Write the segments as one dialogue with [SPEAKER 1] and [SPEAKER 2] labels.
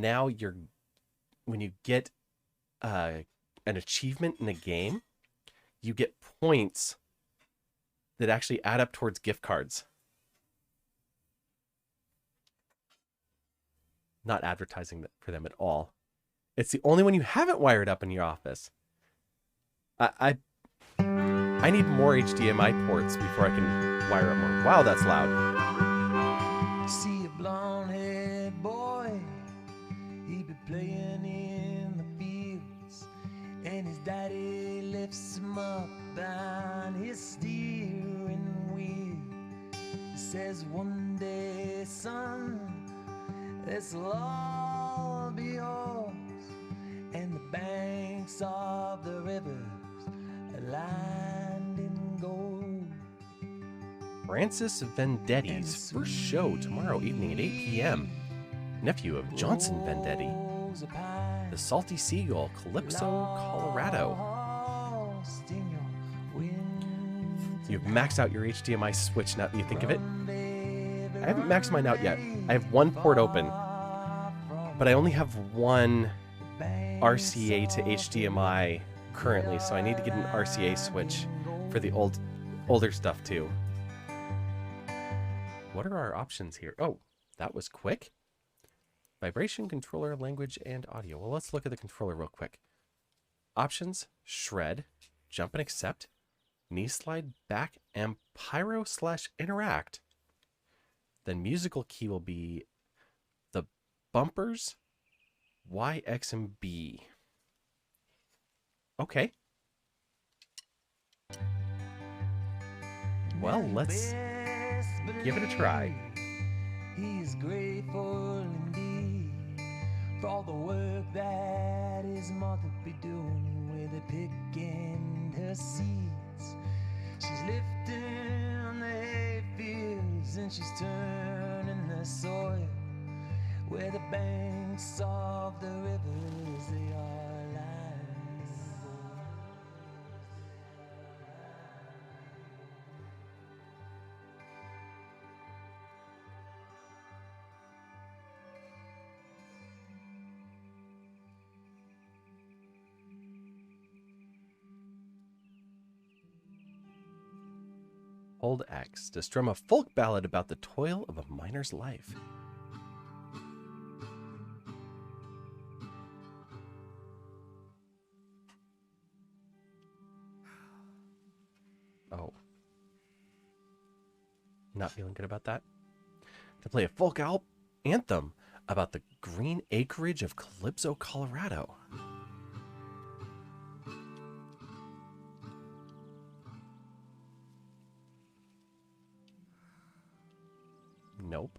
[SPEAKER 1] Now when you get an achievement in a game, you get points that actually add up towards gift cards. Not advertising for them at all. It's the only one you haven't wired up in your office. I need more HDMI ports before I can wire up more. Wow, that's loud.
[SPEAKER 2] See a blonde-haired boy, he be playing in the fields, and his daddy lifts him up behind his steering wheel. He says, one day, son, this'll all be yours, and the banks of the rivers are lined in gold.
[SPEAKER 1] Francis Vendetti's first show tomorrow evening at 8 p.m. Nephew of Johnson Vendetti. The Salty Seagull, Calypso, Colorado. You've maxed out your HDMI switch now that you think of it. I haven't maxed mine out yet. I have one port open, but I only have one RCA to HDMI currently, so I need to get an RCA switch for the older stuff too. What are our options here? Oh, that was quick. Vibration, controller, language, and audio. Well, let's look at the controller real quick. Options, shred, jump and accept, knee slide back, and pyro/interact. Then musical key will be the bumpers, Y, X, and B. Okay. Well, let's give it a try.
[SPEAKER 2] He is grateful indeed for all the work that his mother be doing with the pick and her seeds. She's lifting the hay fields and she's turning the soil where the banks of the rivers they are lying.
[SPEAKER 1] Hold X to strum a folk ballad about the toil of a miner's life. Oh. Not feeling good about that? To play a folk anthem about the green acreage of Calypso, Colorado. Nope.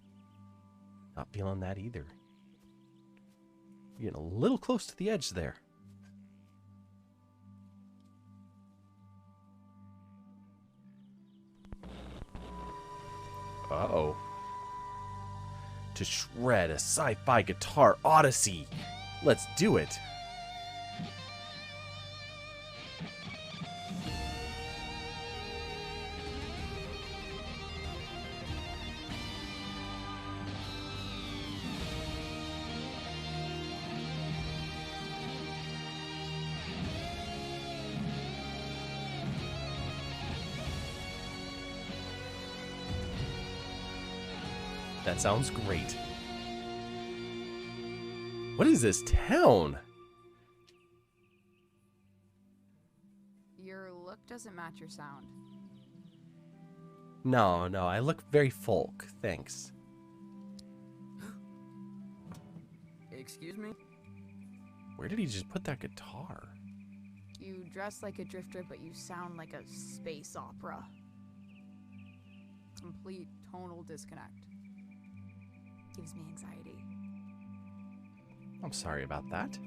[SPEAKER 1] Not feeling that either. You're getting a little close to the edge there. Uh-oh. To shred a sci-fi guitar odyssey. Let's do it. That sounds great. What is this town?
[SPEAKER 3] Your look doesn't match your sound.
[SPEAKER 1] No, I look very folk, thanks.
[SPEAKER 4] Excuse me?
[SPEAKER 1] Where did he just put that guitar?
[SPEAKER 3] You dress like a drifter, but you sound like a space opera. Complete tonal disconnect. Gives me anxiety.
[SPEAKER 1] I'm sorry about that.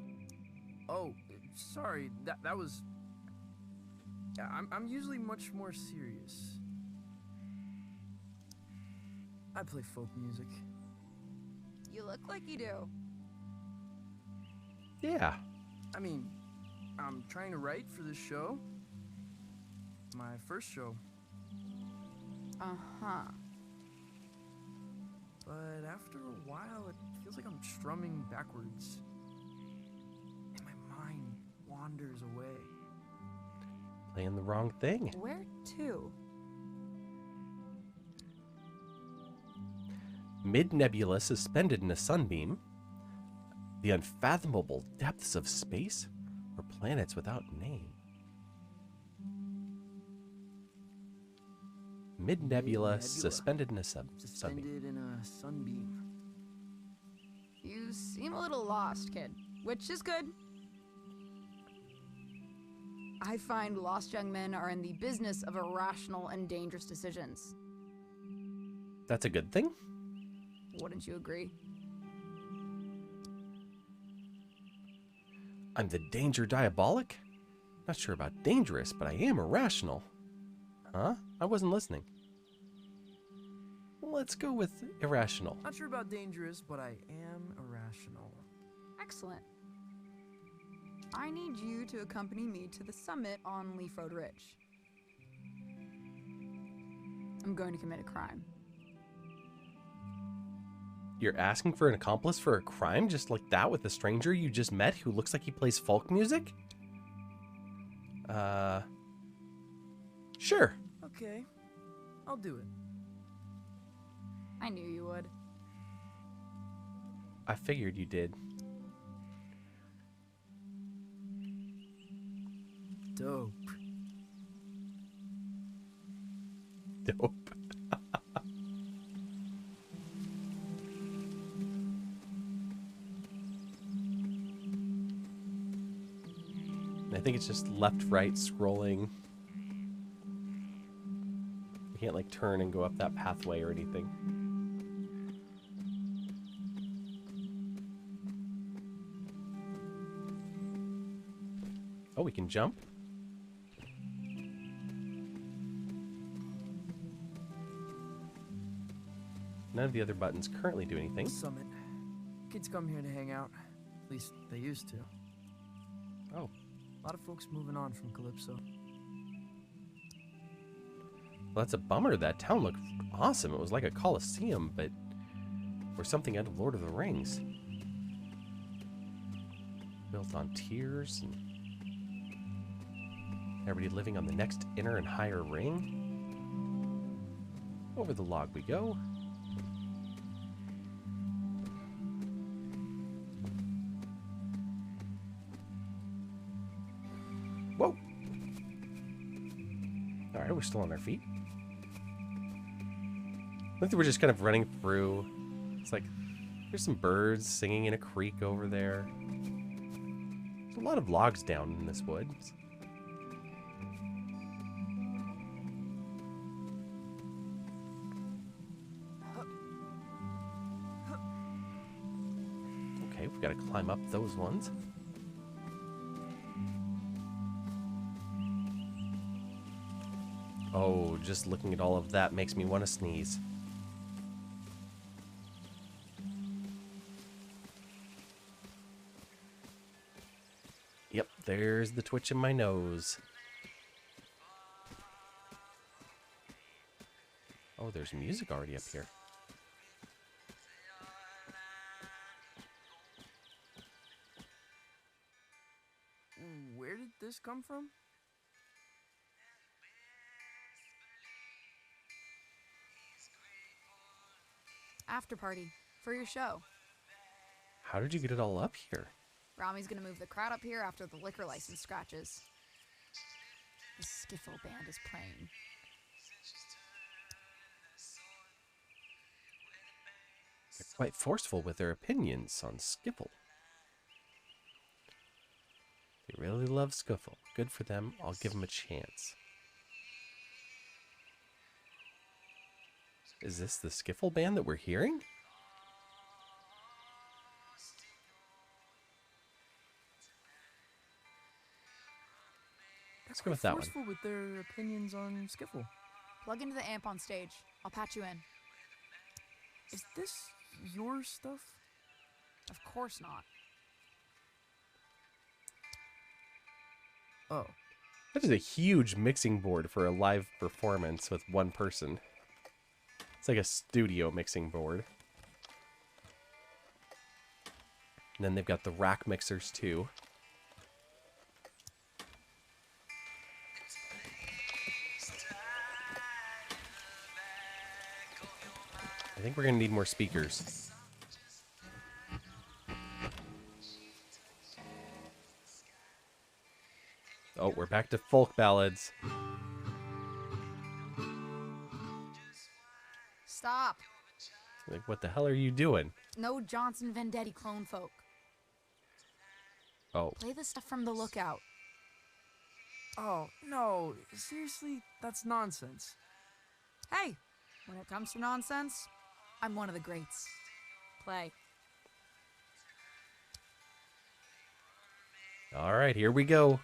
[SPEAKER 4] Oh, sorry. That was... I'm usually much more serious. I play folk music.
[SPEAKER 3] You look like you do.
[SPEAKER 1] Yeah.
[SPEAKER 4] I mean, I'm trying to write for this show. My first show.
[SPEAKER 3] Uh-huh.
[SPEAKER 4] But after a while, it feels feels like I'm strumming backwards. And my mind wanders away.
[SPEAKER 1] Playing the wrong thing.
[SPEAKER 3] Where to?
[SPEAKER 1] Mid-nebula suspended in a sunbeam, the unfathomable depths of space, or planets without name. Mid-nebula suspended in a sunbeam.
[SPEAKER 4] Suspended in a sunbeam.
[SPEAKER 3] You seem a little lost, kid, which is good. I find lost young men are in the business of irrational and dangerous decisions.
[SPEAKER 1] That's a good thing?
[SPEAKER 3] Wouldn't you agree?
[SPEAKER 1] I'm the danger diabolic? Not sure about dangerous, but I am irrational. Huh? I wasn't listening. Let's go with irrational.
[SPEAKER 4] Not sure about dangerous, but I am irrational.
[SPEAKER 3] Excellent. I need you to accompany me to the summit on Leaf Road Ridge. I'm going to commit a crime.
[SPEAKER 1] You're asking for an accomplice for a crime just like that with a stranger you just met who looks like he plays folk music? Sure.
[SPEAKER 4] Okay, I'll do it.
[SPEAKER 3] I knew you would.
[SPEAKER 1] I figured you did.
[SPEAKER 4] Dope.
[SPEAKER 1] Dope. I think it's just left, right, scrolling. You can't like turn and go up that pathway or anything. Oh, we can jump? None of the other buttons currently do anything.
[SPEAKER 4] Summit. Kids come here to hang out. At least they used to.
[SPEAKER 1] Oh.
[SPEAKER 4] A lot of folks moving on from Calypso.
[SPEAKER 1] Well, that's a bummer. That town looked awesome. It was like a coliseum, but... or something out of Lord of the Rings. Built on tiers, and... everybody living on the next inner and higher ring. Over the log we go. Whoa! Alright, we're still on our feet. I think we're just kind of running through. It's like, there's some birds singing in a creek over there. There's a lot of logs down in this woods. Okay, we've got to climb up those ones. Oh, just looking at all of that makes me want to sneeze. Yep, there's the twitch in my nose. Oh, there's music already up here.
[SPEAKER 4] Where did this come from?
[SPEAKER 3] After party for your show.
[SPEAKER 1] How did you get it all up here?
[SPEAKER 3] Rami's gonna move the crowd up here after the liquor license scratches. The skiffle band is playing.
[SPEAKER 1] They're quite forceful with their opinions on skiffle. They really love skiffle. Good for them. I'll give them a chance. Is this the skiffle band that we're hearing? Let's go with that one.
[SPEAKER 4] Forceful with their opinions on skiffle.
[SPEAKER 3] Plug into the amp on stage. I'll patch you in.
[SPEAKER 4] Is this your stuff?
[SPEAKER 3] Of course not.
[SPEAKER 4] Oh.
[SPEAKER 1] That is a huge mixing board for a live performance with one person. It's like a studio mixing board. And then they've got the rack mixers too. I think we're gonna need more speakers. Oh, we're back to folk ballads.
[SPEAKER 3] Stop.
[SPEAKER 1] Like, what the hell are you doing?
[SPEAKER 3] No Johnson Vendetti clone folk.
[SPEAKER 1] Oh,
[SPEAKER 3] Play the stuff from the Lookout.
[SPEAKER 4] Oh, no. Seriously? That's nonsense.
[SPEAKER 3] Hey, when it comes to nonsense, I'm one of the greats. Play.
[SPEAKER 1] all right, here we go.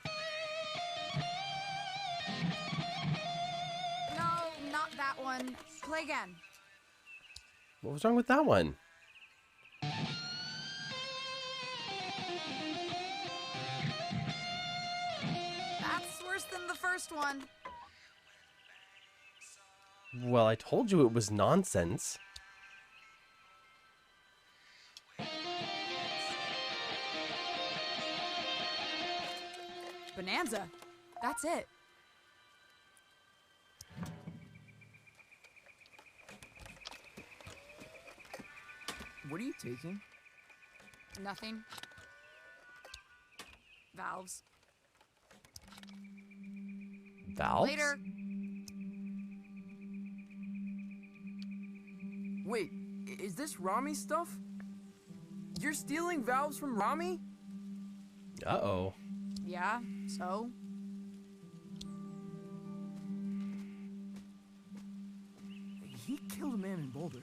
[SPEAKER 3] No, not that one. Play again.
[SPEAKER 1] What was wrong with that one?
[SPEAKER 3] That's worse than the first one.
[SPEAKER 1] Well, I told you it was nonsense.
[SPEAKER 3] Bonanza. That's it.
[SPEAKER 4] What are you taking?
[SPEAKER 3] Nothing. Valves.
[SPEAKER 1] Valves?
[SPEAKER 3] Later.
[SPEAKER 4] Wait, is this Rami stuff? You're stealing valves from Rami?
[SPEAKER 1] Uh-oh.
[SPEAKER 3] Yeah, so?
[SPEAKER 4] He killed a man in Boulder.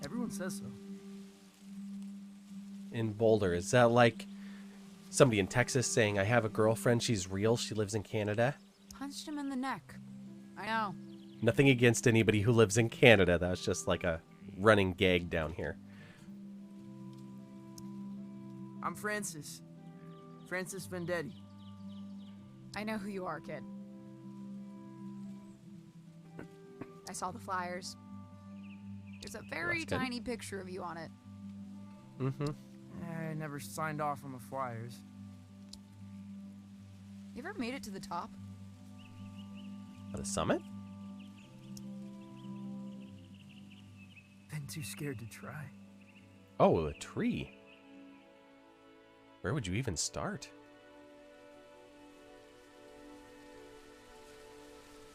[SPEAKER 4] Everyone says so.
[SPEAKER 1] In Boulder, is that like somebody in Texas saying, I have a girlfriend, she's real, she lives in Canada?
[SPEAKER 3] Punched him in the neck. I know.
[SPEAKER 1] Nothing against anybody who lives in Canada. That's just like a running gag down here.
[SPEAKER 4] I'm Francis. Francis Vendetti.
[SPEAKER 3] I know who you are, kid. I saw the flyers. There's a very
[SPEAKER 1] That's good.
[SPEAKER 3] tiny picture of you on it.
[SPEAKER 1] Mm-hmm.
[SPEAKER 4] I never signed off on the flyers.
[SPEAKER 3] You ever made it to the top?
[SPEAKER 1] The summit?
[SPEAKER 4] Been too scared to try.
[SPEAKER 1] Oh, a tree. Where would you even start?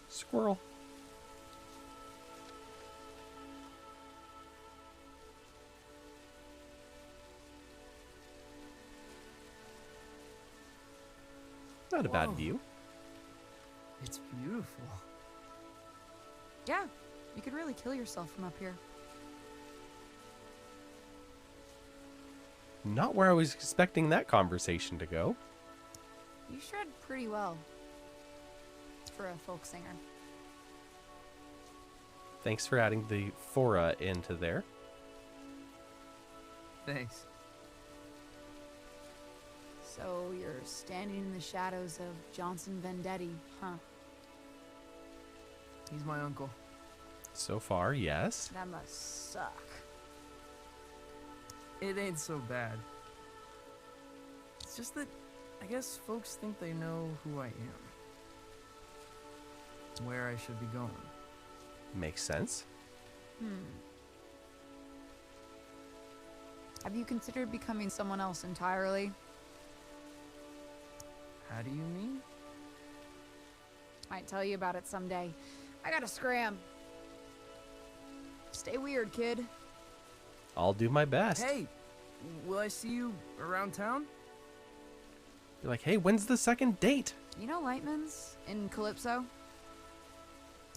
[SPEAKER 1] Squirrel. Not a bad
[SPEAKER 4] Whoa.
[SPEAKER 1] view.
[SPEAKER 4] It's beautiful.
[SPEAKER 3] Yeah, you could really kill yourself from up here.
[SPEAKER 1] Not where I was expecting that conversation to go.
[SPEAKER 3] You shred pretty well for a folk singer.
[SPEAKER 1] Thanks for adding the fora into there.
[SPEAKER 4] Thanks.
[SPEAKER 3] So you're standing in the shadows of Johnson Vendetti, huh?
[SPEAKER 4] He's my uncle.
[SPEAKER 1] So far, yes.
[SPEAKER 3] That must suck.
[SPEAKER 4] It ain't so bad. It's just that I guess folks think they know who I am. Where I should be going.
[SPEAKER 1] Makes sense.
[SPEAKER 3] Have you considered becoming someone else entirely?
[SPEAKER 4] How do you mean?
[SPEAKER 3] Might tell you about it someday. I gotta scram. Stay weird, kid.
[SPEAKER 1] I'll do my best.
[SPEAKER 4] Hey, will I see you around town?
[SPEAKER 1] You're like, hey, when's the second date?
[SPEAKER 3] You know Lightman's in Calypso?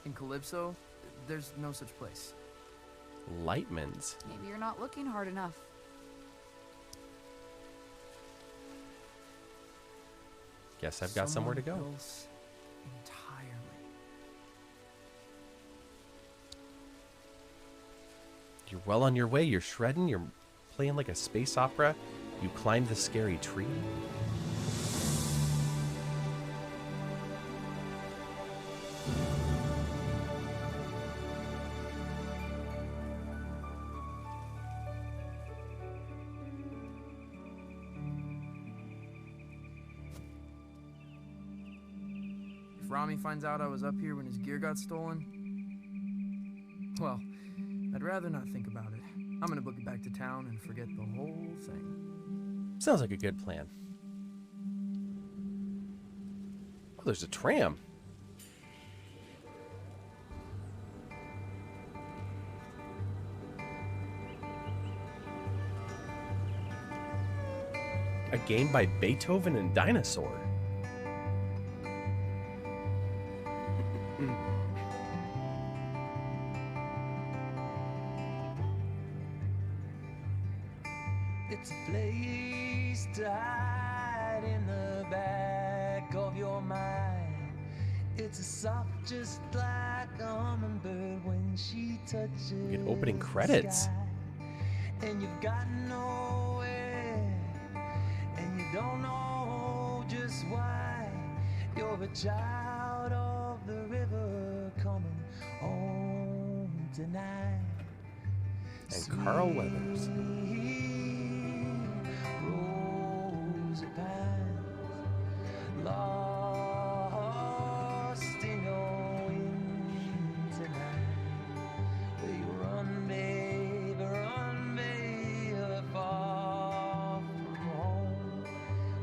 [SPEAKER 4] In Calypso, there's no such place.
[SPEAKER 1] Lightman's.
[SPEAKER 3] Maybe you're not looking hard enough.
[SPEAKER 1] Guess I've got somewhere to go.
[SPEAKER 4] Someone else entirely.
[SPEAKER 1] You're well on your way. You're shredding. You're playing like a space opera. You climb the scary tree.
[SPEAKER 4] Rami finds out I was up here when his gear got stolen, well, I'd rather not think about it. I'm gonna book it back to town and forget the whole thing.
[SPEAKER 1] Sounds like a good plan. Oh, there's a tram. A game by Beethoven and Dinosaur.
[SPEAKER 2] It's a place to hide in the back of your mind. It's a soft just like a hummingbird when she touches
[SPEAKER 1] Get opening credits.
[SPEAKER 2] the sky. And you've got nowhere, and you don't know just why. You're a child of the river coming home tonight.
[SPEAKER 1] And Carl Weathers.
[SPEAKER 2] Rows of pines lost in your wind tonight. Where you run, babe, far from home.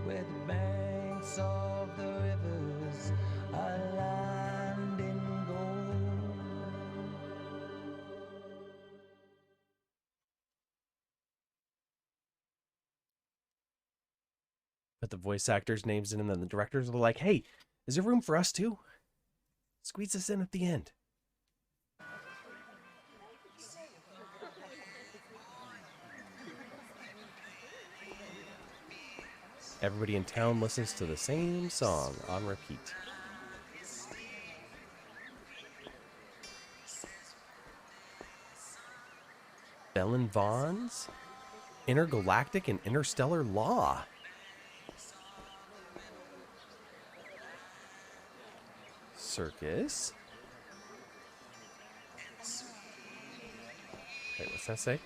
[SPEAKER 2] Where the banks of the rivers are lined in gold.
[SPEAKER 1] Put the voice actors' names in, and then the directors are like, hey, is there room for us too? Squeeze us in at the end. Everybody in town listens to the same song on repeat. Bellin Vaughn's Intergalactic and Interstellar Law. Circus. Wait, what's that say?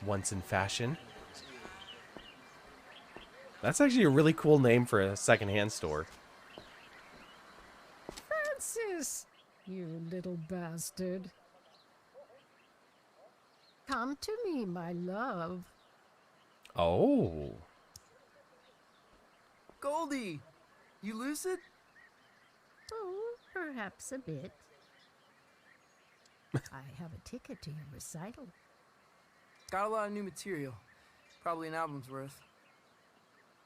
[SPEAKER 1] Once in Fashion. That's actually a really cool name for a secondhand store.
[SPEAKER 5] Francis, you little bastard. Come to me, my love.
[SPEAKER 1] Oh.
[SPEAKER 4] Goldie! You lucid?
[SPEAKER 5] Oh, perhaps a bit. I have a ticket to your recital.
[SPEAKER 4] Got a lot of new material. Probably an album's worth.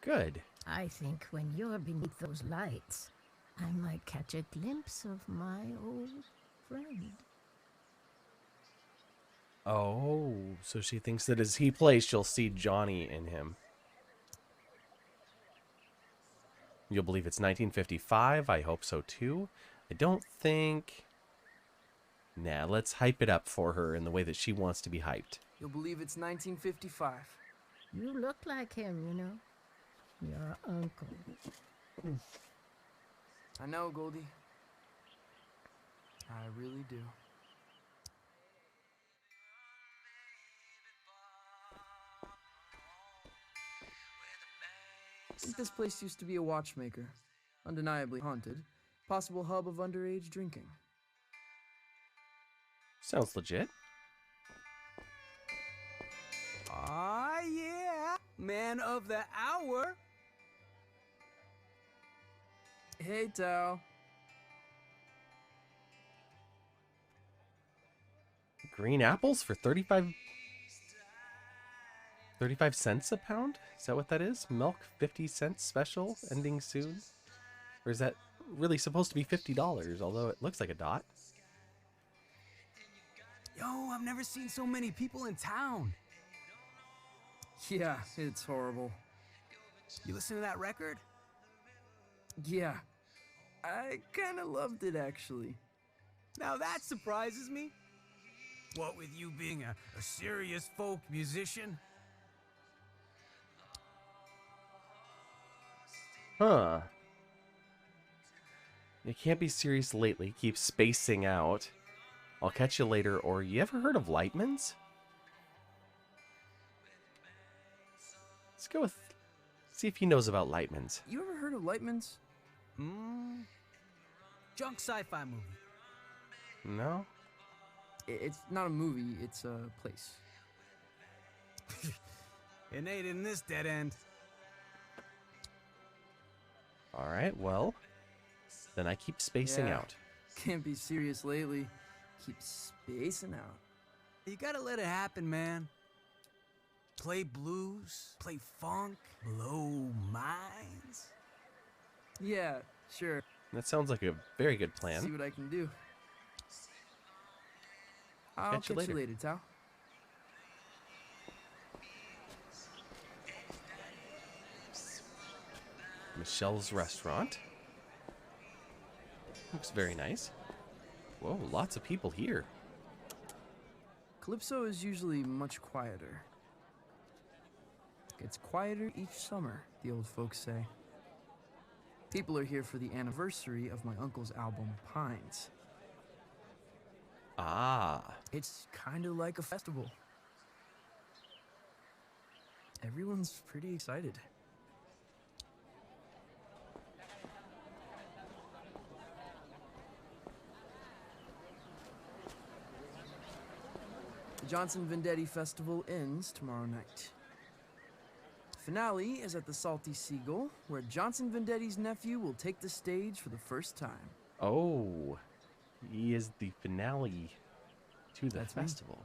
[SPEAKER 1] Good.
[SPEAKER 5] I think when you're beneath those lights, I might catch a glimpse of my old friend.
[SPEAKER 1] Oh, so she thinks that as he plays, she'll see Johnny in him. You'll believe it's 1955. I hope so too. I don't think... Nah, let's hype it up for her in the way that she wants to be hyped.
[SPEAKER 4] You'll believe it's 1955.
[SPEAKER 5] You look like him, you know. Your uncle.
[SPEAKER 4] I know, Goldie. I really do. I think this place used to be a watchmaker. Undeniably haunted. Possible hub of underage drinking.
[SPEAKER 1] Sounds legit.
[SPEAKER 6] Ah, yeah. Man of the hour.
[SPEAKER 4] Hey, Tao.
[SPEAKER 1] Green apples for 35 cents a pound? Is that what that is? Milk 50 cents special ending soon? Or is that really supposed to be $50, although it looks like a dot?
[SPEAKER 6] Yo, I've never seen so many people in town.
[SPEAKER 4] Yeah, it's horrible.
[SPEAKER 6] You listen to that record?
[SPEAKER 4] Yeah. I kinda loved it, actually.
[SPEAKER 6] Now that surprises me. What with you being a serious folk musician?
[SPEAKER 1] Huh. You can't be serious lately. Keep spacing out. I'll catch you later. Or you ever heard of Lightman's? Let's go with... See if he knows about Lightman's.
[SPEAKER 4] You ever heard of Lightman's?
[SPEAKER 6] Junk sci-fi movie.
[SPEAKER 1] No?
[SPEAKER 4] It's not a movie, it's a place.
[SPEAKER 6] It ain't in this dead end.
[SPEAKER 1] All right, well, then I keep spacing
[SPEAKER 4] Yeah.
[SPEAKER 1] out.
[SPEAKER 4] Can't be serious lately. Keep spacing out.
[SPEAKER 6] You gotta let it happen, man. Play blues, play funk, blow minds.
[SPEAKER 4] Yeah, sure.
[SPEAKER 1] That sounds like a very good
[SPEAKER 4] See
[SPEAKER 1] plan.
[SPEAKER 4] what I can do. I'll
[SPEAKER 1] Catch you later.
[SPEAKER 4] Tal.
[SPEAKER 1] Michelle's restaurant. Looks very nice. Whoa, lots of people here.
[SPEAKER 4] Calypso is usually much quieter. Gets quieter each summer, the old folks say. People are here for the anniversary of my uncle's album, Pines.
[SPEAKER 1] Ah,
[SPEAKER 4] It's kind of like a festival. Everyone's pretty excited. The Johnson Vendetti Festival ends tomorrow night. Finale is at the Salty Seagull, where Johnson Vendetti's nephew will take the stage for the first time.
[SPEAKER 1] oh, he is the finale to the
[SPEAKER 4] That's me.
[SPEAKER 1] festival.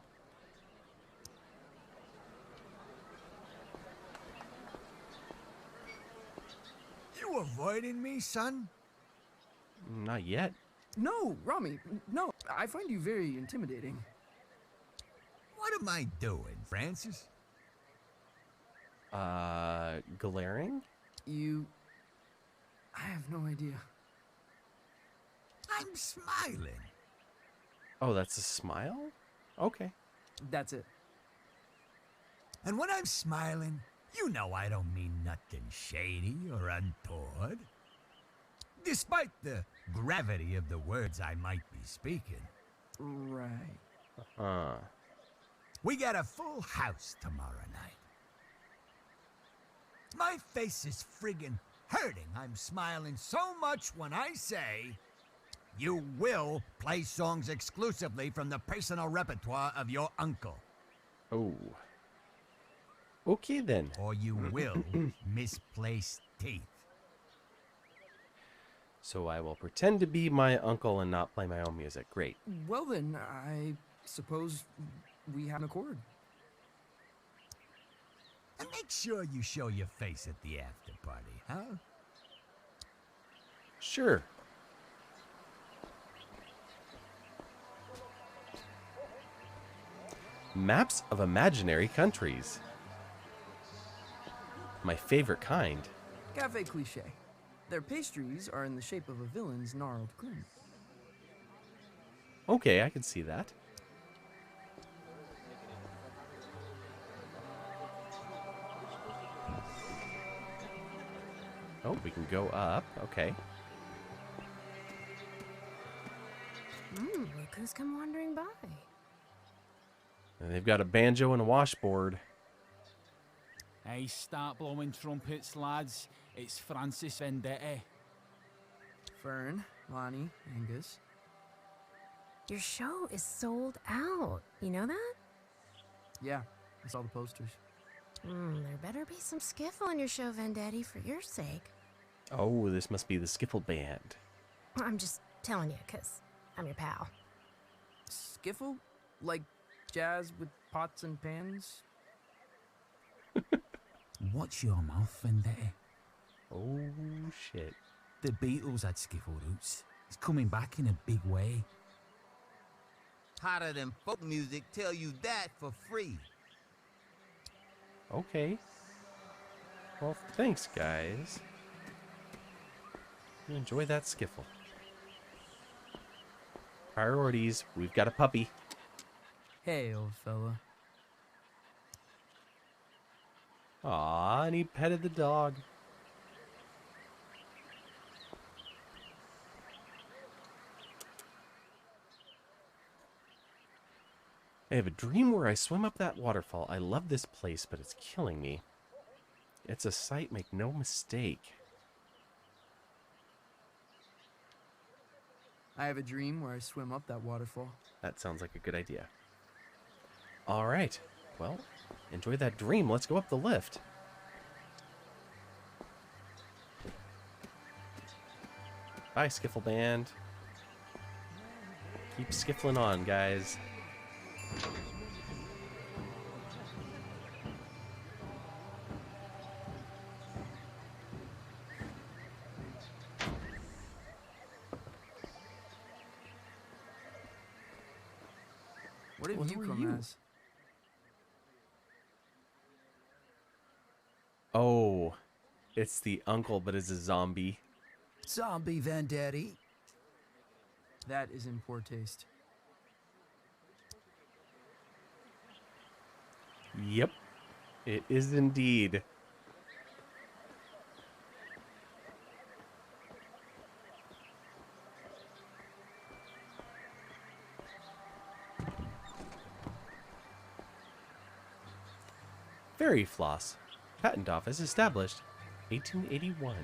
[SPEAKER 7] You avoiding me, son?
[SPEAKER 1] Not yet.
[SPEAKER 4] No, Rami, no, I find you very intimidating.
[SPEAKER 7] What am I doing, Francis?
[SPEAKER 1] Glaring?
[SPEAKER 4] I have no idea.
[SPEAKER 7] I'm smiling.
[SPEAKER 1] Oh, that's a smile? Okay.
[SPEAKER 4] That's it.
[SPEAKER 7] And when I'm smiling, you know I don't mean nothing shady or untoward. Despite the gravity of the words I might be speaking.
[SPEAKER 4] Right.
[SPEAKER 7] We got a full house tomorrow night. My face is friggin' hurting. I'm smiling so much when I say you will play songs exclusively from the personal repertoire of your uncle.
[SPEAKER 1] Oh. Okay then.
[SPEAKER 7] Or you will misplace teeth.
[SPEAKER 1] So I will pretend to be my uncle and not play my own music. Great.
[SPEAKER 4] Well then, I suppose we have an accord.
[SPEAKER 7] And make sure you show your face at the after party, huh?
[SPEAKER 1] Sure. Maps of imaginary countries. My favorite kind.
[SPEAKER 4] Cafe cliche. Their pastries are in the shape of a villain's gnarled grin.
[SPEAKER 1] Okay, I can see that. Oh, we can go up. Okay.
[SPEAKER 5] Look who's come wandering by.
[SPEAKER 1] And they've got a banjo and a washboard.
[SPEAKER 8] Hey, start blowing trumpets, lads. It's Francis Vendetti.
[SPEAKER 4] Fern, Lonnie, Angus.
[SPEAKER 5] Your show is sold out. You know that?
[SPEAKER 4] Yeah, I saw the posters.
[SPEAKER 5] There better be some skiffle in your show, Vendetti, for your sake.
[SPEAKER 1] Oh, this must be the Skiffle Band.
[SPEAKER 5] I'm just telling you, 'cause I'm your pal.
[SPEAKER 4] Skiffle? Like jazz with pots and pans?
[SPEAKER 6] Watch your mouth, Vendetti.
[SPEAKER 1] Oh, shit.
[SPEAKER 6] The Beatles had skiffle roots. It's coming back in a big way.
[SPEAKER 9] Hotter than folk music, tell you that for free.
[SPEAKER 1] Okay. Well, thanks, guys. You enjoy that skiffle. Priorities. We've got a puppy.
[SPEAKER 4] Hey, old fella.
[SPEAKER 1] Aw, and he petted the dog. I have a dream where I swim up that waterfall. I love this place, but it's killing me. It's a sight, make no mistake.
[SPEAKER 4] I have a dream where I swim up that waterfall.
[SPEAKER 1] That sounds like a good idea. All right. Well, enjoy that dream. Let's go up the lift. Bye, Skiffle Band. Keep skiffling on, guys.
[SPEAKER 4] What have
[SPEAKER 1] Well,
[SPEAKER 4] you
[SPEAKER 1] who are
[SPEAKER 4] come
[SPEAKER 1] you?
[SPEAKER 4] as?
[SPEAKER 1] Oh, it's the uncle, but it's a zombie.
[SPEAKER 6] Zombie Vendetti.
[SPEAKER 4] That is in poor taste.
[SPEAKER 1] Yep, it is indeed. Fairy Floss. Patent Office established 1881.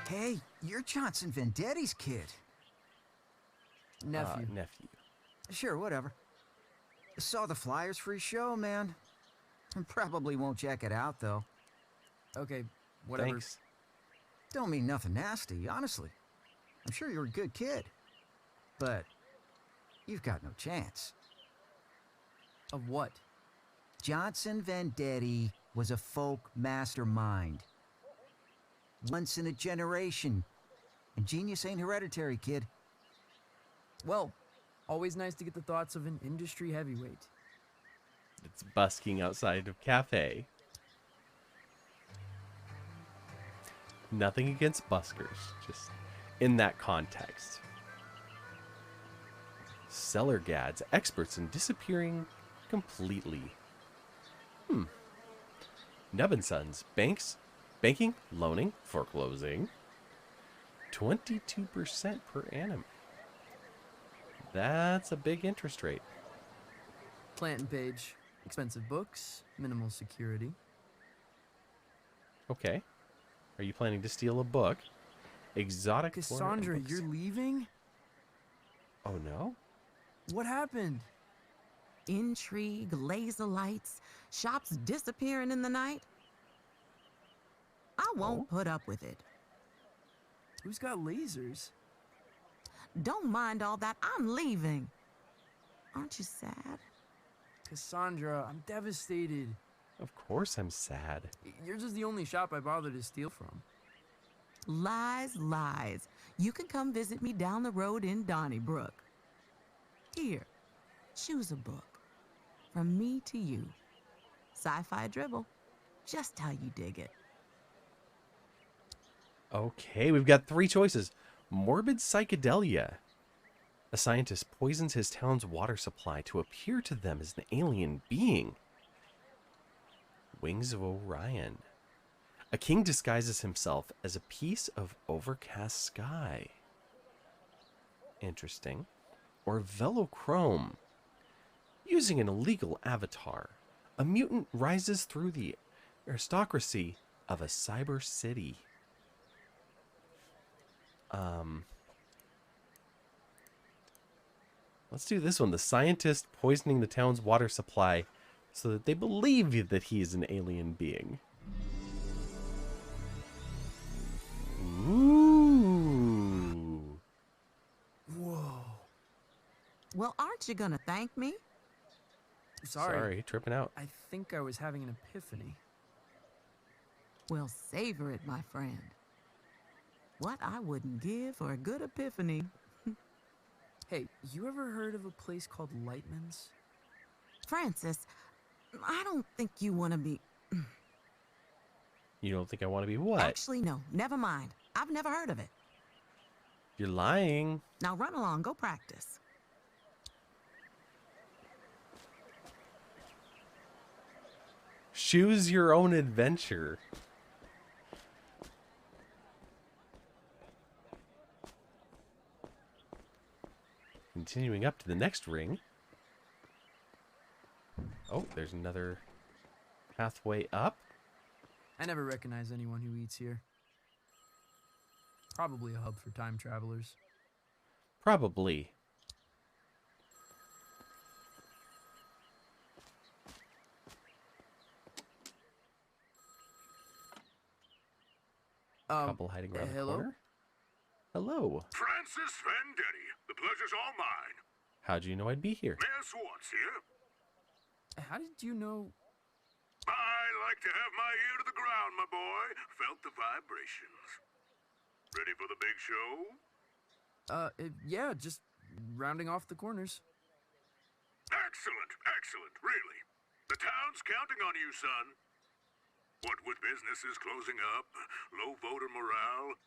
[SPEAKER 6] Hey, you're Johnson Vendetti's kid.
[SPEAKER 4] Nephew.
[SPEAKER 1] Nephew.
[SPEAKER 6] Sure, whatever. Saw the flyers for his show, man. Probably won't check it out, though.
[SPEAKER 4] Okay, whatever.
[SPEAKER 1] Thanks.
[SPEAKER 6] Don't mean nothing nasty, honestly. I'm sure you're a good kid. But you've got no chance.
[SPEAKER 4] Of what?
[SPEAKER 6] Johnson Vendetti was a folk mastermind. Once in a generation. And genius ain't hereditary, kid.
[SPEAKER 4] Well, always nice to get the thoughts of an industry heavyweight.
[SPEAKER 1] It's busking outside of cafe. Nothing against buskers, just in that context. Cellar gads, experts in disappearing completely. Nubb & Sons, banking, loaning, foreclosing. 22% per annum. That's a big interest rate.
[SPEAKER 4] Plant and Page. Expensive books, minimal security.
[SPEAKER 1] Okay. Are you planning to steal a book? Exotic flora and
[SPEAKER 4] Cassandra,
[SPEAKER 1] books.
[SPEAKER 4] you're leaving?
[SPEAKER 1] Oh no?
[SPEAKER 4] What happened?
[SPEAKER 10] Intrigue, laser lights, shops disappearing in the night. I won't put up with it.
[SPEAKER 4] Who's got lasers?
[SPEAKER 10] Don't mind all that. I'm leaving. Aren't you sad?
[SPEAKER 4] Cassandra, I'm devastated.
[SPEAKER 1] Of course I'm sad.
[SPEAKER 4] Yours is the only shop I bothered to steal from.
[SPEAKER 10] Lies, lies. You can come visit me down the road in Donnybrook. Here, choose a book. From me to you. Sci-fi dribble. Just how you dig it.
[SPEAKER 1] Okay, we've got 3 choices. Morbid psychedelia. A scientist poisons his town's water supply to appear to them as an alien being. Wings of Orion. A king disguises himself as a piece of overcast sky. Interesting. Or Velochrome. Using an illegal avatar, a mutant rises through the aristocracy of a cyber city. Let's do this one. The scientist poisoning the town's water supply so that they believe that he is an alien being. Ooh.
[SPEAKER 4] Whoa.
[SPEAKER 10] Well, aren't you gonna thank me?
[SPEAKER 4] Sorry.
[SPEAKER 1] Tripping out.
[SPEAKER 4] I think I was having an epiphany.
[SPEAKER 10] Well, savor it, my friend. What I wouldn't give for a good epiphany.
[SPEAKER 4] Hey, you ever heard of a place called Lightman's?
[SPEAKER 10] Francis, I don't think you want to be...
[SPEAKER 1] You don't think I want to be what?
[SPEAKER 10] Actually, no. Never mind. I've never heard of it.
[SPEAKER 1] You're lying.
[SPEAKER 10] Now run along. Go practice.
[SPEAKER 1] Choose your own adventure. Continuing up to the next ring. Oh, there's another pathway up.
[SPEAKER 4] I never recognize anyone who eats here. Probably a hub for time travelers.
[SPEAKER 1] Probably. Couple hiding around the
[SPEAKER 4] hello?
[SPEAKER 1] corner. Hello.
[SPEAKER 11] Francis Vendetti, the pleasure's all mine.
[SPEAKER 1] How'd you know I'd be here?
[SPEAKER 11] Mayor Swartz here.
[SPEAKER 4] How did you know?
[SPEAKER 11] I like to have my ear to the ground, my boy. Felt the vibrations. Ready for the big show?
[SPEAKER 4] Yeah, just rounding off the corners.
[SPEAKER 11] Excellent, excellent, really. The town's counting on you, son. What with businesses closing up, low voter morale,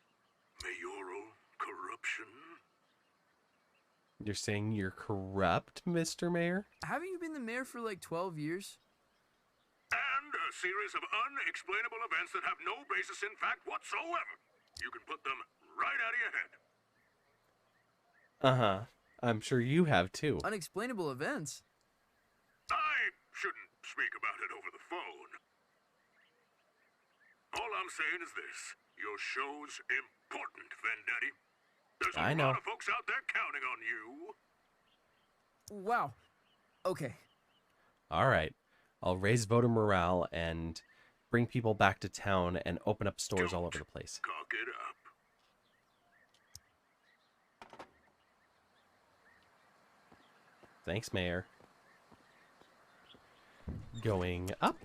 [SPEAKER 11] mayoral corruption.
[SPEAKER 1] You're saying you're corrupt, Mr. Mayor?
[SPEAKER 4] Haven't you been the mayor for like 12 years?
[SPEAKER 11] And a series of unexplainable events that have no basis in fact whatsoever. You can put them right out of your head.
[SPEAKER 1] Uh-huh. I'm sure you have too.
[SPEAKER 4] Unexplainable events?
[SPEAKER 11] I shouldn't speak about it over the phone. All I'm saying is this. Your show's important, Vendetti. There's a lot of folks out there counting on you.
[SPEAKER 4] Wow. Okay.
[SPEAKER 1] All right. I'll raise voter morale and bring people back to town and open up stores all over the place.
[SPEAKER 11] Cock it up.
[SPEAKER 1] Thanks, Mayor. Going up.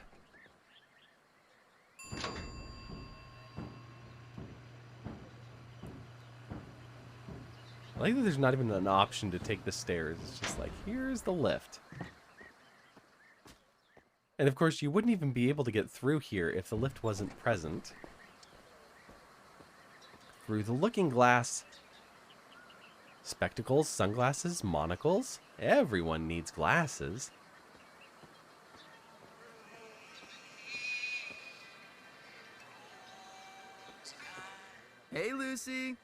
[SPEAKER 1] I like that there's not even an option to take the stairs. It's just like, here's the lift. And of course, you wouldn't even be able to get through here if the lift wasn't present. Through the looking glass. Spectacles, sunglasses, monocles. Everyone needs glasses.
[SPEAKER 4] Hey, Lucy.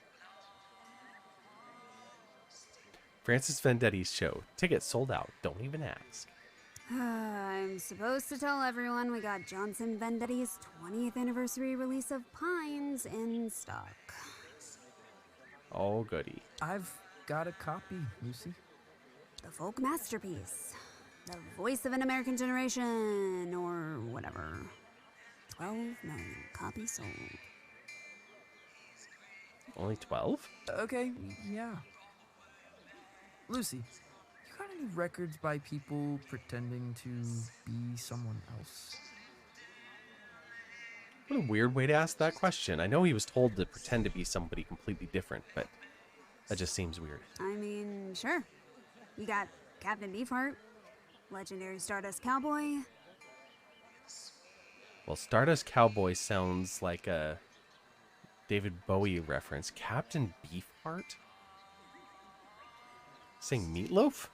[SPEAKER 1] Francis Vendetti's show. Tickets sold out. Don't even ask.
[SPEAKER 3] I'm supposed to tell everyone we got Johnson Vendetti's 20th anniversary release of Pines in stock.
[SPEAKER 1] Oh, goody.
[SPEAKER 4] I've got a copy, Lucy.
[SPEAKER 3] The folk masterpiece. The voice of an American generation, or whatever. 12 million copies sold.
[SPEAKER 1] Only 12?
[SPEAKER 4] Okay, yeah. Lucy, you got any records by people pretending to be someone else?
[SPEAKER 1] What a weird way to ask that question. I know he was told to pretend to be somebody completely different, but that just seems weird.
[SPEAKER 3] I mean, sure. You got Captain Beefheart, legendary Stardust Cowboy.
[SPEAKER 1] Well, Stardust Cowboy sounds like a David Bowie reference. Captain Beefheart? Saying Meatloaf?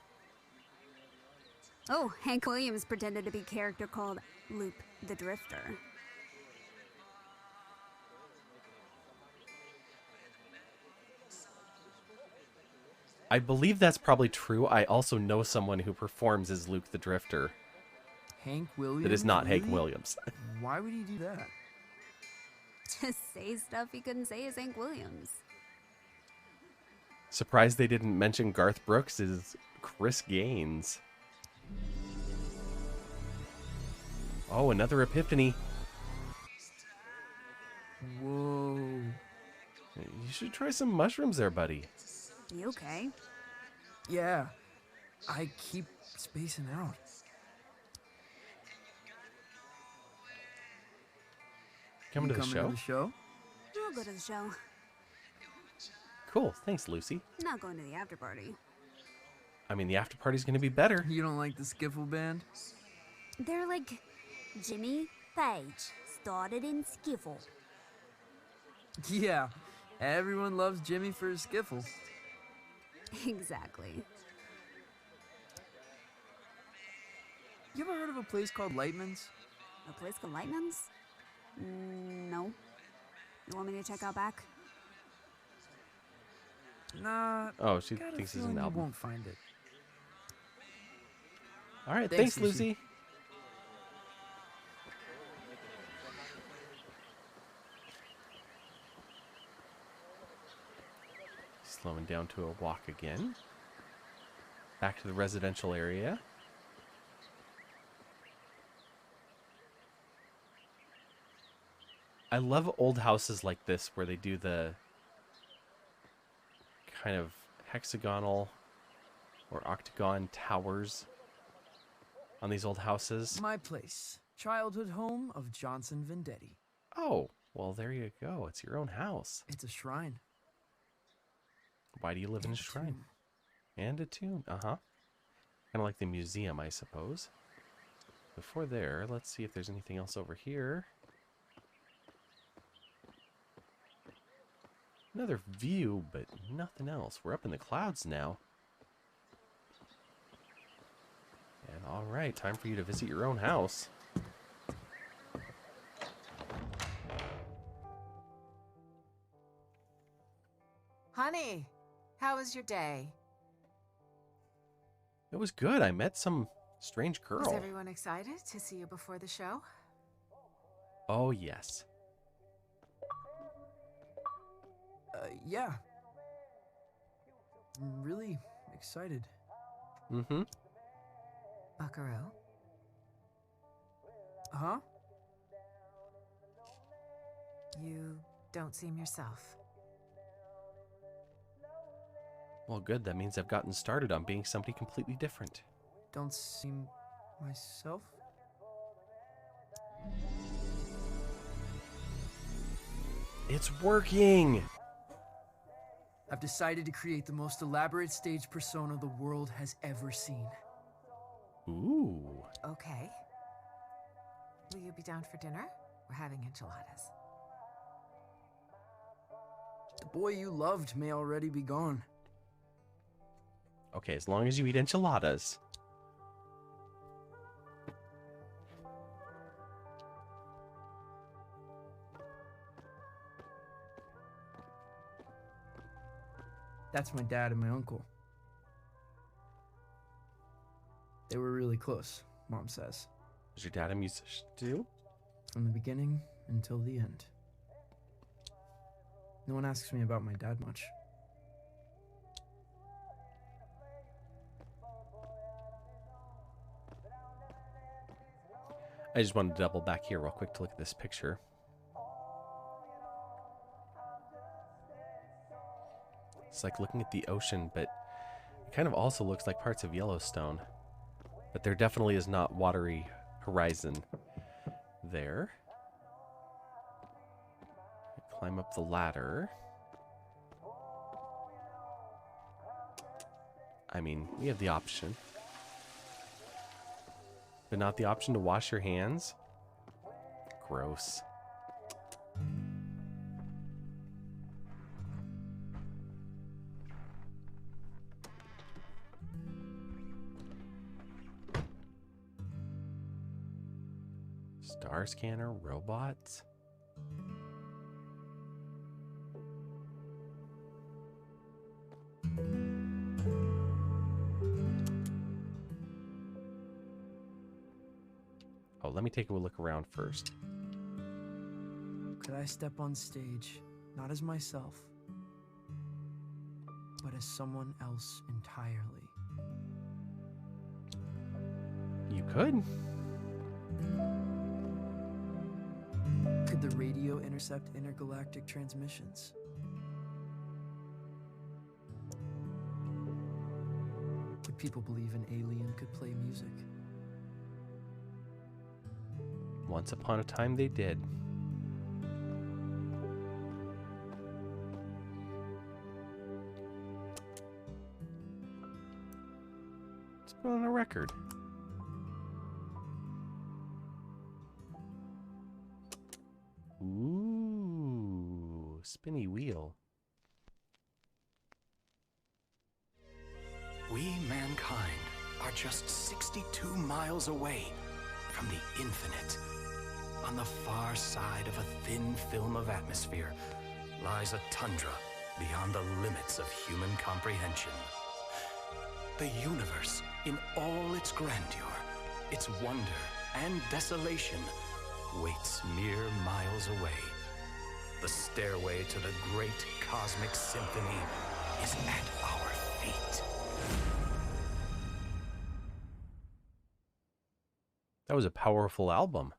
[SPEAKER 3] Oh, Hank Williams pretended to be a character called Luke the Drifter.
[SPEAKER 1] I believe that's probably true. I also know someone who performs as Luke the Drifter.
[SPEAKER 4] Hank Williams?
[SPEAKER 1] That is not
[SPEAKER 4] really?
[SPEAKER 1] Hank Williams.
[SPEAKER 4] Why would he do that?
[SPEAKER 3] Just say stuff he couldn't say as Hank Williams.
[SPEAKER 1] Surprised they didn't mention Garth Brooks as Chris Gaines. Oh, another epiphany.
[SPEAKER 4] Whoa.
[SPEAKER 1] You should try some mushrooms there, buddy.
[SPEAKER 3] You okay?
[SPEAKER 4] Yeah. I keep spacing out.
[SPEAKER 1] Coming to the show?
[SPEAKER 4] To the show?
[SPEAKER 3] I'll go to the show.
[SPEAKER 1] Cool. Thanks, Lucy.
[SPEAKER 3] Not going to the after party.
[SPEAKER 1] I mean, the after party's going to be better.
[SPEAKER 4] You don't like the skiffle band?
[SPEAKER 3] They're like Jimmy Page, started in skiffle.
[SPEAKER 4] Yeah. Everyone loves Jimmy for his skiffle.
[SPEAKER 3] Exactly.
[SPEAKER 4] You ever heard of a place called Lightman's?
[SPEAKER 3] A place called Lightman's? No. You want me to check out back?
[SPEAKER 4] Nah.
[SPEAKER 1] Oh, she thinks it's an album.
[SPEAKER 4] You won't find it.
[SPEAKER 1] All right, thanks, Lucy. Slowing down to a walk again. Back to the residential area. I love old houses like this where they do the kind of hexagonal or octagon towers on these old houses.
[SPEAKER 4] My place. Childhood home of Johnson Vendetti.
[SPEAKER 1] Oh, well, there you go. It's your own house.
[SPEAKER 4] It's a shrine.
[SPEAKER 1] Why do you live in a shrine? And a tomb. Uh-huh. Kind of like the museum, I suppose. Before there, let's see if there's anything else over here. Another view, but nothing else. We're up in the clouds now. And all right, time for you to visit your own house.
[SPEAKER 10] Honey, how was your day?
[SPEAKER 1] It was good. I met some strange girl.
[SPEAKER 10] Was everyone excited to see you before the show?
[SPEAKER 1] Oh, yes.
[SPEAKER 4] Yeah. I'm really excited.
[SPEAKER 1] Mm-hmm.
[SPEAKER 10] Buckaroo?
[SPEAKER 4] Huh?
[SPEAKER 10] You don't seem yourself.
[SPEAKER 1] Well, good. That means I've gotten started on being somebody completely different.
[SPEAKER 4] Don't seem myself?
[SPEAKER 1] It's working!
[SPEAKER 4] I've decided to create the most elaborate stage persona the world has ever seen.
[SPEAKER 1] Ooh.
[SPEAKER 10] Okay. Will you be down for dinner? We're having enchiladas.
[SPEAKER 4] The boy you loved may already be gone.
[SPEAKER 1] Okay, as long as you eat enchiladas.
[SPEAKER 4] That's my dad and my uncle. They were really close, Mom says.
[SPEAKER 1] Was your dad a musician too?
[SPEAKER 4] From the beginning until the end. No one asks me about my dad much.
[SPEAKER 1] I just wanted to double back here real quick to look at this picture. It's like looking at the ocean, but it kind of also looks like parts of Yellowstone. But there definitely is not watery horizon there. Climb up the ladder. I mean, we have the option. But not the option to wash your hands? Gross. Star scanner, robots. Oh, let me take a look around first.
[SPEAKER 4] Could I step on stage, not as myself, but as someone else entirely?
[SPEAKER 1] You could.
[SPEAKER 4] Could the radio intercept intergalactic transmissions? Would people believe an alien could play music?
[SPEAKER 1] Once upon a time they did. Let's put on a record. Ooh, spinny wheel.
[SPEAKER 12] We, mankind, are just 62 miles away from the infinite. On the far side of a thin film of atmosphere lies a tundra beyond the limits of human comprehension. The universe, in all its grandeur, its wonder and desolation, waits mere miles away. The stairway to the great cosmic symphony is at our feet.
[SPEAKER 1] That was a powerful album.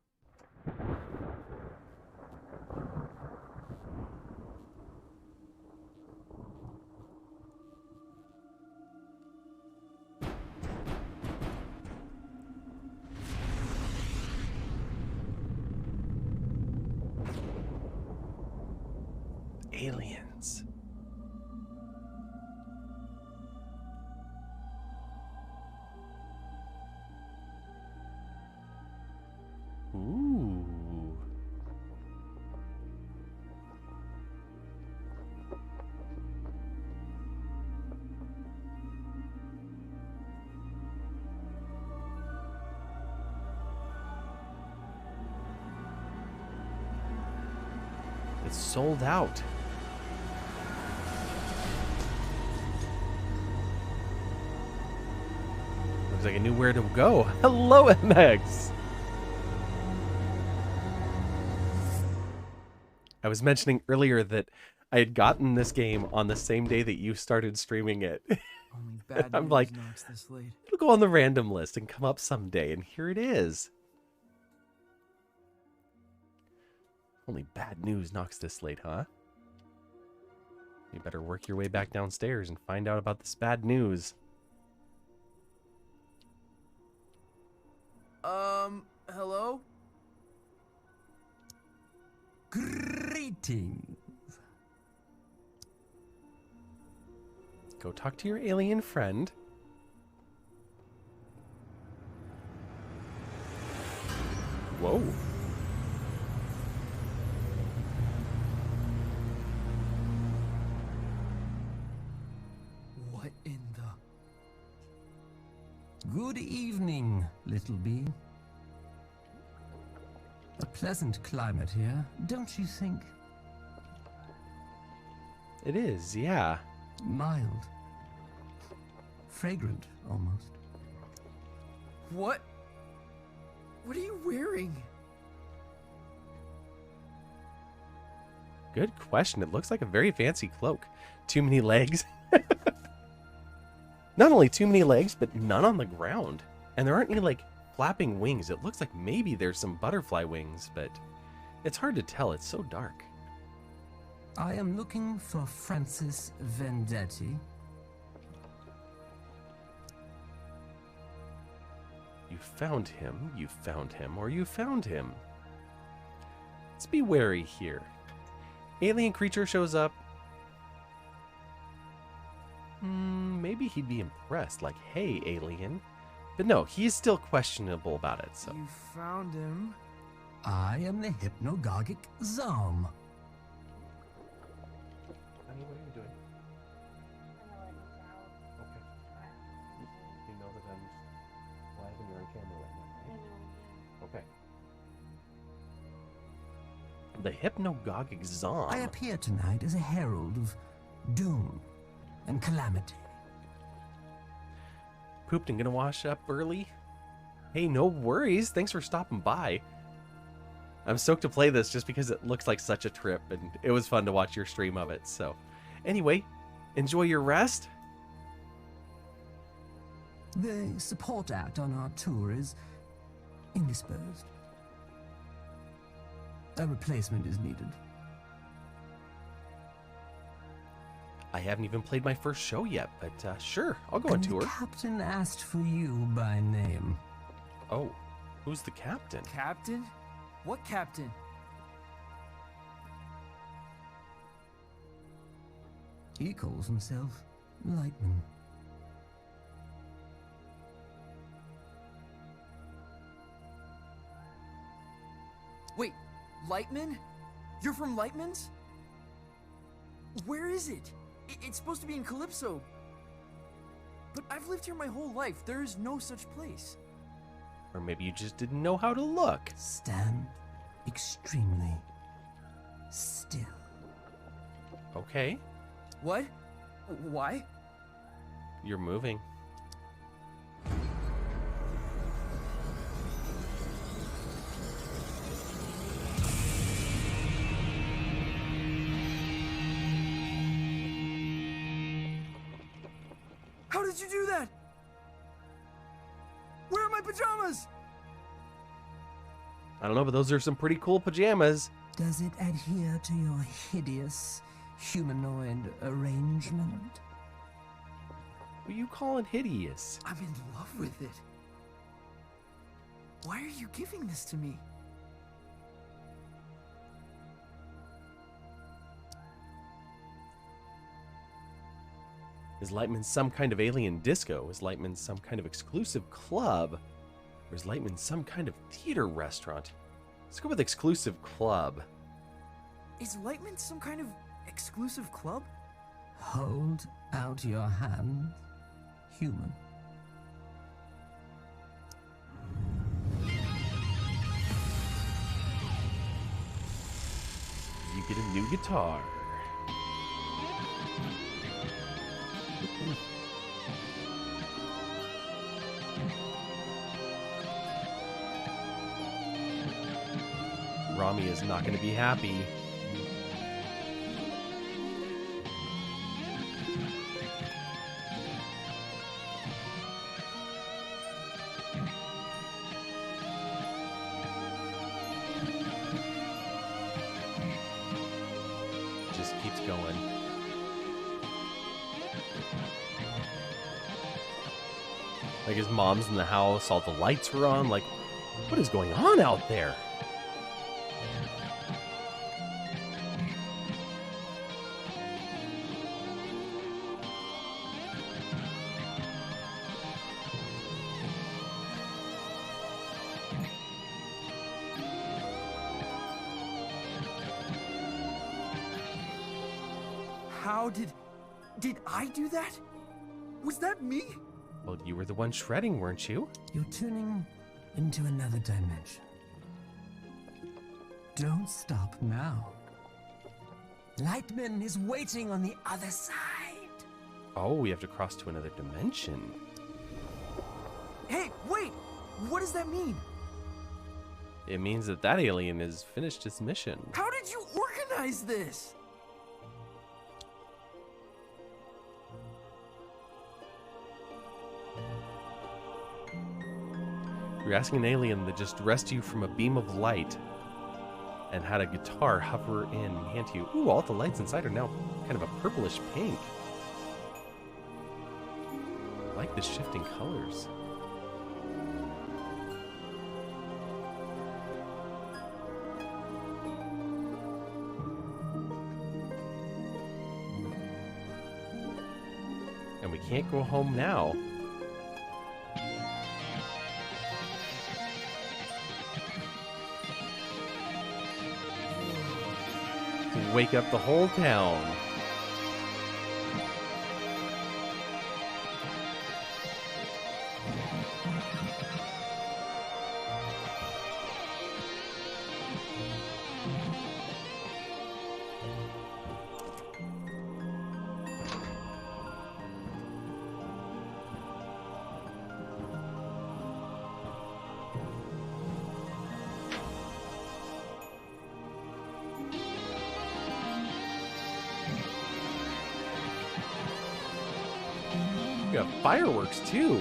[SPEAKER 1] Aliens. Ooh. It's sold out. Looks like I knew where to go. Hello, MX. I was mentioning earlier that I had gotten this game on the same day that you started streaming it.
[SPEAKER 4] Only bad
[SPEAKER 1] I'm
[SPEAKER 4] news
[SPEAKER 1] like,
[SPEAKER 4] knocks this late.
[SPEAKER 1] it'll go on the random list and come up someday, and here it is. Only bad news knocks this late, huh? You better work your way back downstairs and find out about this bad news.
[SPEAKER 4] Hello?
[SPEAKER 2] Greetings.
[SPEAKER 1] Go talk to your alien friend. Whoa.
[SPEAKER 4] What in the...
[SPEAKER 2] Good evening, little bee. A pleasant climate here, don't you think?
[SPEAKER 1] It is, yeah.
[SPEAKER 2] Mild. Fragrant, almost.
[SPEAKER 4] What? What are you wearing?
[SPEAKER 1] Good question. It looks like a very fancy cloak. Too many legs. Not only too many legs, but none on the ground. And there aren't any, like, flapping wings. It looks like maybe there's some butterfly wings, but it's hard to tell. It's so dark.
[SPEAKER 2] I am looking for Francis Vendetti.
[SPEAKER 1] You found him, or you found him. Let's be wary here. Alien creature shows up. Maybe he'd be impressed, like, hey, alien. But no, he's still questionable about it, so.
[SPEAKER 4] You found him?
[SPEAKER 2] I am the hypnagogic Zom.
[SPEAKER 1] Honey, what are you doing? Okay. You know that I'm live and you're on camera right now, right? Okay. The hypnagogic Zom.
[SPEAKER 2] I appear tonight as a herald of doom and calamity.
[SPEAKER 1] Pooped and gonna wash up early? Hey, no worries. Thanks for stopping by. I'm stoked to play this just because it looks like such a trip, and it was fun to watch your stream of it. So, anyway, enjoy your rest.
[SPEAKER 2] The support act on our tour is indisposed. A replacement is needed.
[SPEAKER 1] I haven't even played my first show yet, but sure, I'll go on
[SPEAKER 2] And
[SPEAKER 1] tour.
[SPEAKER 2] the captain asked for you by name.
[SPEAKER 1] Oh, who's the captain?
[SPEAKER 4] Captain? What captain?
[SPEAKER 2] He calls himself Lightman.
[SPEAKER 4] Wait, Lightman? You're from Lightman's? Where is it? It's supposed to be in Calypso. But I've lived here my whole life. There is no such place.
[SPEAKER 1] Or maybe you just didn't know how to look.
[SPEAKER 2] Stand extremely still.
[SPEAKER 1] Okay,
[SPEAKER 4] What? Why?
[SPEAKER 1] you're moving.
[SPEAKER 4] did you do that? Where are my pajamas?
[SPEAKER 1] I don't know, but those are some pretty cool pajamas.
[SPEAKER 2] Does it adhere to your hideous humanoid arrangement?
[SPEAKER 1] What are you calling hideous?
[SPEAKER 4] I'm in love with it. Why are you giving this to me?
[SPEAKER 1] Is Lightman some kind of alien disco? Is Lightman some kind of exclusive club? Or is Lightman some kind of theater restaurant? Let's go with exclusive club.
[SPEAKER 4] Is Lightman some kind of exclusive club?
[SPEAKER 2] Hold out your hand, human.
[SPEAKER 1] You get a new guitar. Rami is not going to be happy. Just keeps going. Like his mom's in the house, all the lights were on. Like, what is going on out there?
[SPEAKER 4] How did I do that? Was that me?
[SPEAKER 1] Well, you were the one shredding, weren't you?
[SPEAKER 2] You're tuning into another dimension. Don't stop now. Lightman is waiting on the other side.
[SPEAKER 1] Oh, we have to cross to another dimension.
[SPEAKER 4] Hey, wait! What does that mean?
[SPEAKER 1] It means that that alien has finished his mission.
[SPEAKER 4] How did you organize this?
[SPEAKER 1] You're asking an alien to just rescue you from a beam of light and had a guitar hover in and hand to you. Ooh, all the lights inside are now kind of a purplish pink. I like the shifting colors. And we can't go home now. Wake up the whole town. We have fireworks too.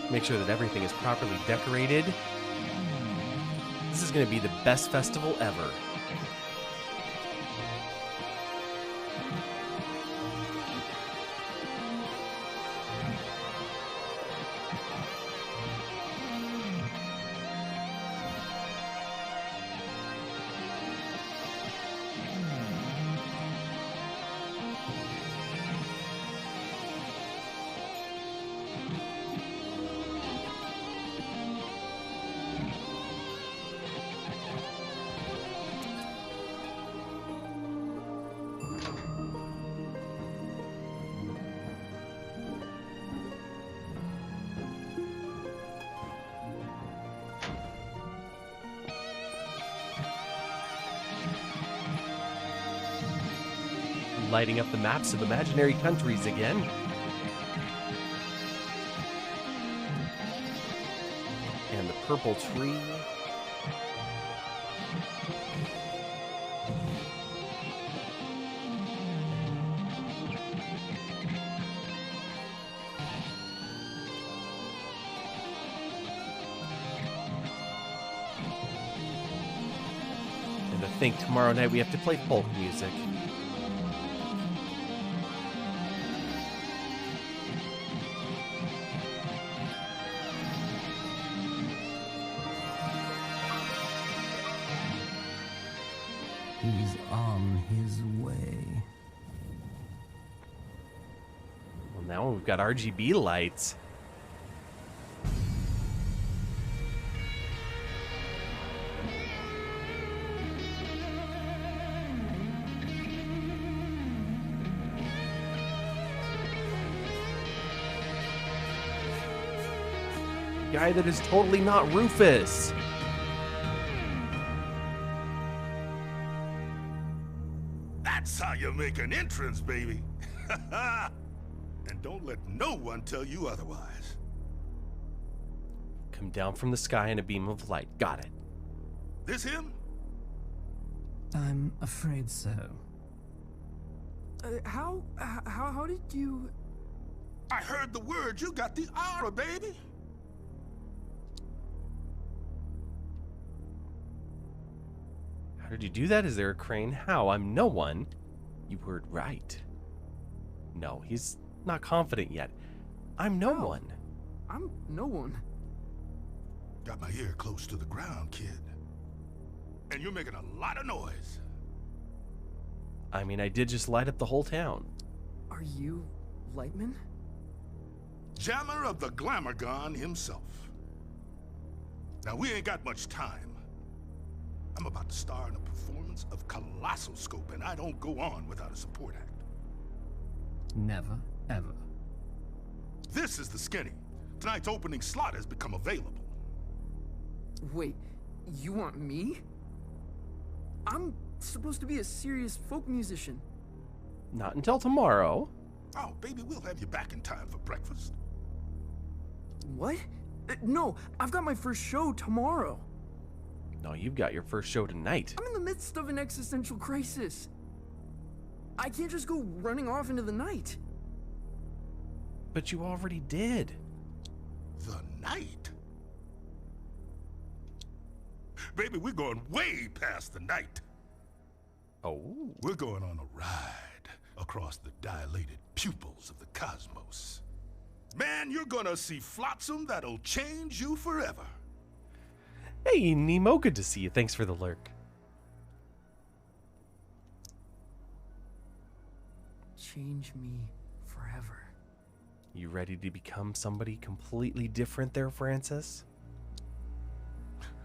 [SPEAKER 1] Make sure that everything is properly decorated. This is going to be the best festival ever. Lighting up the maps of imaginary countries again. And the purple tree. And I think tomorrow night we have to play folk music.
[SPEAKER 2] He's on his way.
[SPEAKER 1] Well, now we've got RGB lights. Guy that is totally not Rufus.
[SPEAKER 11] That's how you make an entrance, baby. And don't let no one tell you otherwise.
[SPEAKER 1] Come down from the sky in a beam of light. Got it.
[SPEAKER 11] This him?
[SPEAKER 2] I'm afraid so.
[SPEAKER 4] How did you...
[SPEAKER 11] I heard the word. You got the aura, baby.
[SPEAKER 1] How did you do that? Is there a crane? How? I'm no one. You heard right. No, he's not confident yet. I'm no one.
[SPEAKER 4] I'm no one.
[SPEAKER 11] Got my ear close to the ground, kid. And you're making a lot of noise.
[SPEAKER 1] I mean, I did just light up the whole town.
[SPEAKER 4] Are you Lightman?
[SPEAKER 11] Jammer of the Glamourgon himself. Now, we ain't got much time. I'm about to star in a performance of Colossal Scope, and I don't go on without a support act.
[SPEAKER 2] Never, ever.
[SPEAKER 11] This is the Skinny. Tonight's opening slot has become available.
[SPEAKER 4] Wait, you want me? I'm supposed to be a serious folk musician.
[SPEAKER 1] Not until tomorrow.
[SPEAKER 11] Oh, baby, we'll have you back in time for breakfast.
[SPEAKER 4] What? No, I've got my first show tomorrow.
[SPEAKER 1] No, you've got your first show tonight.
[SPEAKER 4] I'm in the midst of an existential crisis. I can't just go running off into the night.
[SPEAKER 1] But you already did.
[SPEAKER 11] The night? Baby, we're going way past the night.
[SPEAKER 1] Oh.
[SPEAKER 11] We're going on a ride across the dilated pupils of the cosmos. Man, you're gonna see flotsam that'll change you forever.
[SPEAKER 1] Hey, Nemo, good to see you. Thanks for the lurk.
[SPEAKER 4] Change me forever.
[SPEAKER 1] You ready to become somebody completely different there, Francis?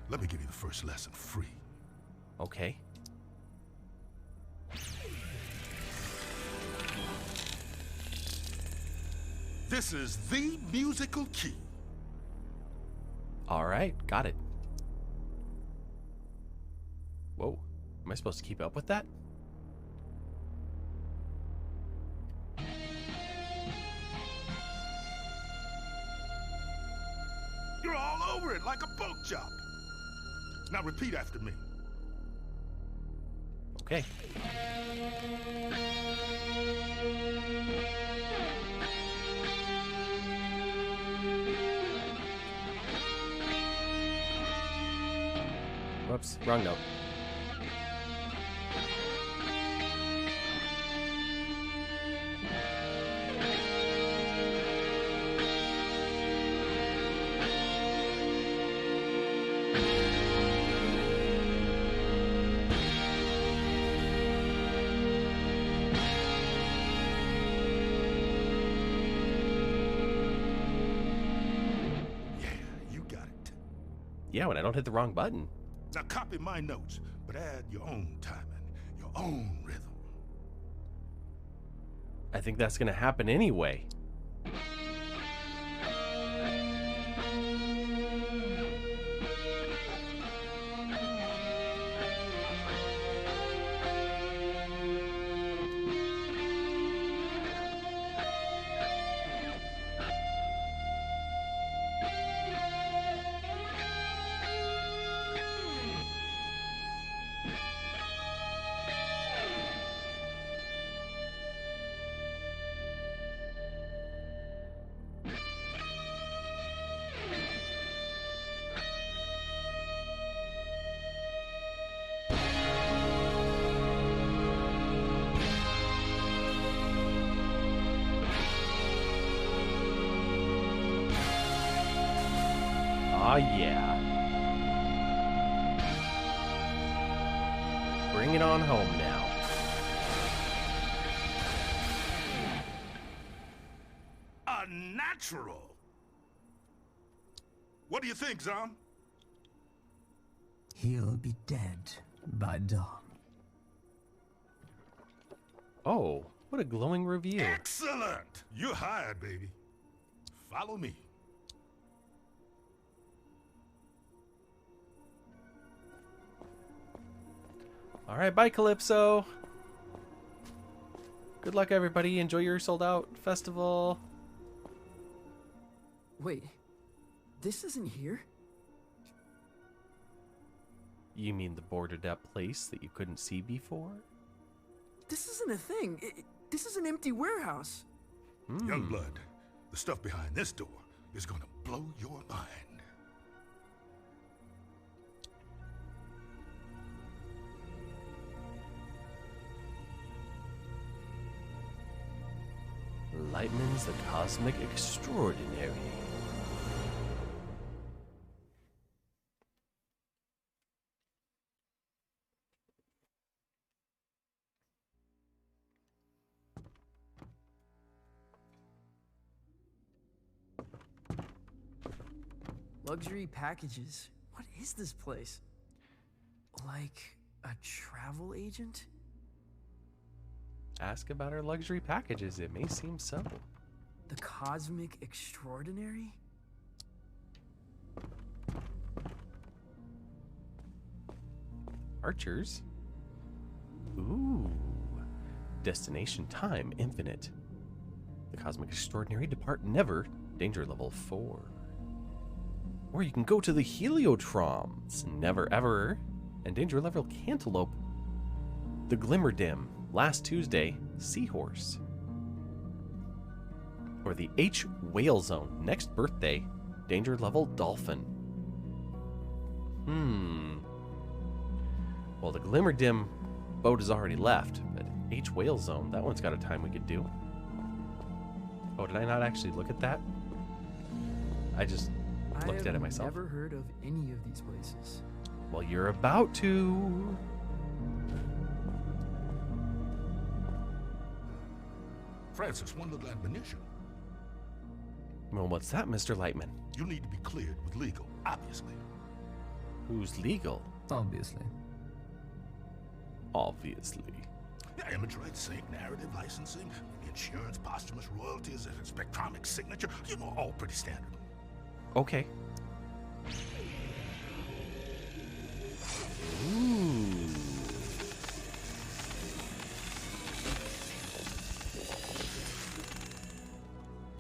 [SPEAKER 11] Let me give you the first lesson free.
[SPEAKER 1] Okay.
[SPEAKER 11] This is the musical key.
[SPEAKER 1] All right, got it. Whoa, am I supposed to keep up with that?
[SPEAKER 11] You're all over it like a boat job. Now repeat after me.
[SPEAKER 1] Okay. Whoops, wrong note. Yeah, when I don't hit the wrong button.
[SPEAKER 11] Now copy my notes, but add your own timing, your own rhythm.
[SPEAKER 1] I think that's gonna happen anyway. Aw, yeah. Bring it on home now.
[SPEAKER 11] A natural. What do you think, Zom?
[SPEAKER 2] He'll be dead by dawn.
[SPEAKER 1] Oh, what a glowing review.
[SPEAKER 11] Excellent! You're hired, baby. Follow me.
[SPEAKER 1] All right, bye, Calypso. Good luck, everybody. Enjoy your sold-out festival.
[SPEAKER 4] Wait, this isn't here?
[SPEAKER 1] You mean the boarded-up place that you couldn't see before?
[SPEAKER 4] This isn't a thing. This is an empty warehouse.
[SPEAKER 11] Youngblood, the stuff behind this door is gonna blow your mind.
[SPEAKER 1] Lightman's the Cosmic Extraordinary.
[SPEAKER 4] Luxury packages. What is this place? Like a travel agent?
[SPEAKER 1] Ask about our luxury packages. It may seem so.
[SPEAKER 4] The Cosmic Extraordinary?
[SPEAKER 1] Archers? Ooh. Destination time infinite. The Cosmic Extraordinary depart never. Danger level 4. Or you can go to the Heliotromms, never ever, and danger level Cantaloupe. The Glimmerdim, last Tuesday, Seahorse. Or the H Whale Zone, next birthday, danger level Dolphin. Well, the Glimmerdim boat is already left, but H Whale Zone, that one's got a time we could do. Oh, did I not actually look at that? I just looked at it myself.
[SPEAKER 4] I've never heard of any of these places.
[SPEAKER 1] Well, you're about to.
[SPEAKER 11] Francis, one little admonition.
[SPEAKER 1] Well, what's that, Mr. Lightman?
[SPEAKER 11] You need to be cleared with legal, obviously.
[SPEAKER 1] Who's legal?
[SPEAKER 2] Obviously.
[SPEAKER 1] Obviously.
[SPEAKER 11] Yeah, image rights, sync, narrative, licensing, insurance, posthumous royalties, spectromic signature. You know, all pretty standard.
[SPEAKER 1] Okay. Ooh.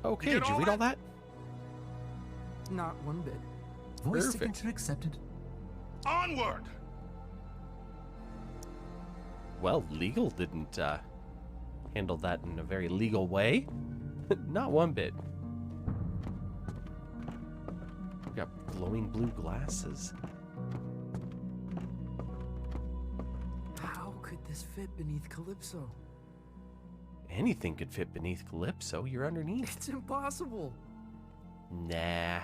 [SPEAKER 1] Okay, did you read all that?
[SPEAKER 4] Not one bit.
[SPEAKER 2] Voice
[SPEAKER 1] Perfect.
[SPEAKER 2] signature accepted.
[SPEAKER 11] Onward!
[SPEAKER 1] Well, legal didn't handle that in a very legal way. Not one bit. We got glowing blue glasses.
[SPEAKER 4] How could this fit beneath Calypso?
[SPEAKER 1] Anything could fit beneath Calypso. You're underneath.
[SPEAKER 4] It's impossible.
[SPEAKER 1] Nah.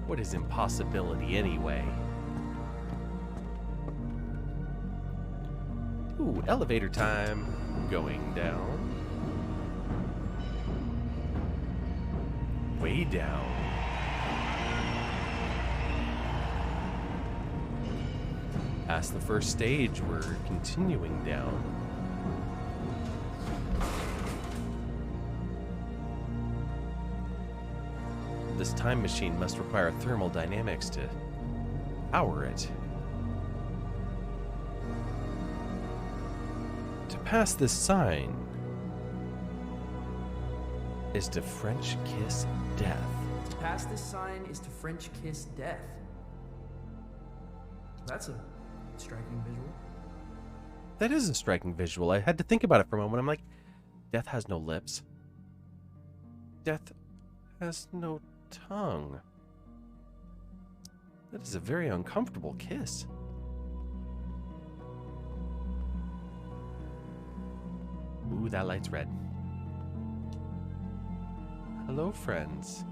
[SPEAKER 1] What is impossibility anyway? Ooh, elevator time. Going down. Way down. Past the first stage, we're continuing down. This time machine must require thermodynamics to power it. To pass this sign is to French kiss death.
[SPEAKER 4] To pass this sign is to French kiss death. That's a striking visual.
[SPEAKER 1] That is a striking visual. I had to think about it for a moment. I'm like, death has no lips. Death has no tongue. That is a very uncomfortable kiss. Ooh, that light's red. Hello, friends.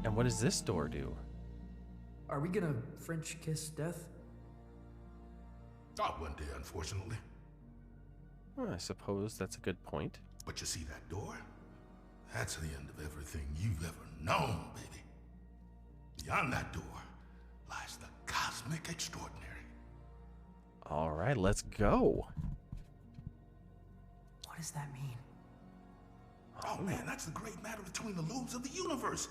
[SPEAKER 1] And what does this door do?
[SPEAKER 13] Are we gonna French kiss death?
[SPEAKER 11] Not one day, unfortunately.
[SPEAKER 1] Well, I suppose that's a good point.
[SPEAKER 11] But you see that door? That's the end of everything you've ever known, baby. Beyond that door lies the cosmic extraordinary.
[SPEAKER 1] All right, let's go.
[SPEAKER 13] What does that mean?
[SPEAKER 11] Oh man, that's the great matter between the lobes of the universe.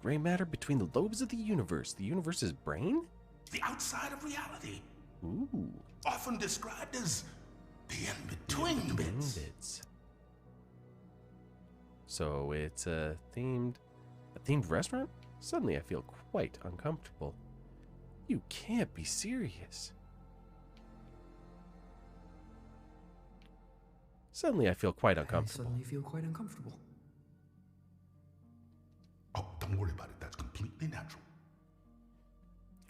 [SPEAKER 1] Gray matter between the lobes of the universe. The universe's brain?
[SPEAKER 11] The outside of reality.
[SPEAKER 1] Ooh.
[SPEAKER 11] Often described as the in-between bits.
[SPEAKER 1] So it's a themed restaurant? Suddenly I feel quite uncomfortable. You can't be serious. Suddenly I feel quite uncomfortable.
[SPEAKER 13] I suddenly feel quite uncomfortable.
[SPEAKER 11] Oh, don't worry about it. That's completely natural.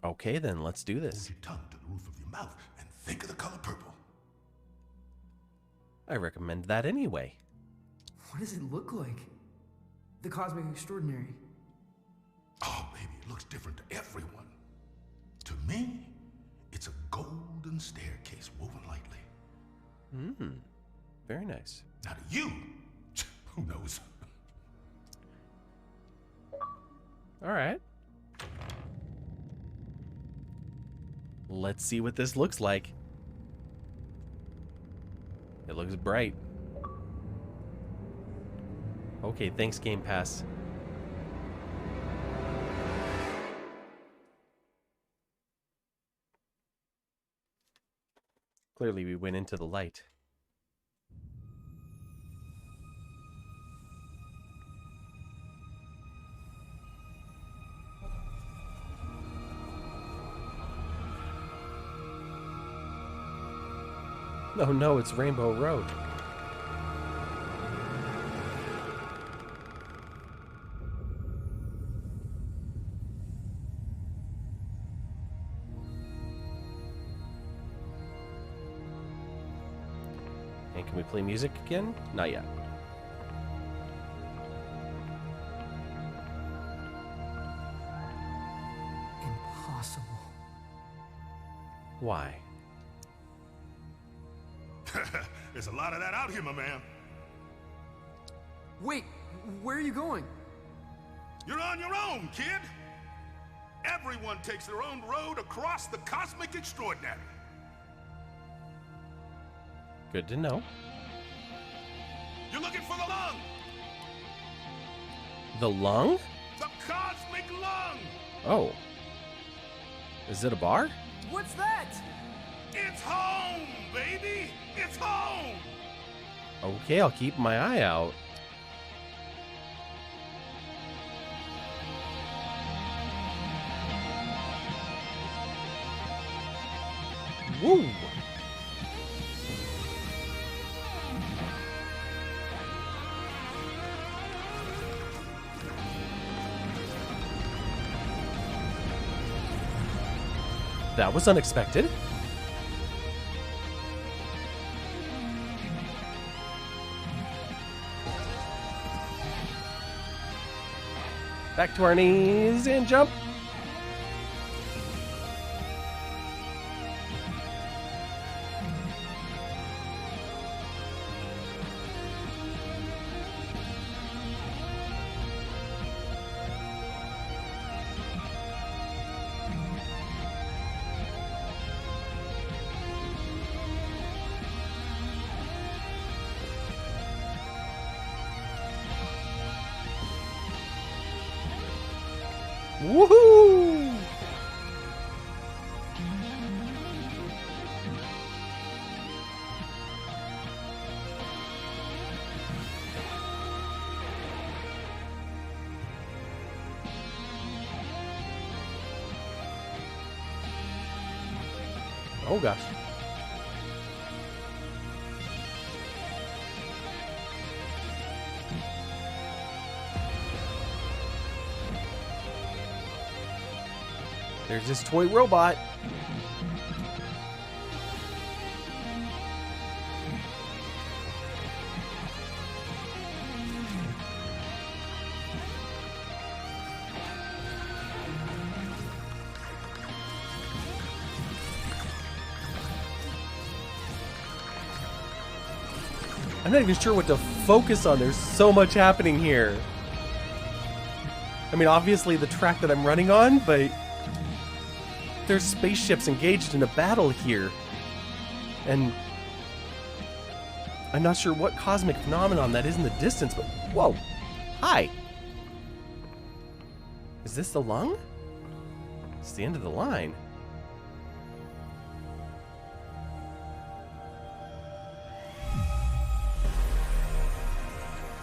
[SPEAKER 1] Okay, then let's do this.
[SPEAKER 11] Hold your tongue to the roof of your mouth and think of the color purple.
[SPEAKER 1] I recommend that anyway.
[SPEAKER 13] What does it look like? The cosmic extraordinary.
[SPEAKER 11] Oh, baby, it looks different to everyone. To me, it's a golden staircase woven lightly.
[SPEAKER 1] Very nice.
[SPEAKER 11] Now to you, who knows?
[SPEAKER 1] All right. Let's see what this looks like. It looks bright. Okay, thanks, Game Pass. Clearly, we went into the light. Oh no, it's Rainbow Road. And can we play music again? Not yet.
[SPEAKER 13] Impossible.
[SPEAKER 1] Why?
[SPEAKER 11] There's a lot of that out here, my man.
[SPEAKER 13] Wait, where are you going?
[SPEAKER 11] You're on your own, kid. Everyone takes their own road across the cosmic extraordinary.
[SPEAKER 1] Good to know.
[SPEAKER 11] You're looking for the lung.
[SPEAKER 1] The lung?
[SPEAKER 11] The cosmic lung.
[SPEAKER 1] Oh. Is it a bar?
[SPEAKER 13] What's that?
[SPEAKER 11] It's home, baby. It's home.
[SPEAKER 1] Okay, I'll keep my eye out. Woo! That was unexpected. Back to our knees and jump. Woohoo! Oh gosh. There's this toy robot. I'm not even sure what to focus on. There's so much happening here. I mean, obviously the track that I'm running on, but there's spaceships engaged in a battle here. And I'm not sure what cosmic phenomenon that is in the distance, but whoa, hi. Is this the lung? It's the end of the line.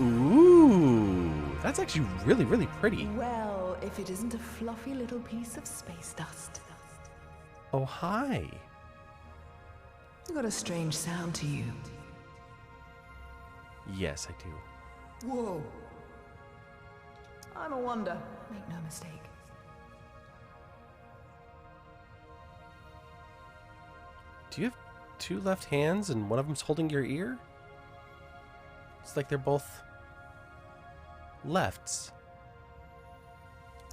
[SPEAKER 1] Ooh, that's actually really, really pretty.
[SPEAKER 14] Well, if it isn't a fluffy little piece of space dust.
[SPEAKER 1] Oh, hi.
[SPEAKER 14] You got a strange sound to you.
[SPEAKER 1] Yes, I do.
[SPEAKER 14] Whoa. I'm a wonder. Make no mistake.
[SPEAKER 1] Do you have two left hands and one of them's holding your ear? It's like they're both lefts.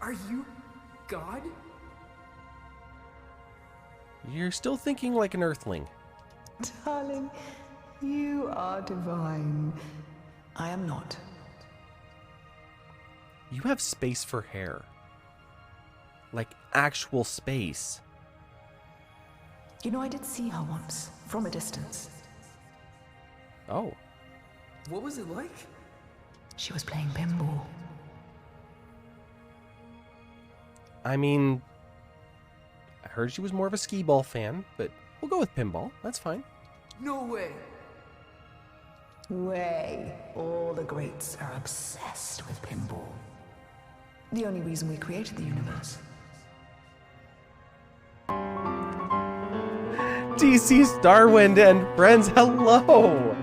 [SPEAKER 13] Are you God?
[SPEAKER 1] You're still thinking like an earthling.
[SPEAKER 14] Darling, you are divine. I am not.
[SPEAKER 1] You have space for hair. Like actual space.
[SPEAKER 14] You know, I did see her once, from a distance.
[SPEAKER 1] Oh.
[SPEAKER 13] What was it like?
[SPEAKER 14] She was playing pinball.
[SPEAKER 1] I mean, I heard she was more of a skee-ball fan, but we'll go with pinball. That's fine.
[SPEAKER 13] No way.
[SPEAKER 14] Way. All the greats are obsessed with pinball. The only reason we created the universe.
[SPEAKER 1] TC Starwind and friends, hello!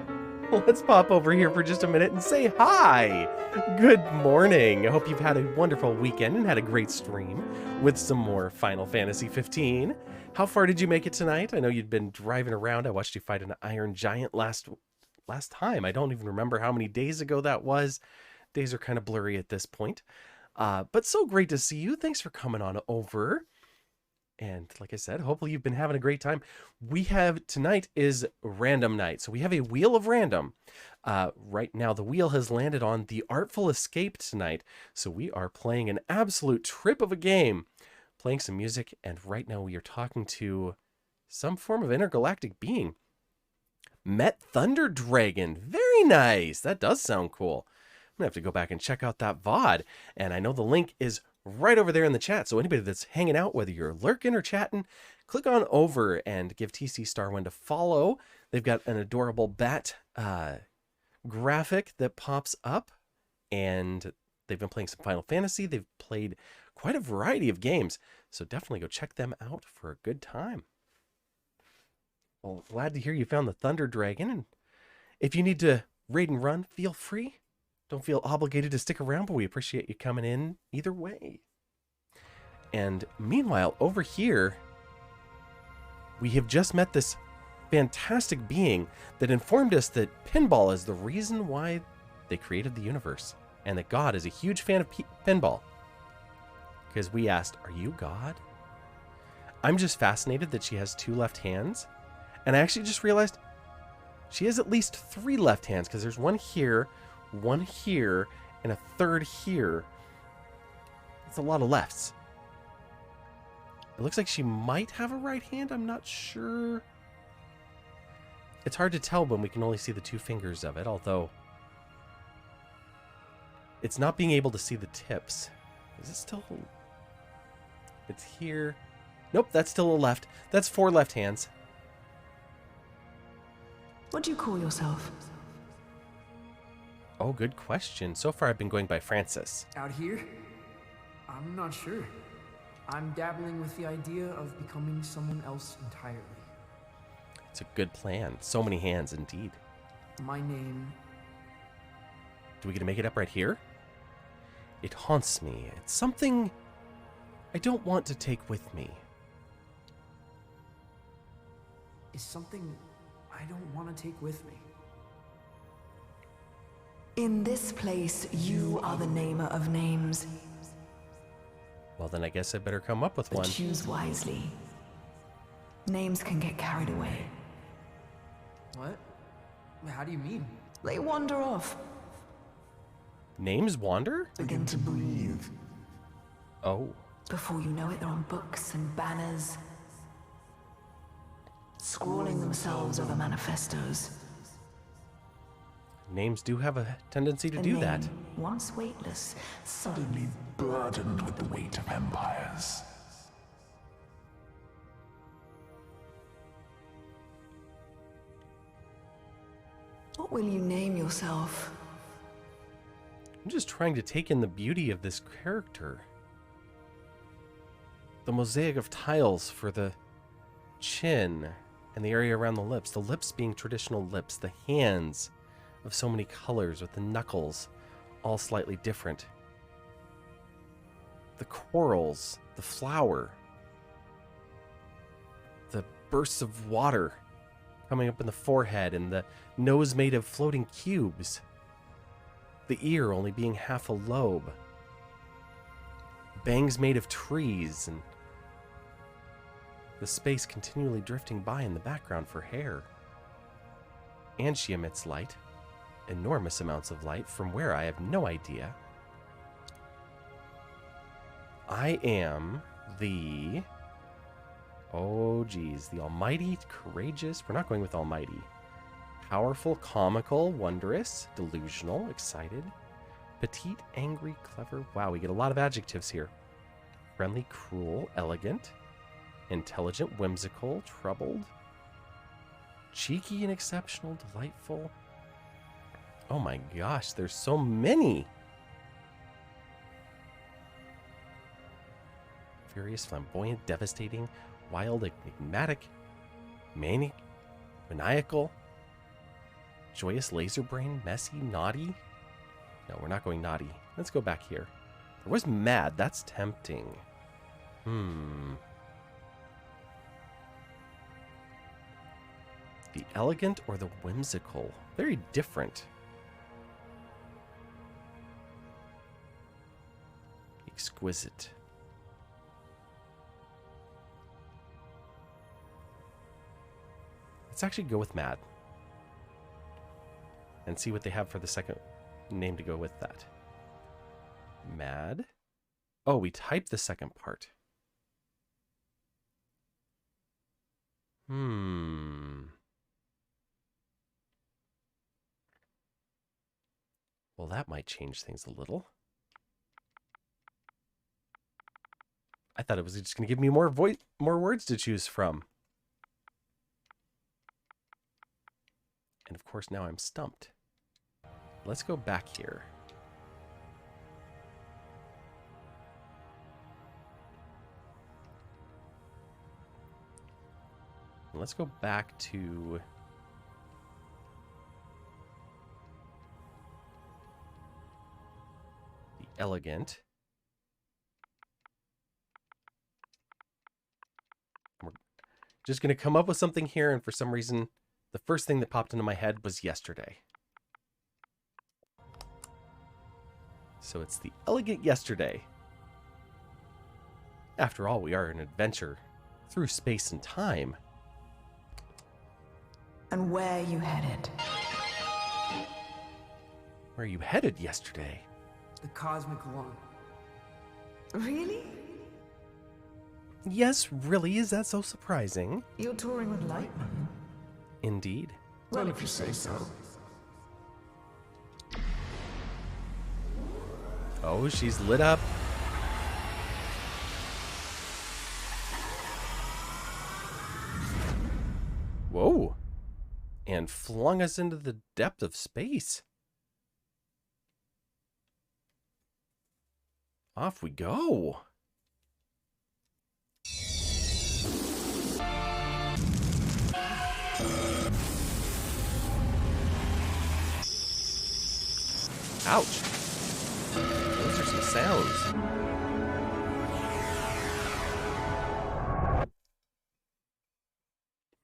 [SPEAKER 1] Let's pop over here for just a minute and say hi! Good morning! I hope you've had a wonderful weekend and had a great stream with some more Final Fantasy 15. How far did you make it tonight? I know you'd been driving around. I watched you fight an Iron Giant last time. I don't even remember how many days ago that was. Days are kind of blurry at this point. But so great to see you. Thanks for coming on over. And like I said, hopefully you've been having a great time. Tonight is random night. So we have a wheel of random. Right now, the wheel has landed on the Artful Escape tonight. So we are playing an absolute trip of a game. Playing some music. And right now we are talking to some form of intergalactic being. Met Thunder Dragon. Very nice. That does sound cool. I'm going to have to go back and check out that VOD. And I know the link is right over there in the chat. So anybody that's hanging out, whether you're lurking or chatting, click on over and give TC Starwind a follow. They've got an adorable bat graphic that pops up. And they've been playing some Final Fantasy. They've played quite a variety of games. So definitely go check them out for a good time. Well, glad to hear you found the Thunder Dragon. And if you need to raid and run, feel free. Don't feel obligated to stick around, but we appreciate you coming in either way. And meanwhile, over here, we have just met this fantastic being that informed us that pinball is the reason why they created the universe, and that God is a huge fan of pinball. Because we asked, are you God? I'm just fascinated that she has two left hands. And I actually just realized she has at least three left hands, because there's one here, and a third here. That's a lot of lefts. It looks like she might have a right hand. I'm not sure. It's hard to tell when we can only see the two fingers of it, although it's not being able to see the tips. Is it still? It's here. Nope, that's still a left. That's four left hands.
[SPEAKER 14] What do you call yourself?
[SPEAKER 1] Oh, good question. So far I've been going by Francis.
[SPEAKER 13] Out here? I'm not sure. I'm dabbling with the idea of becoming someone else entirely.
[SPEAKER 1] It's a good plan. So many hands indeed.
[SPEAKER 13] My name...
[SPEAKER 1] Do we get to make it up right here? It haunts me. It's something I don't want to take with me.
[SPEAKER 13] Is something I don't want to take with me.
[SPEAKER 14] In this place, you are the namer of names.
[SPEAKER 1] Well, then I guess I better come up with one.
[SPEAKER 14] But choose wisely. Names can get carried away.
[SPEAKER 13] What? How do you mean?
[SPEAKER 14] They wander off.
[SPEAKER 1] Names wander?
[SPEAKER 14] Begin to breathe.
[SPEAKER 1] Oh.
[SPEAKER 14] Before you know it, they're on books and banners, scrawling themselves over manifestos.
[SPEAKER 1] Names do have a tendency to
[SPEAKER 14] A
[SPEAKER 1] do
[SPEAKER 14] name,
[SPEAKER 1] that.
[SPEAKER 14] once weightless, suddenly burdened with the weight of empires. What will you name yourself?
[SPEAKER 1] I'm just trying to take in the beauty of this character. The mosaic of tiles for the chin and the area around the lips being traditional lips, the hands of so many colors with the knuckles all slightly different. The corals, the flower, the bursts of water coming up in the forehead, and the nose made of floating cubes. The ear only being half a lobe. Bangs made of trees, and the space continually drifting by in the background for hair. And she emits light. Enormous amounts of light from where I have no idea. I am the... Oh geez, the almighty, courageous. We're not going with almighty. Powerful, comical, wondrous, delusional, excited, petite, angry, clever. Wow, we get a lot of adjectives here. Friendly, cruel, elegant, intelligent, whimsical, troubled, cheeky and exceptional, delightful. Oh my gosh, there's so many. Furious, flamboyant, devastating, wild, enigmatic, maniacal, joyous, laser brain, messy, naughty. No, we're not going naughty. Let's go back here. There was mad. That's tempting. The elegant or the whimsical? Very different. Exquisite. Let's actually go with mad. And see what they have for the second name to go with that. Mad. Oh, we typed the second part. Well, that might change things a little. I thought it was just going to give me more words to choose from. And of course, now I'm stumped. Let's go back here. And let's go back to the elegant. We're just going to come up with something here, and for some reason, the first thing that popped into my head was yesterday. So it's the elegant yesterday. After all, we are an adventure through space and time.
[SPEAKER 14] And where you headed?
[SPEAKER 1] Where are you headed yesterday?
[SPEAKER 13] The cosmic lawn.
[SPEAKER 14] Really?
[SPEAKER 1] Yes, really? Is that so surprising?
[SPEAKER 14] You're touring with Lightman?
[SPEAKER 1] Indeed.
[SPEAKER 14] Well, if you say so.
[SPEAKER 1] Oh, she's lit up. Whoa. And flung us into the depth of space. Off we go. Ouch. Those are some sounds.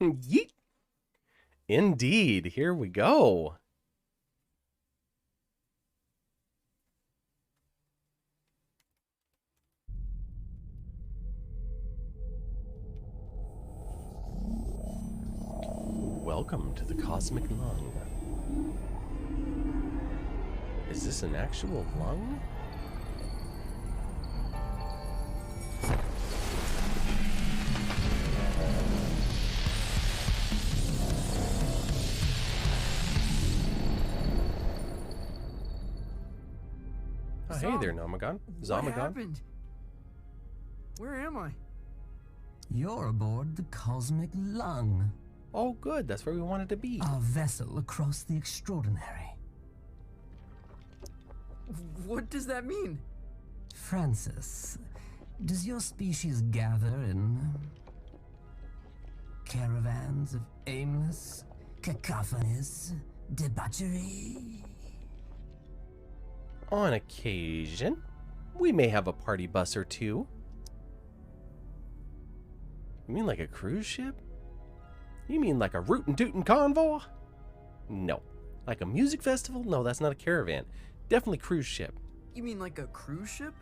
[SPEAKER 1] Yeet. Indeed. Here we go. Welcome to the Cosmic Lung. is this an actual lung? Oh, hey there, Nomagon.
[SPEAKER 13] What
[SPEAKER 1] Zomagon.
[SPEAKER 13] happened? Where am I?
[SPEAKER 15] You're aboard the Cosmic Lung.
[SPEAKER 1] Oh, good. That's where we wanted to be.
[SPEAKER 15] Our vessel across the extraordinary.
[SPEAKER 13] What does that mean?
[SPEAKER 15] Francis, does your species gather in caravans of aimless, cacophonous debauchery?
[SPEAKER 1] On occasion, we may have a party bus or two. You mean like a cruise ship? You mean like a rootin' tootin' convoy? No. Like a music festival? No, that's not a caravan. Definitely cruise ship.
[SPEAKER 13] You mean like a cruise ship?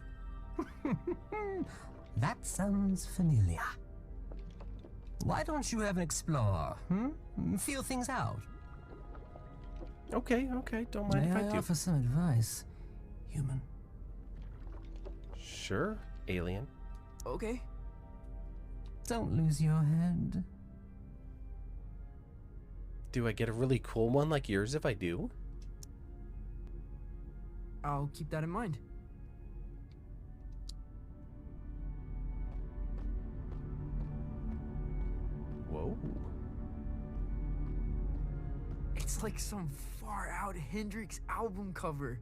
[SPEAKER 15] That sounds familiar. Why don't you have an explore? Feel things out.
[SPEAKER 1] Okay, don't mind
[SPEAKER 15] May
[SPEAKER 1] if
[SPEAKER 15] I
[SPEAKER 1] I do.
[SPEAKER 15] offer some advice, human?
[SPEAKER 1] Sure, alien.
[SPEAKER 13] Okay.
[SPEAKER 15] Don't lose your head.
[SPEAKER 1] Do I get a really cool one like yours if I do?
[SPEAKER 13] I'll keep that in mind.
[SPEAKER 1] Whoa.
[SPEAKER 13] It's like some far out Hendrix album cover.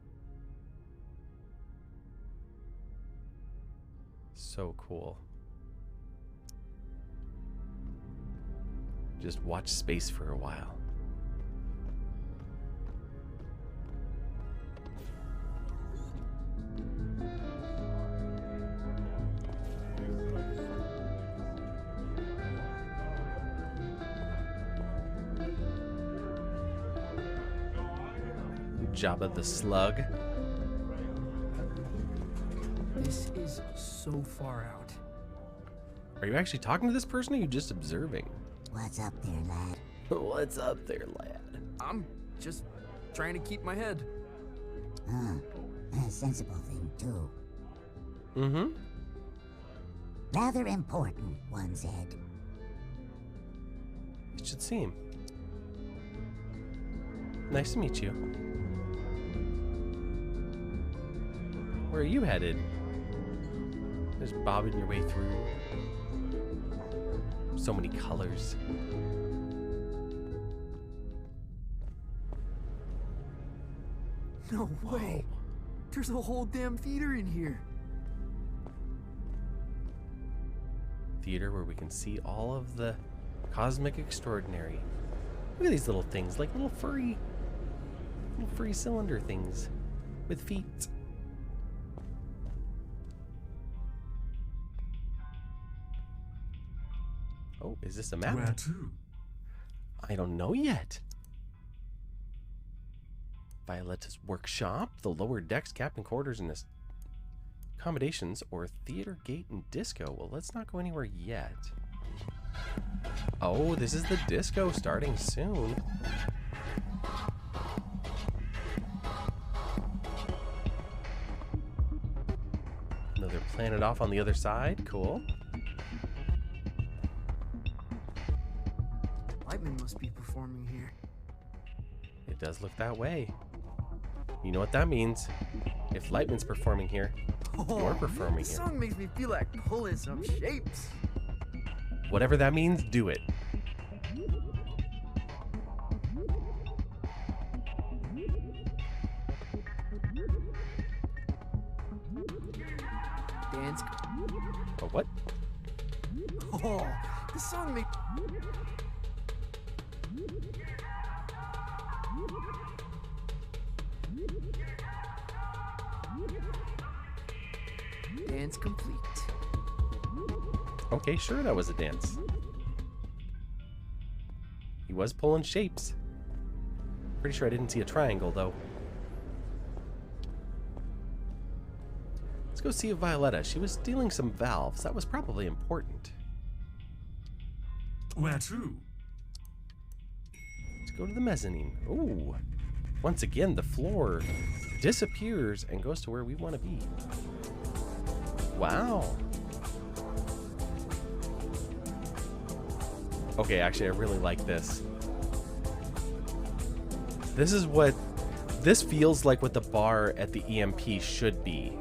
[SPEAKER 1] So cool. Just watch space for a while. Jabba the Slug.
[SPEAKER 13] This is so far out.
[SPEAKER 1] Are you actually talking to this person or are you just observing?
[SPEAKER 16] What's up there, lad?
[SPEAKER 1] What's up there, lad?
[SPEAKER 13] I'm just trying to keep my head.
[SPEAKER 16] A sensible thing, too.
[SPEAKER 1] Mm-hmm.
[SPEAKER 16] Rather important, one said.
[SPEAKER 1] It should seem. Nice to meet you. Where are you headed? Just bobbing your way through. So many colors.
[SPEAKER 13] No way.
[SPEAKER 1] Whoa.
[SPEAKER 13] There's a whole damn theater in here.
[SPEAKER 1] Theater where we can see all of the cosmic extraordinary. Look at these little things, like little furry cylinder things with feet. Oh, is this a map?
[SPEAKER 11] Where to?
[SPEAKER 1] I don't know yet. Violetta's workshop, the lower decks, captain quarters, and accommodations, or theater gate and disco. Well, let's not go anywhere yet. Oh, this is the disco starting soon. Another planet off on the other side. Cool.
[SPEAKER 13] Lightman must be performing here.
[SPEAKER 1] It does look that way. You know what that means. If Lightman's performing here, you're performing
[SPEAKER 13] This
[SPEAKER 1] here.
[SPEAKER 13] song makes me feel like pulling some shapes.
[SPEAKER 1] Whatever that means, do it.
[SPEAKER 13] Dance.
[SPEAKER 1] Oh, what?
[SPEAKER 13] Oh, this song makes... Dance complete.
[SPEAKER 1] Okay, sure, that was a dance. He was pulling shapes. Pretty sure I didn't see a triangle, though. Let's go see Violetta. She was stealing some valves. That was probably important.
[SPEAKER 11] Where to?
[SPEAKER 1] Let's go to the mezzanine. Ooh. Once again, the floor disappears and goes to where we want to be. Wow. Okay, actually, I really like this. This feels like what the bar at the EMP should be.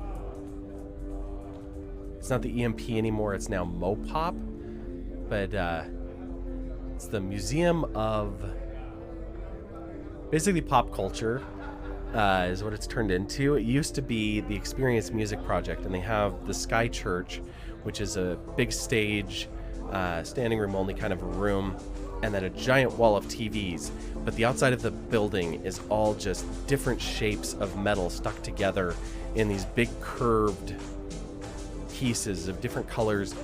[SPEAKER 1] It's not the EMP anymore, it's now Mopop. But it's the Museum of basically pop culture is what it's turned into. It used to be the Experience Music Project, and they have the Sky Church, which is a big stage, standing room only kind of a room, and then a giant wall of TVs. But the outside of the building is all just different shapes of metal stuck together in these big curved pieces of different colors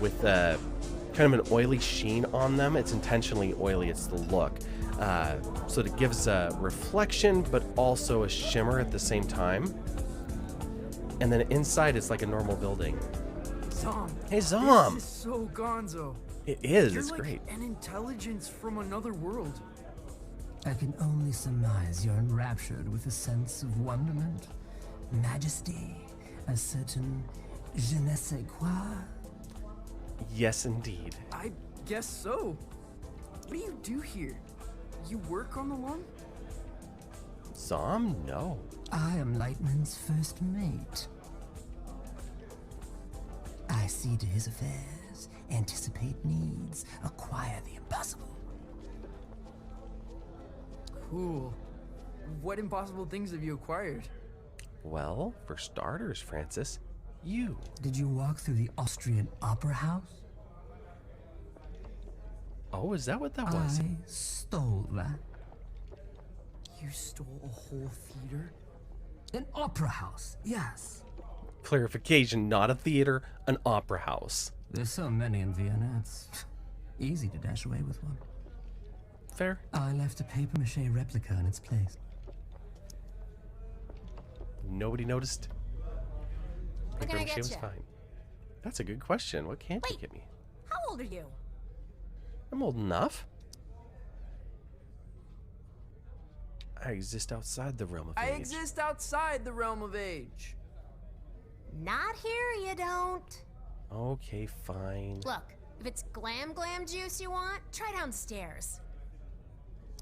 [SPEAKER 1] with kind of an oily sheen on them. It's intentionally oily, it's the look. So it gives a reflection, but also a shimmer at the same time. And then inside, it's like a normal building.
[SPEAKER 13] Zom.
[SPEAKER 1] Hey, Zom.
[SPEAKER 13] This is so gonzo.
[SPEAKER 1] It is.
[SPEAKER 13] You're
[SPEAKER 1] It's
[SPEAKER 13] like
[SPEAKER 1] great.
[SPEAKER 13] an intelligence from another world.
[SPEAKER 15] I can only surmise you're enraptured with a sense of wonderment, majesty, a certain je ne sais quoi.
[SPEAKER 1] Yes, indeed.
[SPEAKER 13] I guess so. What do you do here? You work on the lawn?
[SPEAKER 1] Zom? No.
[SPEAKER 15] I am Lightman's first mate. I see to his affairs, anticipate needs, acquire the impossible.
[SPEAKER 13] Cool. What impossible things have you acquired?
[SPEAKER 1] Well, for starters, Francis, you.
[SPEAKER 15] Did you walk through the Austrian Opera House?
[SPEAKER 1] Oh, is that what that was?
[SPEAKER 15] I stole that.
[SPEAKER 13] You stole a whole theater?
[SPEAKER 15] An opera house, yes.
[SPEAKER 1] Clarification, not a theater, an opera house.
[SPEAKER 15] There's so many in Vienna, it's easy to dash away with one.
[SPEAKER 1] Fair.
[SPEAKER 15] I left a papier-mâché replica in its place.
[SPEAKER 1] Nobody noticed.
[SPEAKER 17] What can I
[SPEAKER 1] Papier-mâché
[SPEAKER 17] get
[SPEAKER 1] was
[SPEAKER 17] you?
[SPEAKER 1] fine. That's a good question. What can't you get me?
[SPEAKER 17] How old are you?
[SPEAKER 1] I'm old enough. I exist outside the realm of
[SPEAKER 13] I
[SPEAKER 1] age.
[SPEAKER 13] exist outside the realm of age.
[SPEAKER 17] Not here, you don't.
[SPEAKER 1] Okay, fine.
[SPEAKER 17] Look, if it's glam juice you want, try downstairs.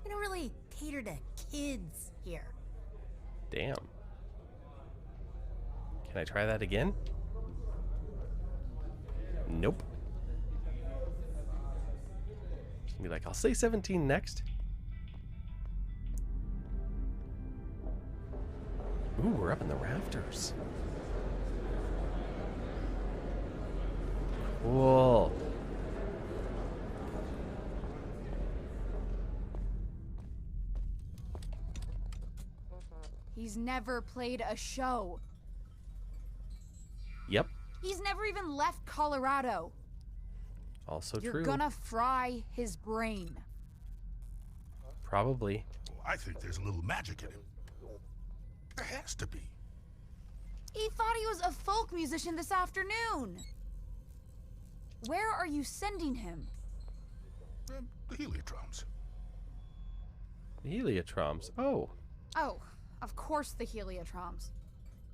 [SPEAKER 17] We don't really cater to kids here.
[SPEAKER 1] Damn. Can I try that again? Nope. Be like, I'll say 17 next. Ooh, we're up in the rafters. Cool.
[SPEAKER 18] He's never played a show.
[SPEAKER 1] Yep.
[SPEAKER 18] He's never even left Colorado.
[SPEAKER 1] Also
[SPEAKER 18] You're
[SPEAKER 1] true.
[SPEAKER 18] gonna fry his brain.
[SPEAKER 1] Probably.
[SPEAKER 11] I think there's a little magic in him. There has to be.
[SPEAKER 18] He thought he was a folk musician this afternoon. Where are you sending him?
[SPEAKER 11] The Heliotromms.
[SPEAKER 1] The Heliotromms. Oh.
[SPEAKER 18] Oh, of course the Heliotromms.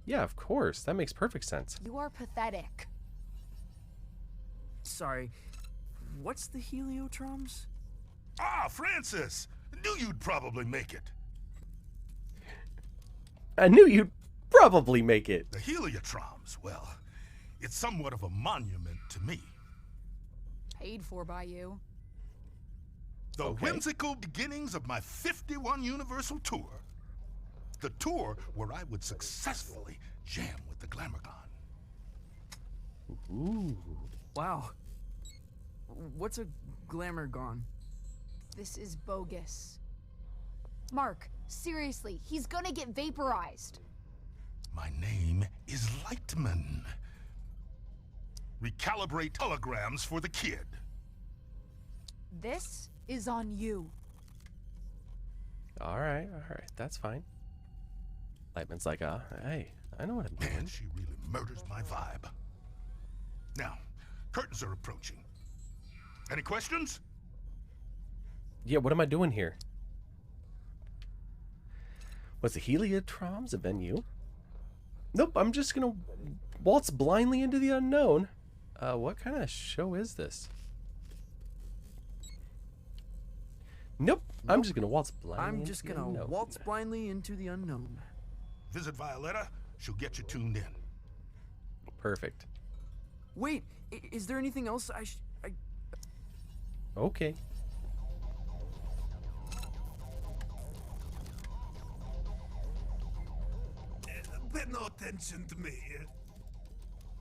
[SPEAKER 1] Yeah, of course. That makes perfect sense.
[SPEAKER 18] You are pathetic.
[SPEAKER 13] Sorry, what's the Heliotromms?
[SPEAKER 11] Ah, Francis! Knew you'd probably make it.
[SPEAKER 1] I knew you'd probably make it.
[SPEAKER 11] The Heliotromms, well, it's somewhat of a monument to me.
[SPEAKER 18] Paid for by you.
[SPEAKER 11] The whimsical beginnings of my 51 Universal Tour. The tour where I would successfully jam with the Glamourgon.
[SPEAKER 1] Ooh.
[SPEAKER 13] Wow. What's a Glamourgon?
[SPEAKER 18] This is bogus. Mark, seriously, he's gonna get vaporized.
[SPEAKER 11] My name is Lightman. Recalibrate telegrams for the kid.
[SPEAKER 18] This is on you.
[SPEAKER 1] All right. That's fine. Lightman's like, hey, I know what I'm doing.
[SPEAKER 11] Man, she really murders my vibe. Now, curtains are approaching. Any questions?
[SPEAKER 1] Yeah, what am I doing here? Was the Heliotromms a venue? Nope, I'm just gonna waltz blindly into the unknown. What kind of show is this? Nope, I'm just gonna waltz blindly.
[SPEAKER 4] I'm just gonna waltz blindly into the unknown.
[SPEAKER 11] Visit Violetta. She'll get you tuned in.
[SPEAKER 1] Perfect.
[SPEAKER 4] Wait, is there anything else I
[SPEAKER 1] Okay.
[SPEAKER 11] Pay no attention to me.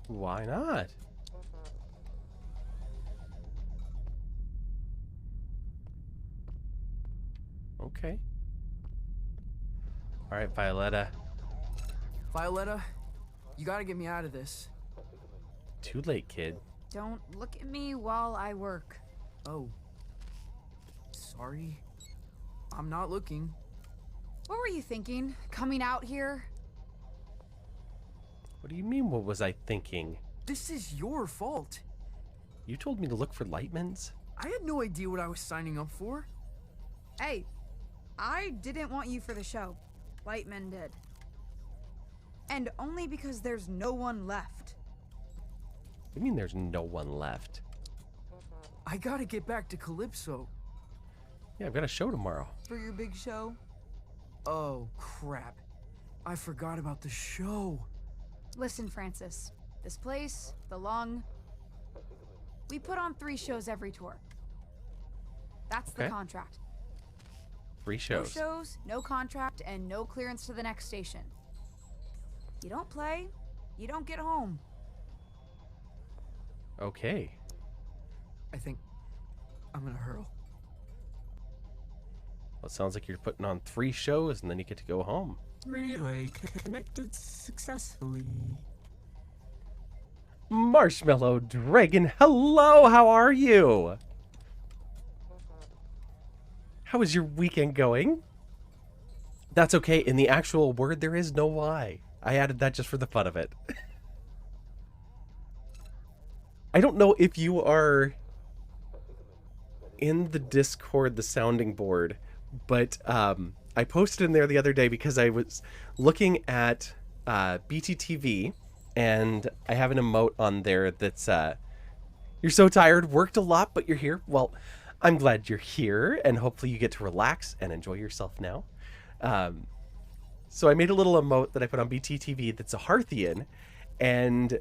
[SPEAKER 1] Why not? Okay. All right, Violetta.
[SPEAKER 13] Violetta, you gotta get me out of this.
[SPEAKER 1] Too late, kid.
[SPEAKER 18] Don't look at me while I work.
[SPEAKER 13] Oh. Sorry. I'm not looking.
[SPEAKER 18] What were you thinking? Coming out here?
[SPEAKER 1] What do you mean, what was I thinking?
[SPEAKER 4] This is your fault.
[SPEAKER 1] You told me to look for Lightmans?
[SPEAKER 4] I had no idea what I was signing up for.
[SPEAKER 18] Hey, I didn't want you for the show. Lightman did. And only because there's no one left.
[SPEAKER 1] What do you mean there's no one left?
[SPEAKER 4] I gotta get back to Calypso.
[SPEAKER 1] Yeah, I've got a show tomorrow.
[SPEAKER 18] For your big show?
[SPEAKER 4] Oh, crap. I forgot about the show.
[SPEAKER 18] Listen, Francis. This place, the Lung, we put on 3 shows every tour. That's the contract.
[SPEAKER 1] 3 shows.
[SPEAKER 18] No shows, no contract, and no clearance to the next station. You don't play, you don't get home.
[SPEAKER 1] Okay.
[SPEAKER 4] I think I'm gonna hurl.
[SPEAKER 1] Well, it sounds like you're putting on 3 shows and then you get to go home.
[SPEAKER 15] Relay connected successfully.
[SPEAKER 1] Marshmallow Dragon, hello, how are you? How is your weekend going? That's okay, in the actual word there is no Y. I added that just for the fun of it. I don't know if you are in the Discord, the sounding board, but I posted in there the other day because I was looking at BTTV, and I have an emote on there that's, you're so tired, worked a lot, but you're here. Well, I'm glad you're here, and hopefully you get to relax and enjoy yourself now. So I made a little emote that I put on BTTV that's a Hearthian, and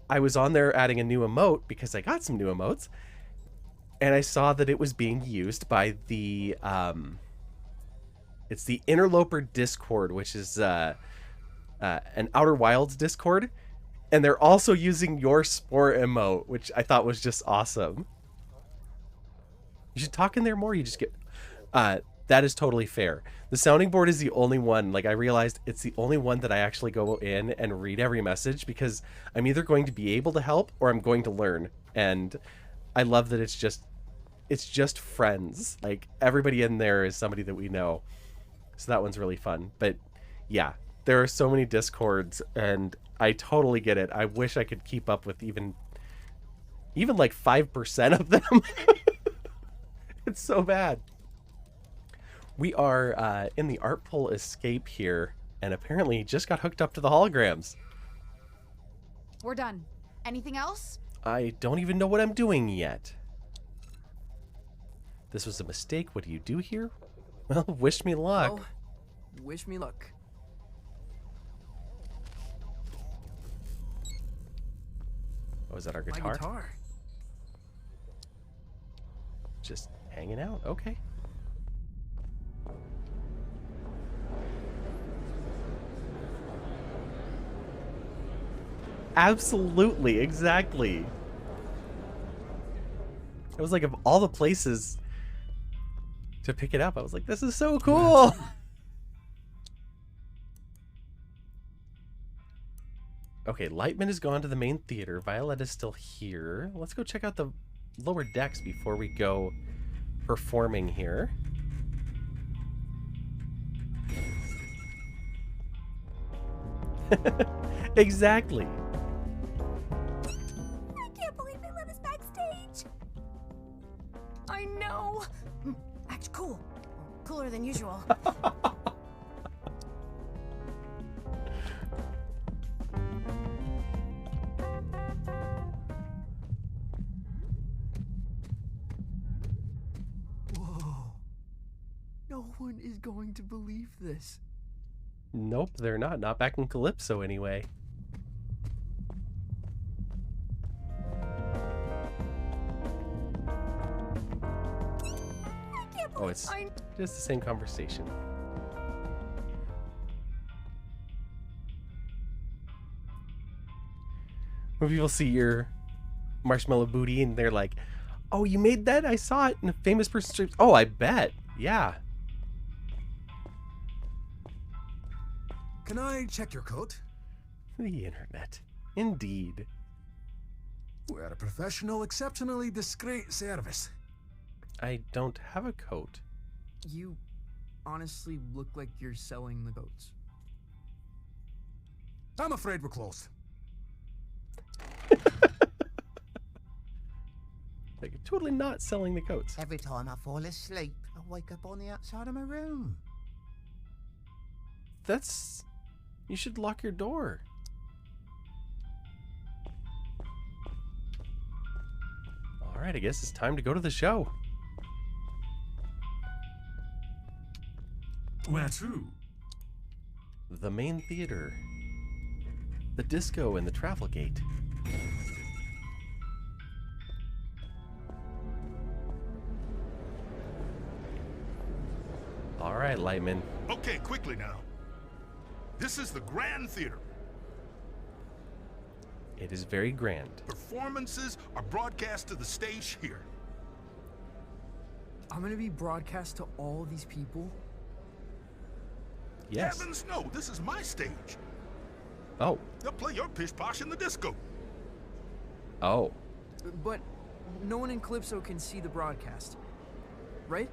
[SPEAKER 1] I was on there adding a new emote because I got some new emotes, and I saw that it was being used by the, it's the Interloper Discord, which is an Outer Wilds Discord, and they're also using your Spore emote, which I thought was just awesome. You should talk in there more. You just get... that is totally fair. The sounding board is the only one, like I realized it's the only one that I actually go in and read every message because I'm either going to be able to help or I'm going to learn. And I love that it's just friends. Like everybody in there is somebody that we know. So that one's really fun. But yeah, there are so many Discords and I totally get it. I wish I could keep up with even like 5% of them. It's so bad. We are in the Artful escape here, and apparently just got hooked up to the holograms.
[SPEAKER 18] We're done. Anything else?
[SPEAKER 1] I don't even know what I'm doing yet. This was a mistake. What do you do here? Well, wish me luck.
[SPEAKER 4] Well, wish me luck.
[SPEAKER 1] Oh, is that our guitar?
[SPEAKER 4] My guitar.
[SPEAKER 1] Just hanging out. Okay. Absolutely, exactly. It was like of all the places to pick it up, I was like, this is so cool. Okay, Lightman has gone to the main theater. Violet is still here. Let's go check out the lower decks before we go performing here. Exactly.
[SPEAKER 17] I can't believe they let us backstage. I know. Act cool. Cooler than usual.
[SPEAKER 13] one is going to believe this.
[SPEAKER 1] Nope, they're not. Not back in Calypso, anyway. Oh, it's just the same conversation. When people see your marshmallow booty and they're like, "Oh, you made that? I saw it in a famous person's stream." Oh, I bet. Yeah.
[SPEAKER 19] Can I check your coat?
[SPEAKER 1] The internet. Indeed.
[SPEAKER 19] We're a professional, exceptionally discreet service.
[SPEAKER 1] I don't have a coat.
[SPEAKER 13] You honestly look like you're selling the goats.
[SPEAKER 19] I'm afraid we're closed.
[SPEAKER 1] Like, totally not selling the coats.
[SPEAKER 9] Every time I fall asleep, I wake up on the outside of my room.
[SPEAKER 1] That's... You should lock your door. Alright, I guess it's time to go to the show.
[SPEAKER 19] Where to?
[SPEAKER 1] The main theater. The disco and the travel gate. Alright, Lightman.
[SPEAKER 11] Okay, quickly now. This is the Grand Theater.
[SPEAKER 1] It is very grand.
[SPEAKER 11] Performances are broadcast to the stage here.
[SPEAKER 13] I'm gonna be broadcast to all these people?
[SPEAKER 1] Yes.
[SPEAKER 11] Heavens no, this is my stage.
[SPEAKER 1] Oh.
[SPEAKER 11] They'll play your pish posh in the disco.
[SPEAKER 1] Oh.
[SPEAKER 13] But no one in Calypso can see the broadcast, right?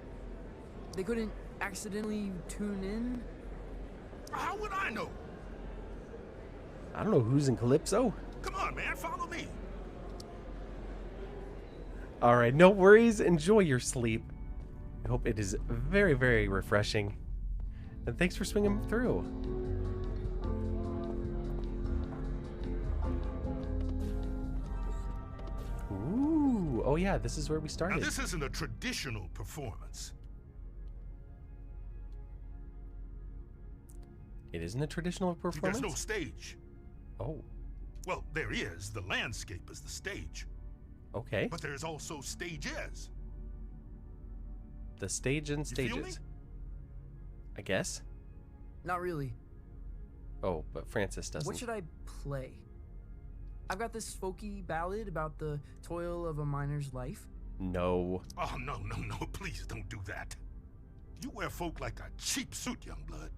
[SPEAKER 13] They couldn't accidentally tune in?
[SPEAKER 11] How would I know?
[SPEAKER 1] I don't know who's in Calypso.
[SPEAKER 11] Come on, man, follow me.
[SPEAKER 1] Alright, no worries. Enjoy your sleep. I hope it is very, very refreshing. And thanks for swinging through. Ooh. Oh yeah, this is where we started.
[SPEAKER 11] Now this isn't a traditional performance.
[SPEAKER 1] It isn't a traditional performance?
[SPEAKER 11] There's no stage.
[SPEAKER 1] Oh.
[SPEAKER 11] Well, there is. The landscape is the stage.
[SPEAKER 1] Okay.
[SPEAKER 11] But there's also stages.
[SPEAKER 1] The stage and stages.
[SPEAKER 11] You feel me?
[SPEAKER 1] I guess.
[SPEAKER 13] Not really.
[SPEAKER 1] Oh, but Francis doesn't.
[SPEAKER 13] What should I play? I've got this folky ballad about the toil of a miner's life.
[SPEAKER 1] No.
[SPEAKER 11] Oh, no, please don't do that. You wear folk like a cheap suit, young blood.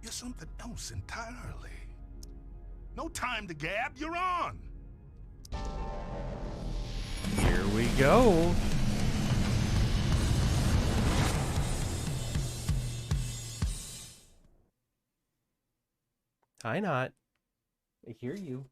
[SPEAKER 11] You're something else entirely. No time to gab, you're on.
[SPEAKER 1] Here we go. Hi, Not. I hear you.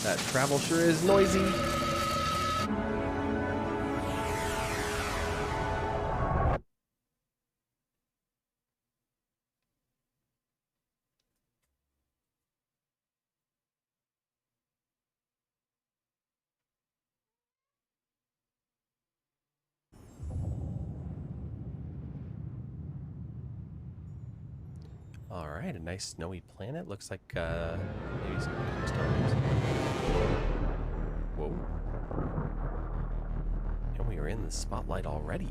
[SPEAKER 1] That travel sure is noisy. All right, a nice snowy planet. Looks like maybe some stars. Whoa. And we are in the spotlight already.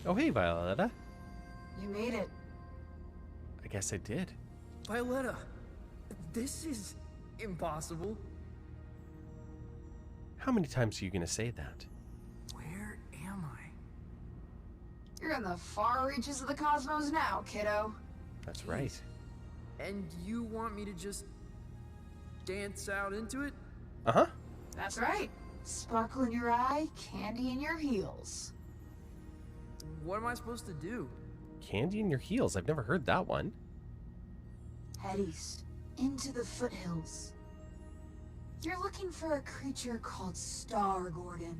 [SPEAKER 1] Oh, hey, Violetta.
[SPEAKER 18] You made it.
[SPEAKER 1] I guess I did.
[SPEAKER 13] Violetta, this is impossible.
[SPEAKER 1] How many times are you going to say that?
[SPEAKER 13] Where am I?
[SPEAKER 18] You're in the far reaches of the cosmos now, kiddo.
[SPEAKER 1] That's right.
[SPEAKER 13] And you want me to just dance out into it?
[SPEAKER 1] Uh-huh.
[SPEAKER 14] That's right. Sparkle in your eye, candy in your heels.
[SPEAKER 13] What am I supposed to do?
[SPEAKER 1] Candy in your heels. I've never heard that one.
[SPEAKER 14] Head east, into the foothills. You're looking for a creature called Star Gordon.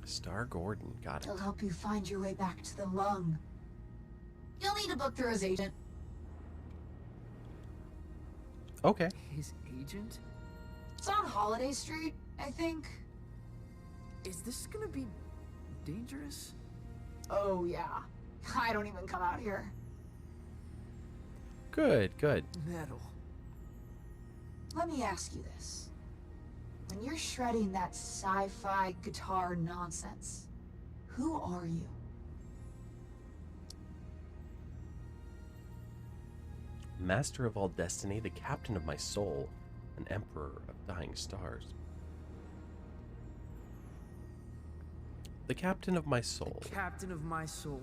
[SPEAKER 1] Star Gordon, got it.
[SPEAKER 14] He'll help you find your way back to the lung. You'll need a book through his agent.
[SPEAKER 1] Okay.
[SPEAKER 13] His agent?
[SPEAKER 14] It's on Holiday Street, I think.
[SPEAKER 13] Is this gonna be dangerous?
[SPEAKER 14] Oh, yeah. I don't even come out here.
[SPEAKER 1] Good, good.
[SPEAKER 13] Metal.
[SPEAKER 14] Let me ask you this. When you're shredding that sci-fi guitar nonsense, who are you?
[SPEAKER 1] Master of all destiny, the captain of my soul, an emperor of dying stars. The captain of my soul.
[SPEAKER 13] The captain of my soul.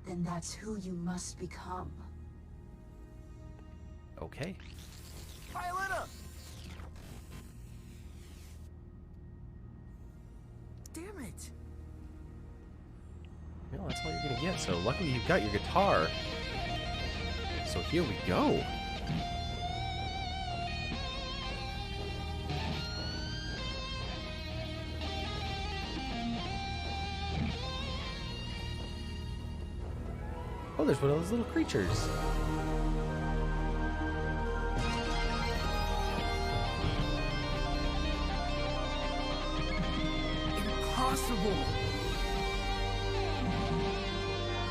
[SPEAKER 14] Then that's who you must become.
[SPEAKER 1] Okay.
[SPEAKER 13] Violetta! Damn it!
[SPEAKER 1] Well, that's all you're gonna get. So luckily you've got your guitar. So here we go. Oh, there's one of those little creatures.
[SPEAKER 13] Impossible!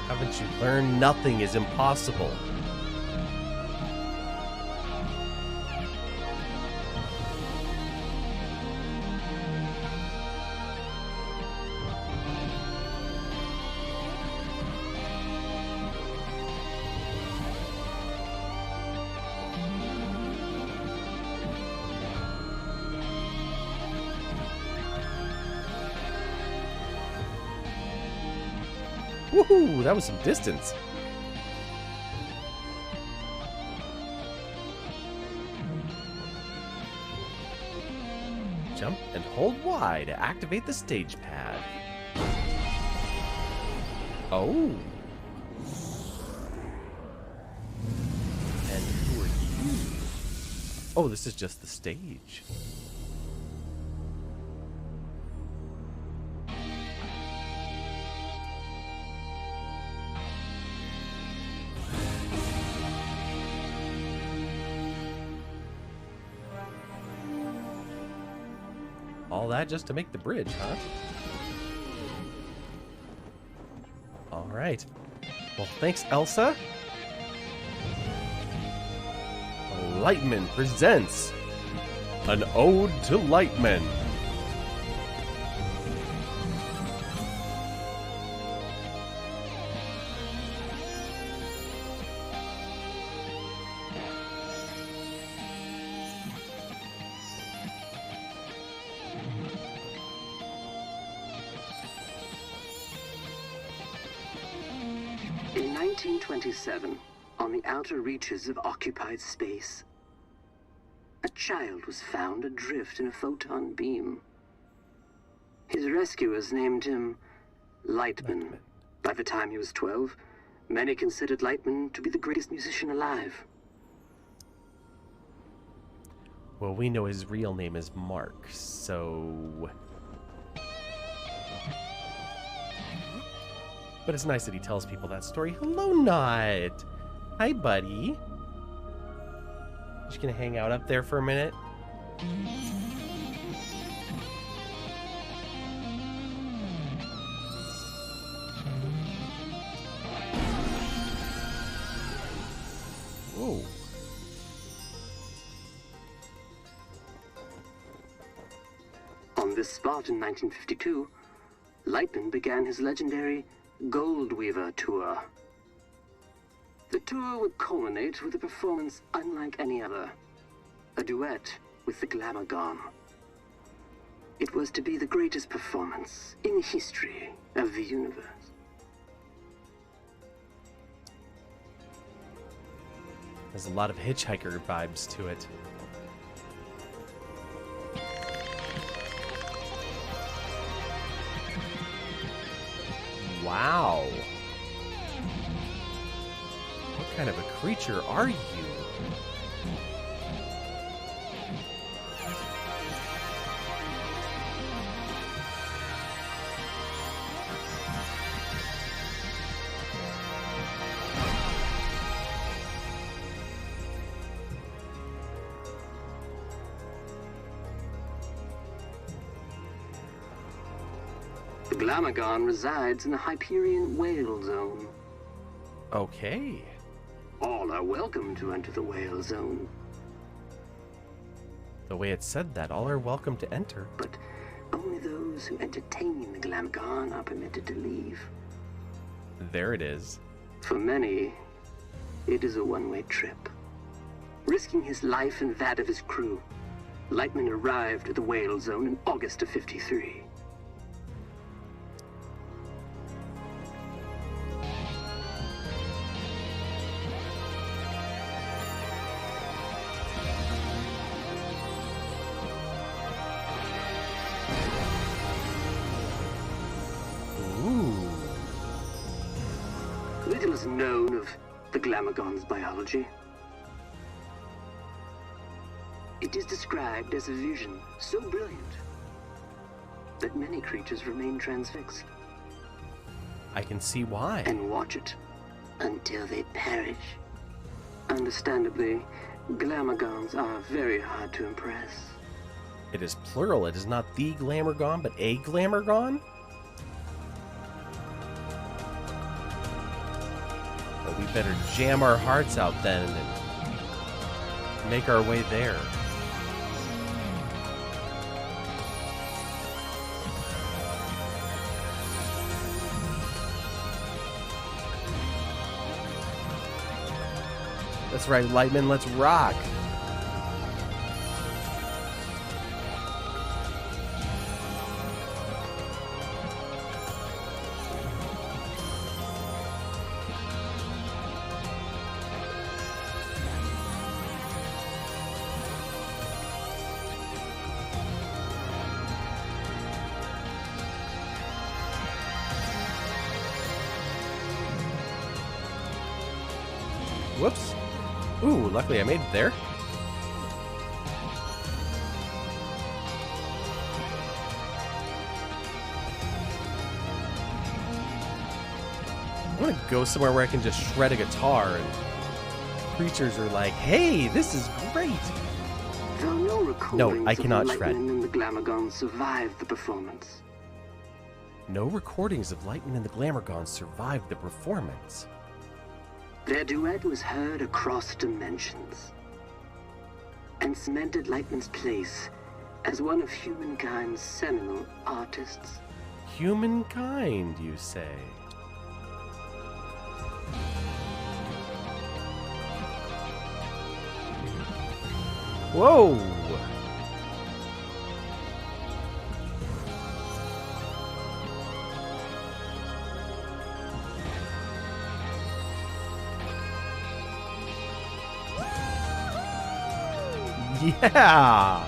[SPEAKER 1] Haven't you learned? Nothing is impossible. Woohoo! That was some distance. Jump and hold Y to activate the stage pad. Oh. And who are you? Oh, this is just the stage. All that just to make the bridge, huh? All right. Well, thanks, Elsa. Lightman presents an ode to Lightman.
[SPEAKER 20] In 1927, on the outer reaches of occupied space, a child was found adrift in a photon beam. His rescuers named him Lightman. By the time he was 12, many considered Lightman to be the greatest musician alive.
[SPEAKER 1] Well, we know his real name is Mark, so... But it's nice that he tells people that story. Hello, Not. Hi, buddy. Just gonna hang out up there for a minute. Whoa.
[SPEAKER 20] On this spot in 1952, Lightman began his legendary Gold Weaver Tour. The tour would culminate with a performance unlike any other, a duet with the Glamour Gone. It was to be the greatest performance in the history of the universe.
[SPEAKER 1] There's a lot of Hitchhiker vibes to it. Wow. What kind of a creature are you?
[SPEAKER 20] The Glamagon resides in the Hyperion Whale Zone.
[SPEAKER 1] Okay.
[SPEAKER 20] All are welcome to enter the Whale Zone,
[SPEAKER 1] The way it said that, all are welcome to enter.
[SPEAKER 20] but only those who entertain the Glamagon are permitted to leave.
[SPEAKER 1] There it is.
[SPEAKER 20] For many, it is a one-way trip. Risking his life and that of his crew, Lightman arrived at the Whale Zone in August of '53.
[SPEAKER 1] Ooh.
[SPEAKER 20] Little is known of the Glamagon's biology. It is described as a vision so brilliant that many creatures remain transfixed
[SPEAKER 1] I can see why.
[SPEAKER 20] and watch it until they perish. Understandably, Glamagons are very hard to impress.
[SPEAKER 1] It is plural. It is not the Glamourgon, but a Glamourgon? Well, we better jam our hearts out then and make our way there. That's right, Lightman, let's rock. Whoops. Ooh, luckily I made it there. I want to go somewhere where I can just shred a guitar and creatures are like, hey, this is great.
[SPEAKER 20] Though no recordings
[SPEAKER 1] I cannot
[SPEAKER 20] of Lightman
[SPEAKER 1] shred.
[SPEAKER 20] and the Glamagon survived the performance.
[SPEAKER 1] No recordings of Lightman and the Glamourgon survived the performance.
[SPEAKER 20] Their duet was heard across dimensions and cemented Lightman's place as one of humankind's seminal artists.
[SPEAKER 1] Humankind, you say? Whoa! Yeah!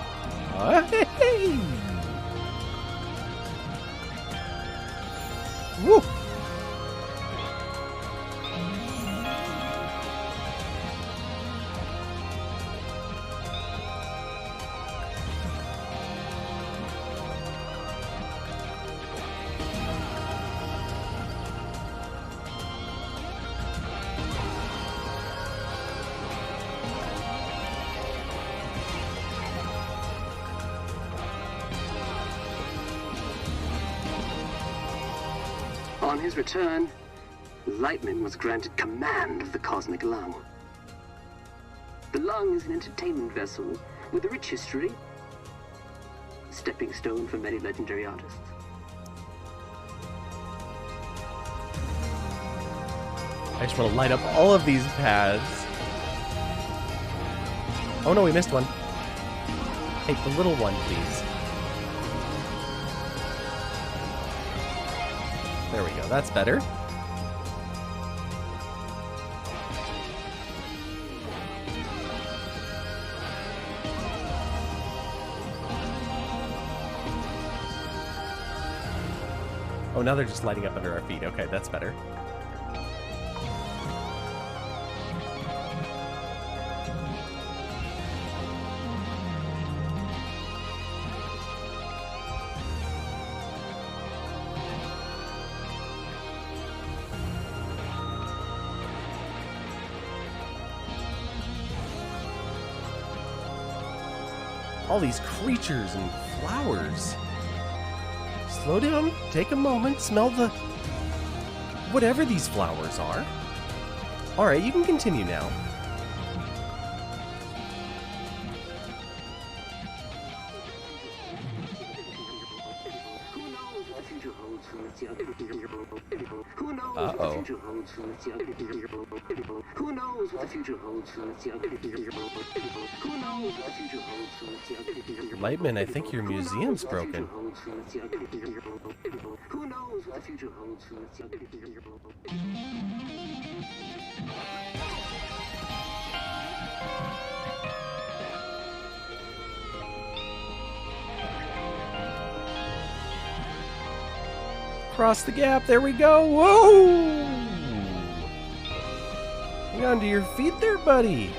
[SPEAKER 1] Hey! Woo!
[SPEAKER 20] On his return, Lightman was granted command of the Cosmic Lung. The Lung is an entertainment vessel with a rich history, a stepping stone for many legendary artists.
[SPEAKER 1] I just want to light up all of these paths. Oh no, we missed one. Hey, the little one, please. There we go, that's better. Oh, now they're just lighting up under our feet. Okay, that's better. All these creatures and flowers. Slow down, take a moment, smell the... whatever these flowers are. Alright, you can continue now. Uh-oh.
[SPEAKER 20] Who knows what the future holds for the Who knows what the future holds for the
[SPEAKER 1] Lightman, I think your museum's broken.
[SPEAKER 20] Who knows what the future holds for the
[SPEAKER 1] Cross the gap, there we go. Whoa! Hang on to your feet there, buddy.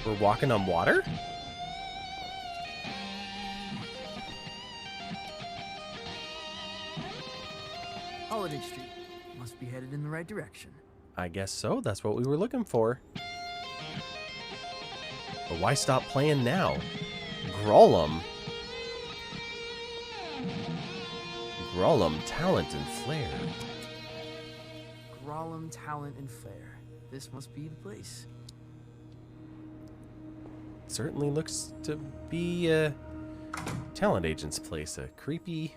[SPEAKER 1] We're walking on water?
[SPEAKER 13] Holiday Street. Must be headed in the right direction.
[SPEAKER 1] I guess so. That's what we were looking for. But why stop playing now? Grollum. Grollum, talent, and flair.
[SPEAKER 13] Grollum, talent, and flair. This must be the place.
[SPEAKER 1] Certainly looks to be a talent agent's place. A creepy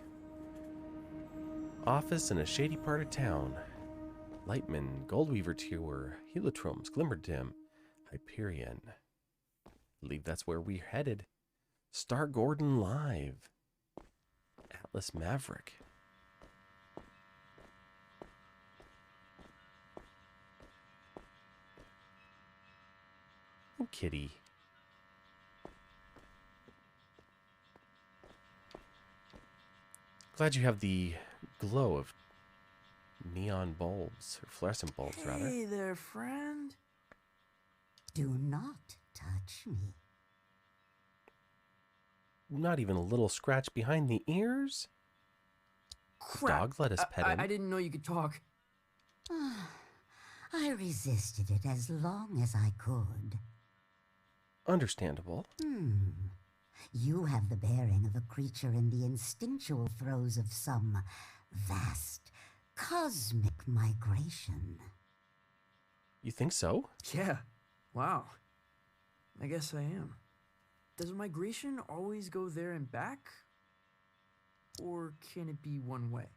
[SPEAKER 1] office in a shady part of town. Lightman, Goldweaver Tour, Heliotromms, Glimmerdim, Hyperion. I believe that's where we're headed. Star Gordon Live. Atlas Maverick. And Kitty. Glad you have the glow of neon bulbs, or fluorescent bulbs, rather.
[SPEAKER 13] Hey there, friend.
[SPEAKER 16] Do not touch me.
[SPEAKER 1] Not even a little scratch behind the ears? The dog let us pet him.
[SPEAKER 13] I didn't know you could talk.
[SPEAKER 16] I resisted it as long as I could.
[SPEAKER 1] Understandable.
[SPEAKER 16] You have the bearing of a creature in the instinctual throes of some vast, cosmic migration.
[SPEAKER 1] You think so?
[SPEAKER 13] Yeah. Wow. I guess I am. Does migration always go there and back? Or can it be one way?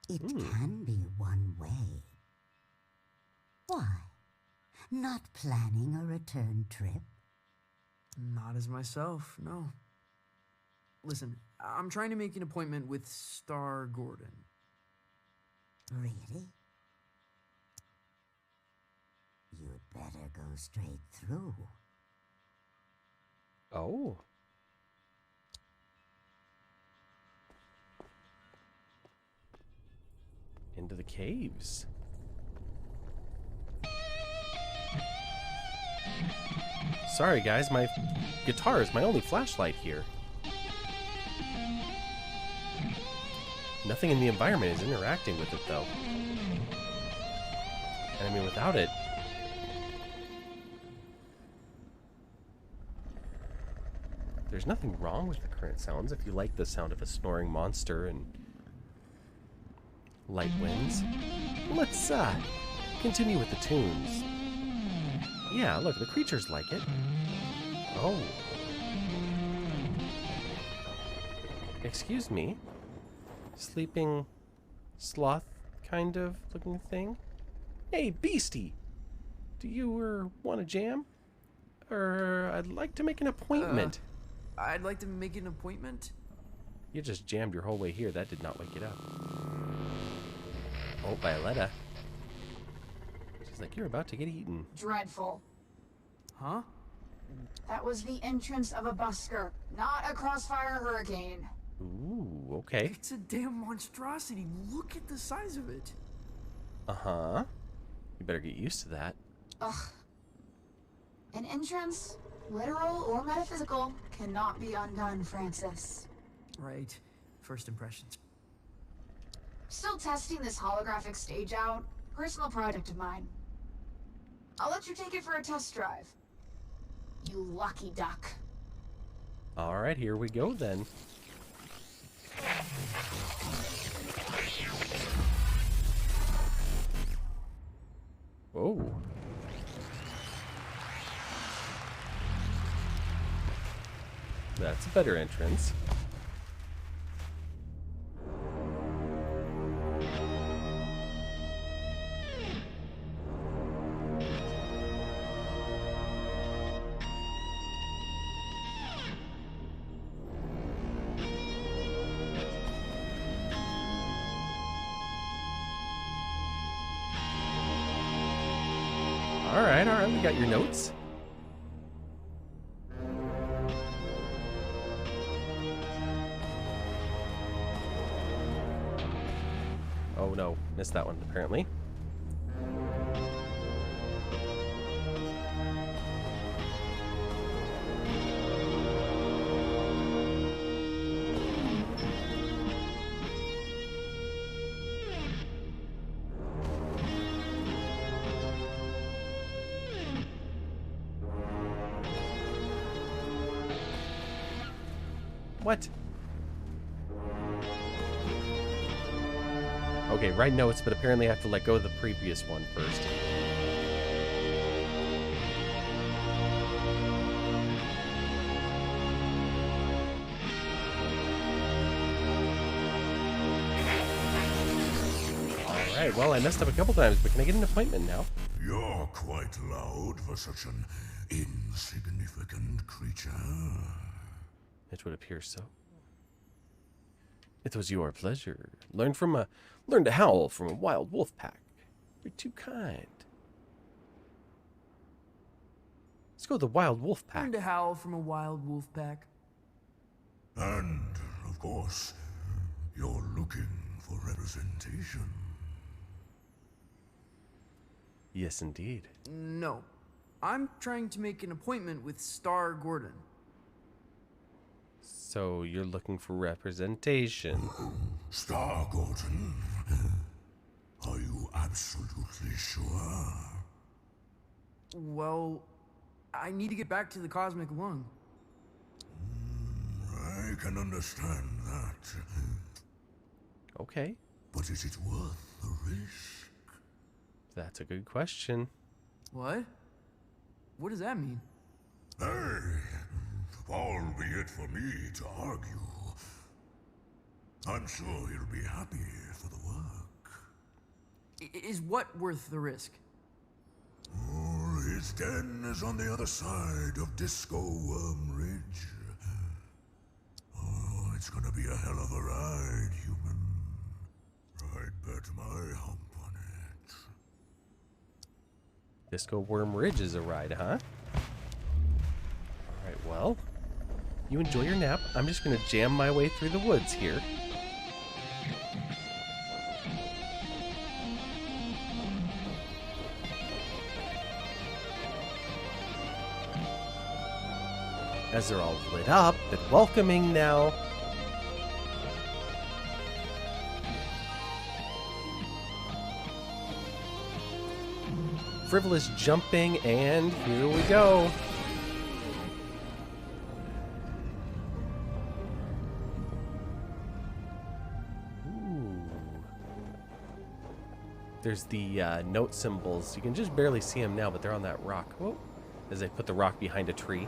[SPEAKER 16] It can be one way. Why? Not planning a return trip?
[SPEAKER 13] Not as myself, no. Listen, I'm trying to make an appointment with Star Gordon.
[SPEAKER 16] Really? You'd better go straight through.
[SPEAKER 1] Oh. Into the caves. Sorry guys, my guitar is my only flashlight here. Nothing in the environment is interacting with it though. And I mean, without it... There's nothing wrong with the current sounds if you like the sound of a snoring monster and light winds. Let's continue with the tunes. Yeah, look, the creatures like it. Oh. Excuse me. Sleeping sloth kind of looking thing? Hey, Beastie, do you want to jam? Or I'd like to make an appointment.
[SPEAKER 13] I'd like to make an appointment?
[SPEAKER 1] You just jammed your whole way here. That did not wake it up. Oh, Violetta. She's like, you're about to get eaten.
[SPEAKER 14] Dreadful.
[SPEAKER 13] Huh?
[SPEAKER 14] That was the entrance of a busker, not a crossfire hurricane.
[SPEAKER 1] Ooh, okay.
[SPEAKER 13] It's a damn monstrosity. Look at the size of it.
[SPEAKER 1] Uh-huh. You better get used to that.
[SPEAKER 14] Ugh. An entrance, literal or metaphysical, cannot be undone, Francis.
[SPEAKER 13] Right. First impressions.
[SPEAKER 14] Still testing this holographic stage out. Personal project of mine. I'll let you take it for a test drive. You lucky duck.
[SPEAKER 1] All right, here we go then. Whoa. That's a better entrance. All right, we got your notes. Oh no, missed that one apparently. What? Okay, write notes, but apparently I have to let go of the previous one first. Alright, well, I messed up a couple times, but can I get an appointment now?
[SPEAKER 11] You're quite loud for such an insignificant creature.
[SPEAKER 1] It would appear so. It was your pleasure. Learn to howl from a wild wolf pack. You're too kind. Let's go with the wild wolf pack.
[SPEAKER 13] Learn to howl from a wild wolf pack.
[SPEAKER 11] And, of course, you're looking for representation.
[SPEAKER 1] Yes, indeed.
[SPEAKER 13] No. I'm trying to make an appointment with Star Gordon.
[SPEAKER 1] So you're looking for representation.
[SPEAKER 11] Star Gordon? Are you absolutely sure?
[SPEAKER 13] Well, I need to get back to the cosmic lung.
[SPEAKER 11] I can understand that.
[SPEAKER 1] Okay.
[SPEAKER 11] But is it worth the risk?
[SPEAKER 1] That's a good question.
[SPEAKER 13] What? What does that mean?
[SPEAKER 11] Hey, albeit for me to argue. I'm sure he'll be happy for the work.
[SPEAKER 13] Is what worth the risk?
[SPEAKER 11] Oh, his den is on the other side of Disco Worm Ridge. Oh, it's gonna be a hell of a ride, human. I'd bet my hump on it.
[SPEAKER 1] Disco Worm Ridge is a ride, huh? Alright, well, you enjoy your nap. I'm just gonna jam my way through the woods here. As they're all lit up and welcoming now. Frivolous jumping, and here we go. Ooh. There's the note symbols. You can just barely see them now, but they're on that rock. Whoa. As they put the rock behind a tree.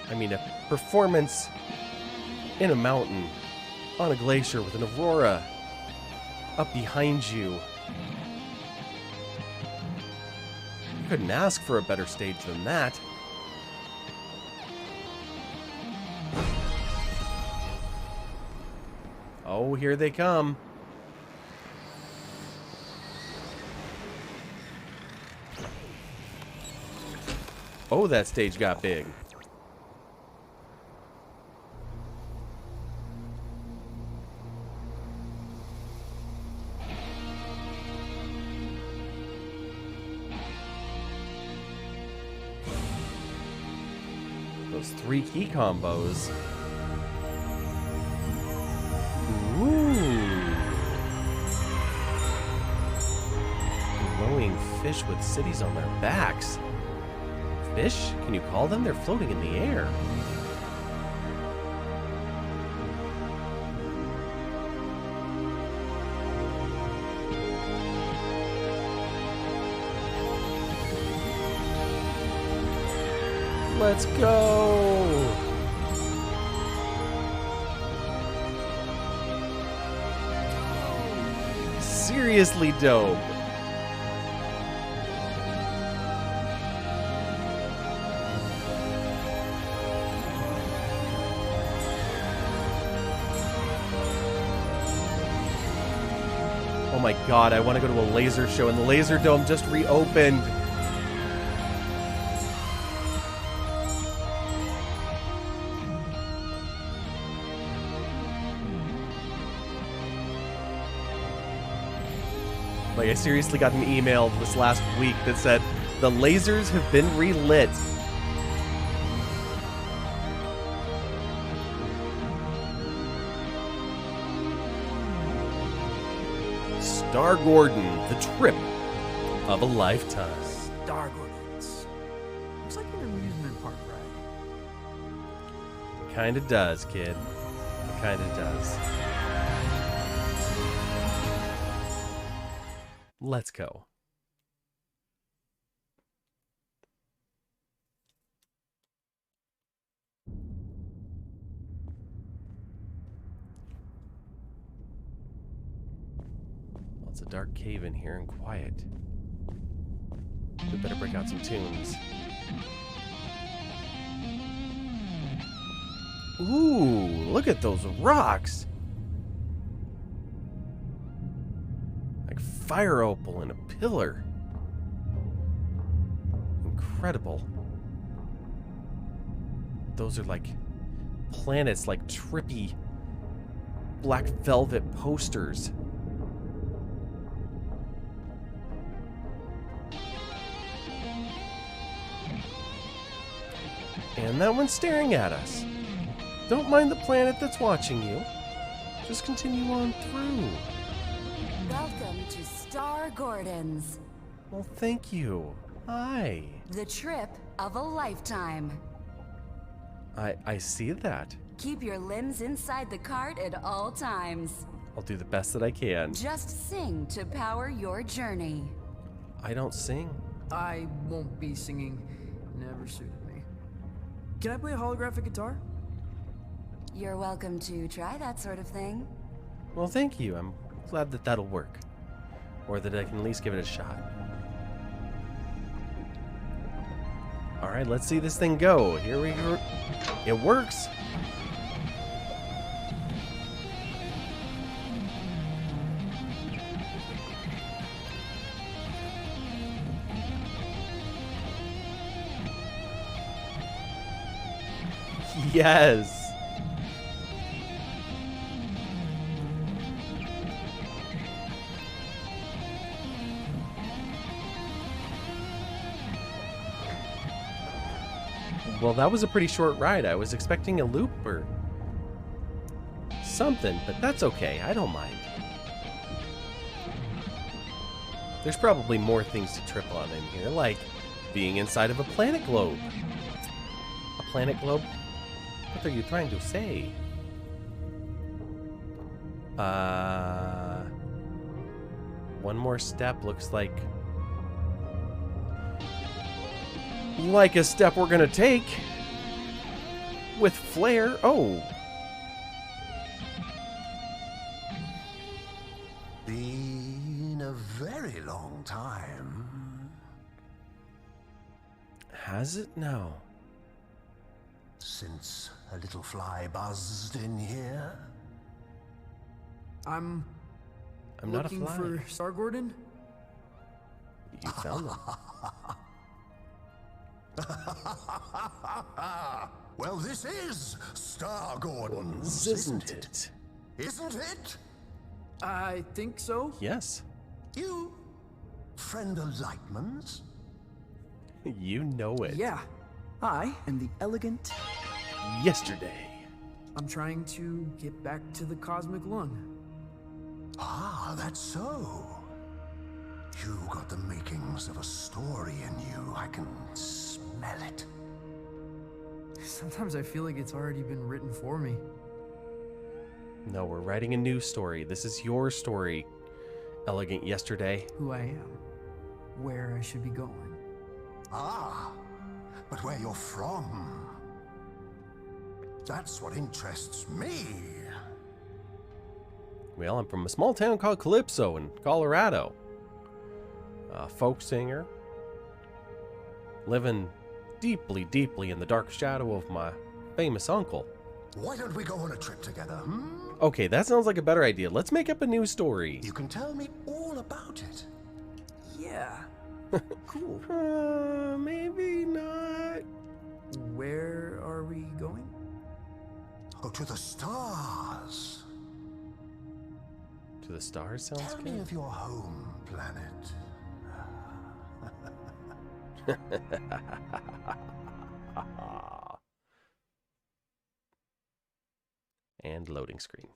[SPEAKER 1] I mean, a performance in a mountain, on a glacier with an aurora up behind you. You couldn't ask for a better stage than that. Oh, here they come. Oh, that stage got big. Those 3 key combos. Ooh. Glowing fish with cities on their backs. Fish? Can you call them? They're floating in the air. Let's go! Seriously dope. Oh my god, I want to go to a laser show, and the Laser Dome just reopened. Like, I seriously got an email this last week that said, the lasers have been relit. Star Gordon, the trip of a lifetime.
[SPEAKER 13] Star Gordons. Looks like an amusement park ride.
[SPEAKER 1] Kinda does, kid. It kinda does. Let's go. Well, it's a dark cave in here and quiet. We better break out some tunes. Ooh, look at those rocks! Fire opal and a pillar. Incredible. Those are like planets, like trippy black velvet posters. And that one's staring at us. Don't mind the planet that's watching you. Just continue on through.
[SPEAKER 21] Welcome to Star Gordons.
[SPEAKER 1] Well, thank you. Hi.
[SPEAKER 21] The trip of a lifetime.
[SPEAKER 1] I see that.
[SPEAKER 21] Keep your limbs inside the cart at all times.
[SPEAKER 1] I'll do the best that I can.
[SPEAKER 21] Just sing to power your journey.
[SPEAKER 1] I don't sing.
[SPEAKER 13] I won't be singing. Never suited me. Can I play a holographic guitar?
[SPEAKER 21] You're welcome to try that sort of thing.
[SPEAKER 1] Well, thank you. I'm glad that that'll work. Or that I can at least give it a shot. Alright, let's see this thing go. Here we go. It works. Yes. Well, that was a pretty short ride. I was expecting a loop or something, but that's okay. I don't mind. There's probably more things to trip on in here, like being inside of a planet globe. A planet globe? What are you trying to say? One more step looks like a step we're gonna take. with Flair. Oh.
[SPEAKER 7] Been a very long time.
[SPEAKER 1] Has it now?
[SPEAKER 7] Since a little fly buzzed in here.
[SPEAKER 13] I'm
[SPEAKER 1] not a
[SPEAKER 13] looking
[SPEAKER 1] fly.
[SPEAKER 13] for Star Gordon.
[SPEAKER 1] You found them.
[SPEAKER 7] Well, this is Star Gordon's,
[SPEAKER 1] Isn't it?
[SPEAKER 7] Isn't it?
[SPEAKER 13] I think so.
[SPEAKER 1] Yes.
[SPEAKER 7] You friend of Lightman's?
[SPEAKER 1] You know it.
[SPEAKER 13] Yeah. I am the elegant
[SPEAKER 1] Yesterday.
[SPEAKER 13] I'm trying to get back to the cosmic lung.
[SPEAKER 7] Ah, that's so. You got the makings of a story in you. I can smell it.
[SPEAKER 13] Sometimes I feel like it's already been written for me.
[SPEAKER 1] No, we're writing a new story. This is your story, Elegant Yesterday.
[SPEAKER 13] Who I am. Where I should be going.
[SPEAKER 7] Ah, but where you're from. That's what interests me.
[SPEAKER 1] Well, I'm from a small town called Calypso in Colorado. A folk singer. Living deeply, deeply in the dark shadow of my famous uncle.
[SPEAKER 7] Why don't we go on a trip together,
[SPEAKER 1] Okay, that sounds like a better idea. Let's make up a new story.
[SPEAKER 7] You can tell me all about it.
[SPEAKER 13] Yeah. Cool.
[SPEAKER 1] Maybe not.
[SPEAKER 13] Where are we going?
[SPEAKER 7] Oh, to the stars.
[SPEAKER 1] To the stars sounds
[SPEAKER 7] Tell
[SPEAKER 1] good.
[SPEAKER 7] me of your home planet.
[SPEAKER 1] And loading screen.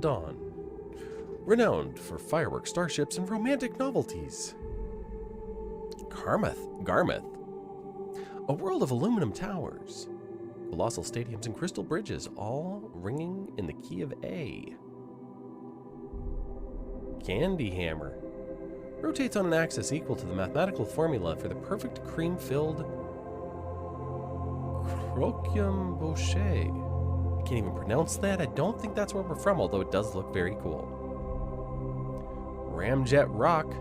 [SPEAKER 1] Dawn, renowned for fireworks, starships, and romantic novelties. Garmouth, a world of aluminum towers, colossal stadiums, and crystal bridges, all ringing in the key of A. Candy Hammer rotates on an axis equal to the mathematical formula for the perfect cream-filled croquembouche. I can't even pronounce that. I don't think that's where we're from, although it does look very cool. Ramjet Rock,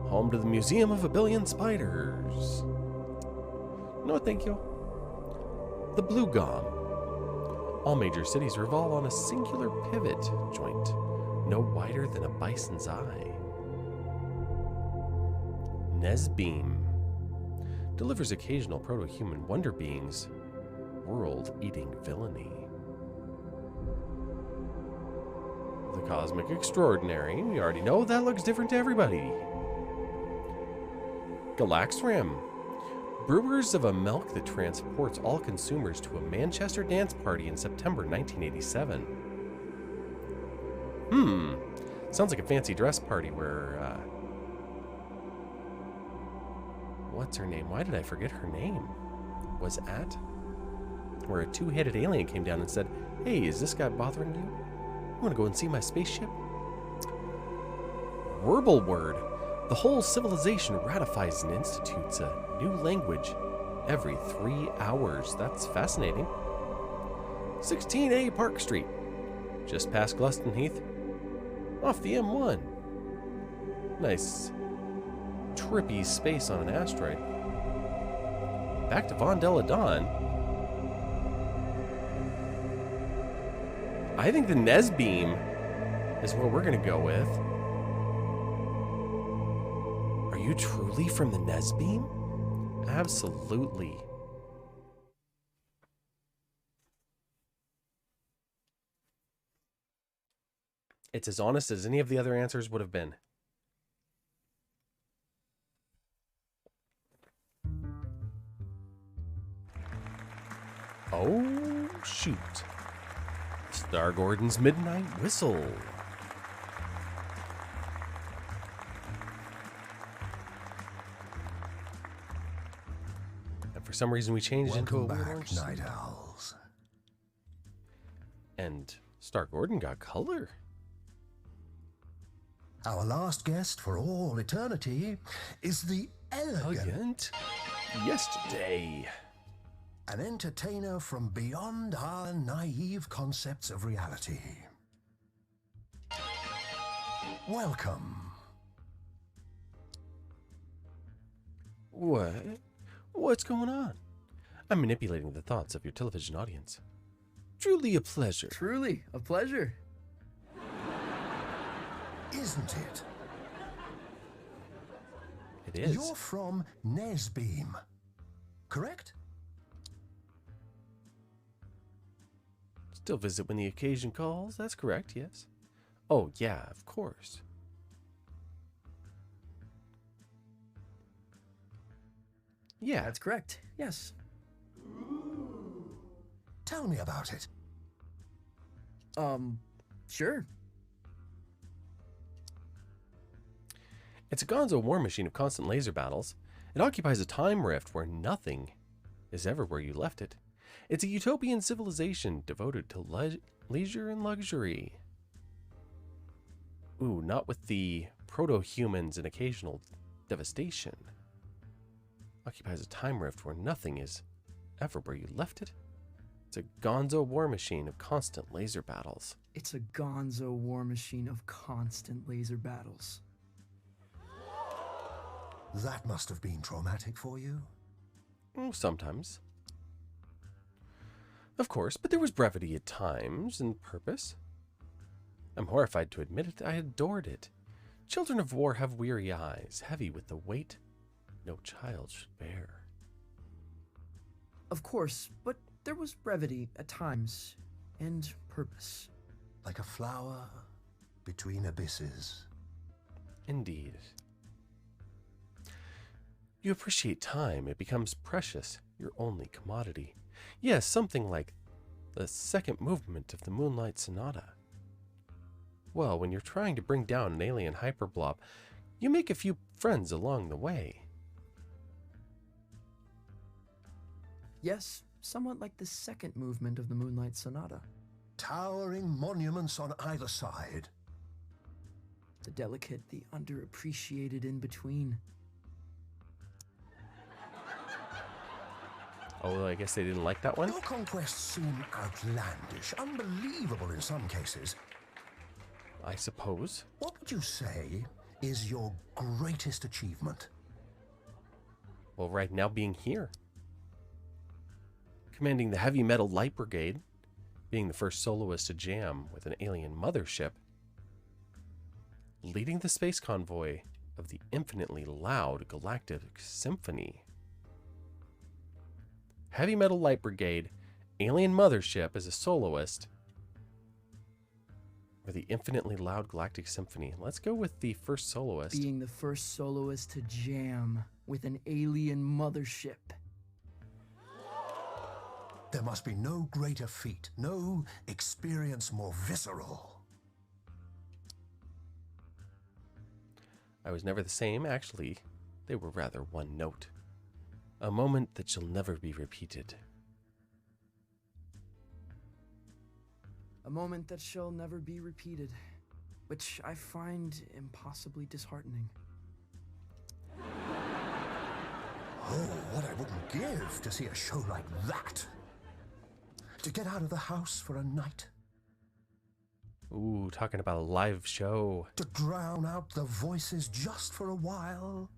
[SPEAKER 1] home to the Museum of a Billion Spiders. No, thank you. The Blue Gom. All major cities revolve on a singular pivot joint, no wider than a bison's eye. Nesbeam delivers occasional proto-human wonder beings, world-eating villainy. The Cosmic Extraordinary, we already know that looks different to everybody. Galaxram, brewers of a milk that transports all consumers to a Manchester dance party in September 1987. Sounds like a fancy dress party where, what's her name? Why did I forget her name? Was at? Where a two-headed alien came down and said, "Hey, is this guy bothering you? You want to go and see my spaceship?" Word. The whole civilization ratifies and institutes a new language every 3 hours. That's fascinating. 16A Park Street, just past Gluston Heath, off the M1. Nice, trippy space on an asteroid. Back to Dawn. I think the Nesbeam is what we're going to go with. Are you truly from the Nesbeam? Absolutely. It's as honest as any of the other answers would have been. Oh, shoot. Star Gordon's Midnight Whistle. for some reason we changed into a
[SPEAKER 7] Welcome
[SPEAKER 1] weird
[SPEAKER 7] back,
[SPEAKER 1] orange.
[SPEAKER 7] night owls.
[SPEAKER 1] And Star Gordon got color.
[SPEAKER 7] Our last guest for all eternity is the elegant
[SPEAKER 1] Yesterday.
[SPEAKER 7] An entertainer from beyond our naive concepts of reality. Welcome.
[SPEAKER 1] What? What's going on? I'm manipulating the thoughts of your television audience. Truly a pleasure.
[SPEAKER 13] Truly a pleasure.
[SPEAKER 7] Isn't it?
[SPEAKER 1] It is.
[SPEAKER 7] You're from Nesbeam, correct?
[SPEAKER 1] Still visit when the occasion calls. That's correct, yes. Oh, yeah, of course. Yeah.
[SPEAKER 13] That's correct. Yes.
[SPEAKER 7] Tell me about it.
[SPEAKER 13] Sure.
[SPEAKER 1] It's a gonzo war machine of constant laser battles. It occupies a time rift where nothing is ever where you left it. It's a utopian civilization devoted to leisure and luxury. Ooh, not with the proto-humans and occasional devastation. Occupies a time rift where nothing is ever where you left it. It's a gonzo war machine of constant laser battles.
[SPEAKER 13] It's a gonzo war machine of constant laser battles.
[SPEAKER 7] That must have been traumatic for you.
[SPEAKER 1] Sometimes. Of course, but there was brevity at times and purpose. I'm horrified to admit it, I adored it. Children of war have weary eyes, heavy with the weight no child should bear.
[SPEAKER 13] Of course, but there was brevity at times and purpose.
[SPEAKER 7] Like a flower between abysses.
[SPEAKER 1] Indeed. You appreciate time, it becomes precious, your only commodity. Yes, something like the second movement of the Moonlight Sonata. Well, when you're trying to bring down an alien hyperblob, you make a few friends along the way.
[SPEAKER 13] Yes, somewhat like the second movement of the Moonlight Sonata.
[SPEAKER 7] Towering monuments on either side.
[SPEAKER 13] The delicate, the underappreciated in between.
[SPEAKER 1] Oh, I guess they didn't like that one?
[SPEAKER 7] Your conquests seem outlandish, unbelievable in some cases.
[SPEAKER 1] I suppose.
[SPEAKER 7] What would you say is your greatest achievement?
[SPEAKER 1] Well, right now being here. Commanding the Heavy Metal Light Brigade, being the first soloist to jam with an alien mothership, leading the space convoy of the infinitely loud Galactic Symphony. Heavy Metal Light Brigade, alien mothership as a soloist, or the infinitely loud Galactic Symphony. Let's go with the first soloist.
[SPEAKER 13] Being the first soloist to jam with an alien mothership.
[SPEAKER 7] There must be no greater feat, no experience more visceral.
[SPEAKER 1] I was never the same. Actually, they were rather one note. A moment that shall never be repeated.
[SPEAKER 13] A moment that shall never be repeated, which I find impossibly disheartening.
[SPEAKER 7] Oh, what I wouldn't give to see a show like that. To get out of the house for a night.
[SPEAKER 1] Ooh, talking about a live show.
[SPEAKER 7] To drown out the voices just for a while.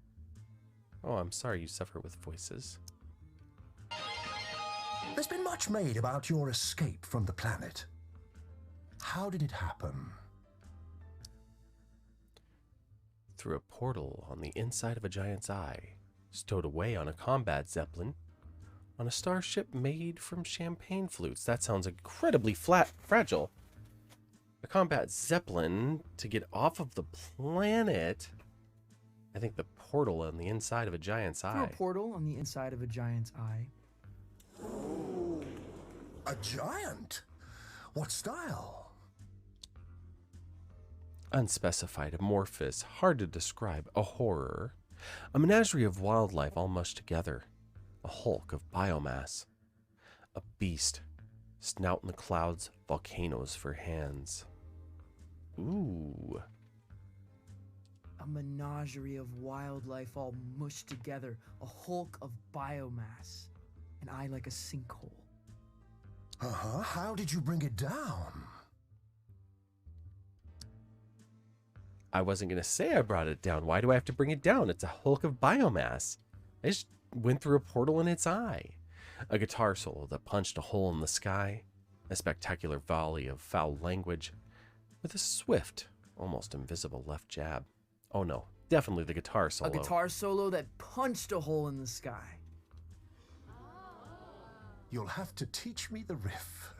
[SPEAKER 1] Oh, I'm sorry you suffer with voices.
[SPEAKER 7] There's been much made about your escape from the planet. How did it happen?
[SPEAKER 1] Through a portal on the inside of a giant's eye, stowed away on a combat zeppelin, on a starship made from champagne flutes. That sounds incredibly fragile. A combat zeppelin to get off of the planet. I think the portal on the inside of a giant's eye.
[SPEAKER 13] Through a portal on the inside of a giant's eye.
[SPEAKER 7] A giant? What style?
[SPEAKER 1] Unspecified, amorphous, hard to describe, a horror. A menagerie of wildlife all mushed together. A hulk of biomass. A beast. Snout in the clouds, volcanoes for hands. Ooh.
[SPEAKER 13] A menagerie of wildlife all mushed together. A hulk of biomass. An eye like a sinkhole.
[SPEAKER 7] Uh-huh. How did you bring it down?
[SPEAKER 1] I wasn't going to say I brought it down. Why do I have to bring it down? It's a hulk of biomass. I just went through a portal in its eye. A guitar solo that punched a hole in the sky. A spectacular volley of foul language. With a swift, almost invisible left jab. Oh no, definitely the guitar solo.
[SPEAKER 13] A guitar solo that punched a hole in the sky.
[SPEAKER 7] You'll have to teach me the riff.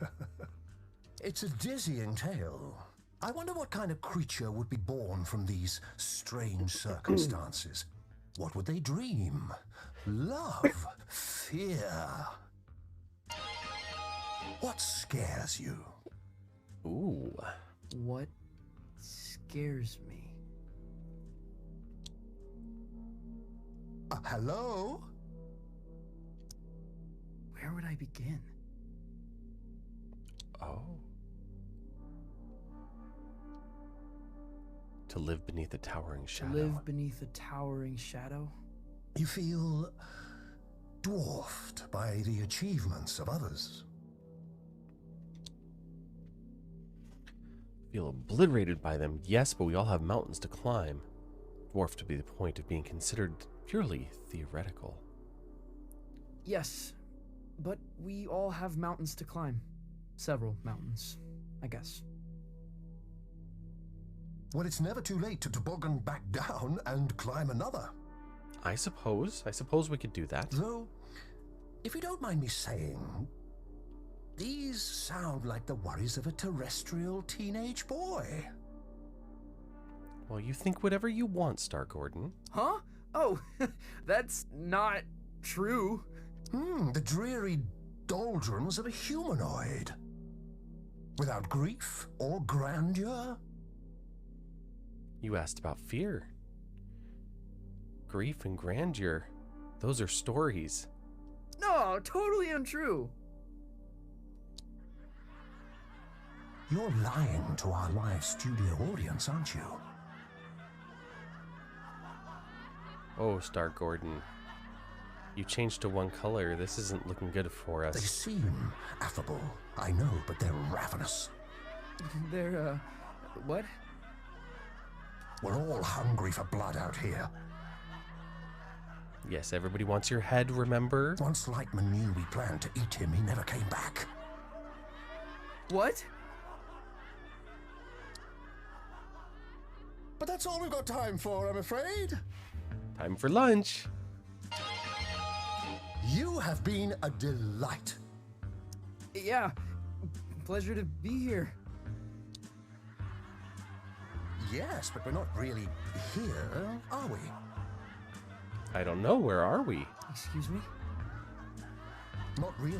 [SPEAKER 7] It's a dizzying tale. I wonder what kind of creature would be born from these strange circumstances. What would they dream? Love? Fear? What scares you?
[SPEAKER 1] Ooh.
[SPEAKER 13] What scares me?
[SPEAKER 7] Hello?
[SPEAKER 13] Where would I begin?
[SPEAKER 1] Oh. To live beneath a towering shadow.
[SPEAKER 13] To live beneath a towering shadow?
[SPEAKER 7] You feel dwarfed by the achievements of others.
[SPEAKER 1] Feel obliterated by them, yes, but we all have mountains to climb. Dwarfed to be the point of being considered purely theoretical.
[SPEAKER 13] Yes, but we all have mountains to climb. Several mountains, I guess.
[SPEAKER 7] Well, it's never too late to toboggan back down and climb another.
[SPEAKER 1] I suppose we could do that.
[SPEAKER 7] Though, if you don't mind me saying, these sound like the worries of a terrestrial teenage boy.
[SPEAKER 1] Well, you think whatever you want, Star Gordon.
[SPEAKER 13] Huh? Oh, that's not true.
[SPEAKER 7] The dreary doldrums of a humanoid. Without grief or grandeur.
[SPEAKER 1] You asked about fear. Grief and grandeur, those are stories.
[SPEAKER 13] No, totally untrue.
[SPEAKER 7] You're lying to our live studio audience, aren't you?
[SPEAKER 1] Oh, Star Gordon. You changed to one color. This isn't looking good for us.
[SPEAKER 7] They seem affable, I know, but they're ravenous.
[SPEAKER 13] They're, what?
[SPEAKER 7] We're all hungry for blood out here.
[SPEAKER 1] Yes, everybody wants your head, remember?
[SPEAKER 7] Once Lightman knew we planned to eat him, he never came back.
[SPEAKER 13] What?
[SPEAKER 7] But that's all we've got time for, I'm afraid.
[SPEAKER 1] Time for lunch.
[SPEAKER 7] You have been a delight.
[SPEAKER 13] Yeah, pleasure to be here.
[SPEAKER 7] Yes, but we're not really here, are we?
[SPEAKER 1] I don't know, where are we?
[SPEAKER 13] Excuse me?
[SPEAKER 7] Not really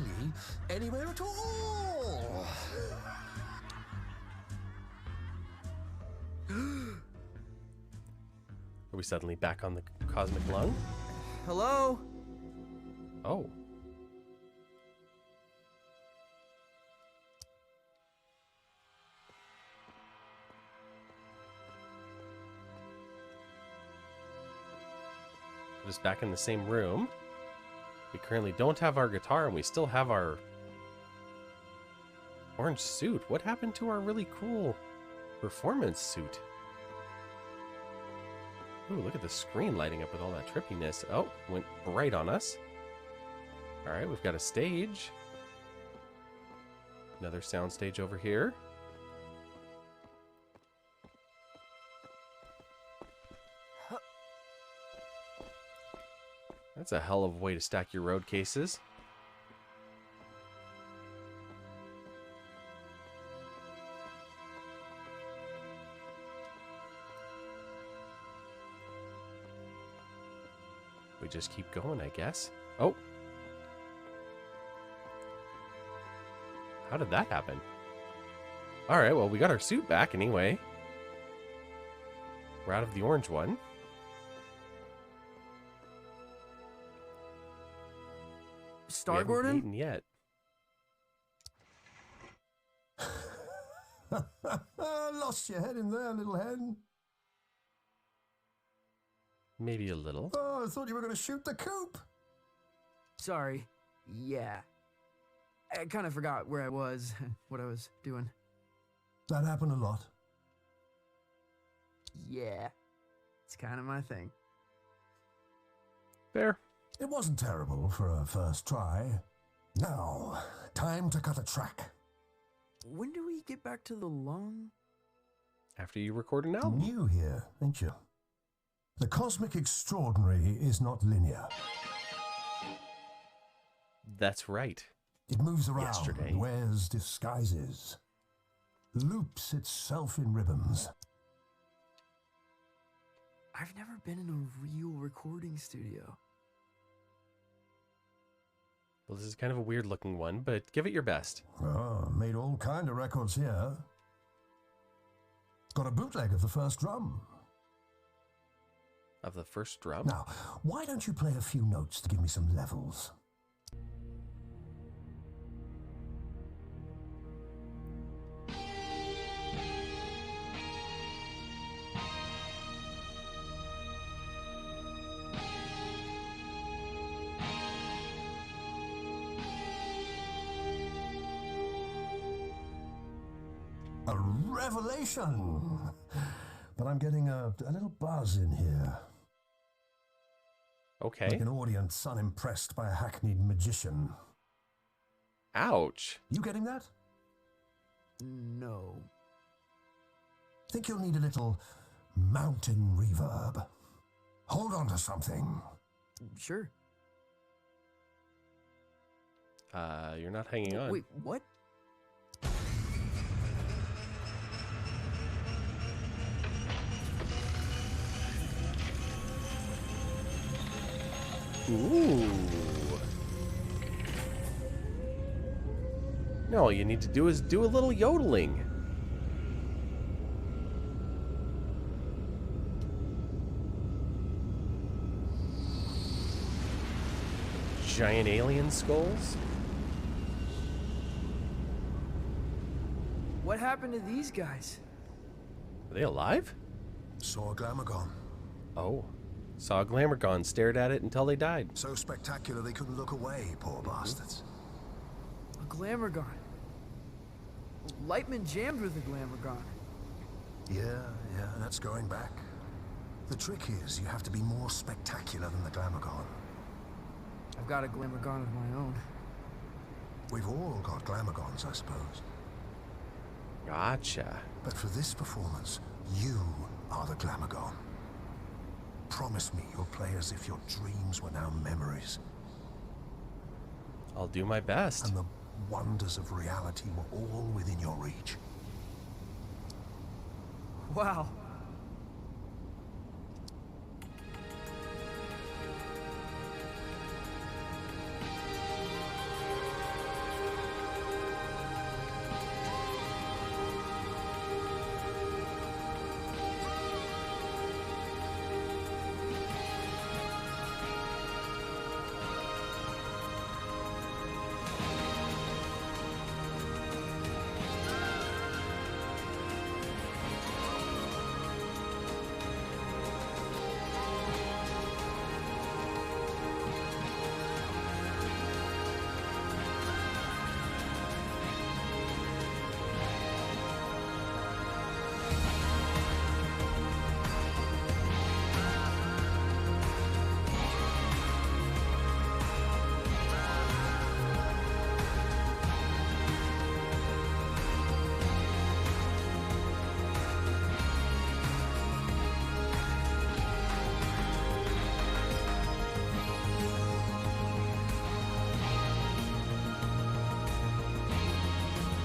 [SPEAKER 7] anywhere at all.
[SPEAKER 1] Are we suddenly back on the cosmic lung?
[SPEAKER 13] Hello?
[SPEAKER 1] Oh. We're just back in the same room. We currently don't have our guitar, and we still have our orange suit. What happened to our really cool performance suit? Ooh, look at the screen lighting up with all that trippiness. Oh, went bright on us. All right, we've got a stage. Another sound stage over here. That's a hell of a way to stack your road cases. We just keep going, I guess. Oh. How did that happen? All right, well, we got our suit back anyway. We're out of the orange one.
[SPEAKER 13] Star
[SPEAKER 1] haven't
[SPEAKER 13] Gordon?
[SPEAKER 1] eaten yet.
[SPEAKER 7] Lost your head in there, little hen.
[SPEAKER 1] Maybe a little.
[SPEAKER 7] Oh, I thought you were going to shoot the coop.
[SPEAKER 13] Sorry. Yeah. I kind of forgot where I was, what I was doing.
[SPEAKER 7] That happened a lot.
[SPEAKER 13] Yeah. It's kind of my thing.
[SPEAKER 1] Fair.
[SPEAKER 7] It wasn't terrible for a first try. Now, time to cut a track.
[SPEAKER 13] When do we get back to the lung?
[SPEAKER 1] After you record an album.
[SPEAKER 7] New here, ain't you? The cosmic extraordinary is not linear.
[SPEAKER 1] That's right.
[SPEAKER 7] It moves around,
[SPEAKER 1] Yesterday.
[SPEAKER 7] wears disguises, loops itself in ribbons.
[SPEAKER 13] I've never been in a real recording studio.
[SPEAKER 1] Well, this is kind of a weird looking one, but give it your best.
[SPEAKER 7] Oh, made all kind of records here. Got a bootleg of the first drum.
[SPEAKER 1] Of the first drum?
[SPEAKER 7] Now, why don't you play a few notes to give me some levels? A revelation! But I'm getting a little buzz in here.
[SPEAKER 1] Okay.
[SPEAKER 7] Like an audience unimpressed by a hackneyed magician.
[SPEAKER 1] Ouch.
[SPEAKER 7] You getting that?
[SPEAKER 13] No.
[SPEAKER 7] Think you'll need a little mountain reverb. Hold on to something.
[SPEAKER 13] Sure.
[SPEAKER 1] You're not hanging on.
[SPEAKER 13] Wait, what?
[SPEAKER 1] Ooh. No, all you need to do is do a little yodeling. Giant alien skulls?
[SPEAKER 13] What happened to these guys?
[SPEAKER 1] Are they alive?
[SPEAKER 7] Saw a Glamorgon.
[SPEAKER 1] Oh. Saw a Glamorgon, stared at it until they died.
[SPEAKER 7] So spectacular they couldn't look away, poor bastards.
[SPEAKER 13] A Glamorgon. Lightman jammed with a Glamorgon.
[SPEAKER 7] Yeah, that's going back. The trick is you have to be more spectacular than the Glamorgon.
[SPEAKER 13] I've got a Glamorgon of my own.
[SPEAKER 7] We've all got Glamorgons, I suppose.
[SPEAKER 1] Gotcha.
[SPEAKER 7] But for this performance, you are the Glamorgon. Promise me you'll play as if your dreams were now memories.
[SPEAKER 1] I'll do my best.
[SPEAKER 7] And the wonders of reality were all within your reach.
[SPEAKER 13] Wow.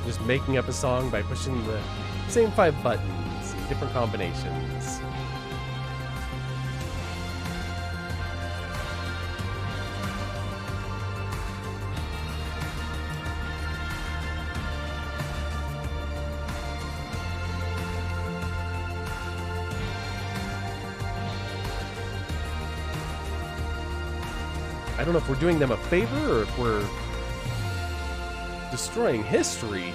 [SPEAKER 1] Just making up a song by pushing the same 5 buttons in different combinations. I don't know if we're doing them a favor or if we're destroying history.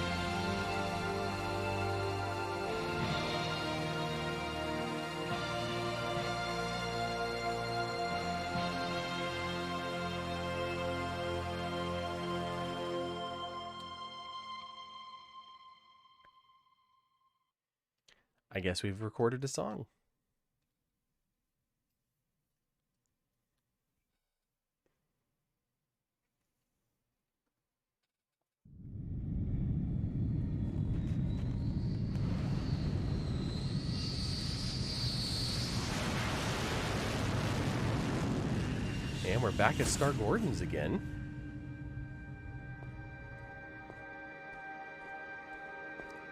[SPEAKER 1] I guess we've recorded a song. And we're back at Star Gordon's again.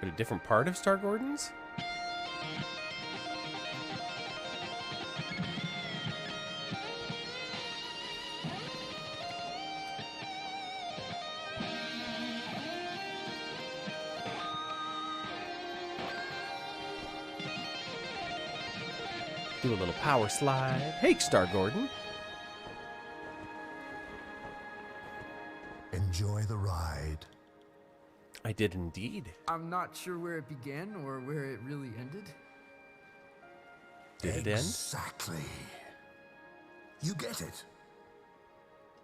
[SPEAKER 1] But a different part of Star Gordon's? Do a little power slide. Hey, Star Gordon.
[SPEAKER 7] Enjoy the ride.
[SPEAKER 1] I did indeed.
[SPEAKER 13] I'm not sure where it began or where it really ended.
[SPEAKER 1] Did it end?
[SPEAKER 7] Exactly. You get it.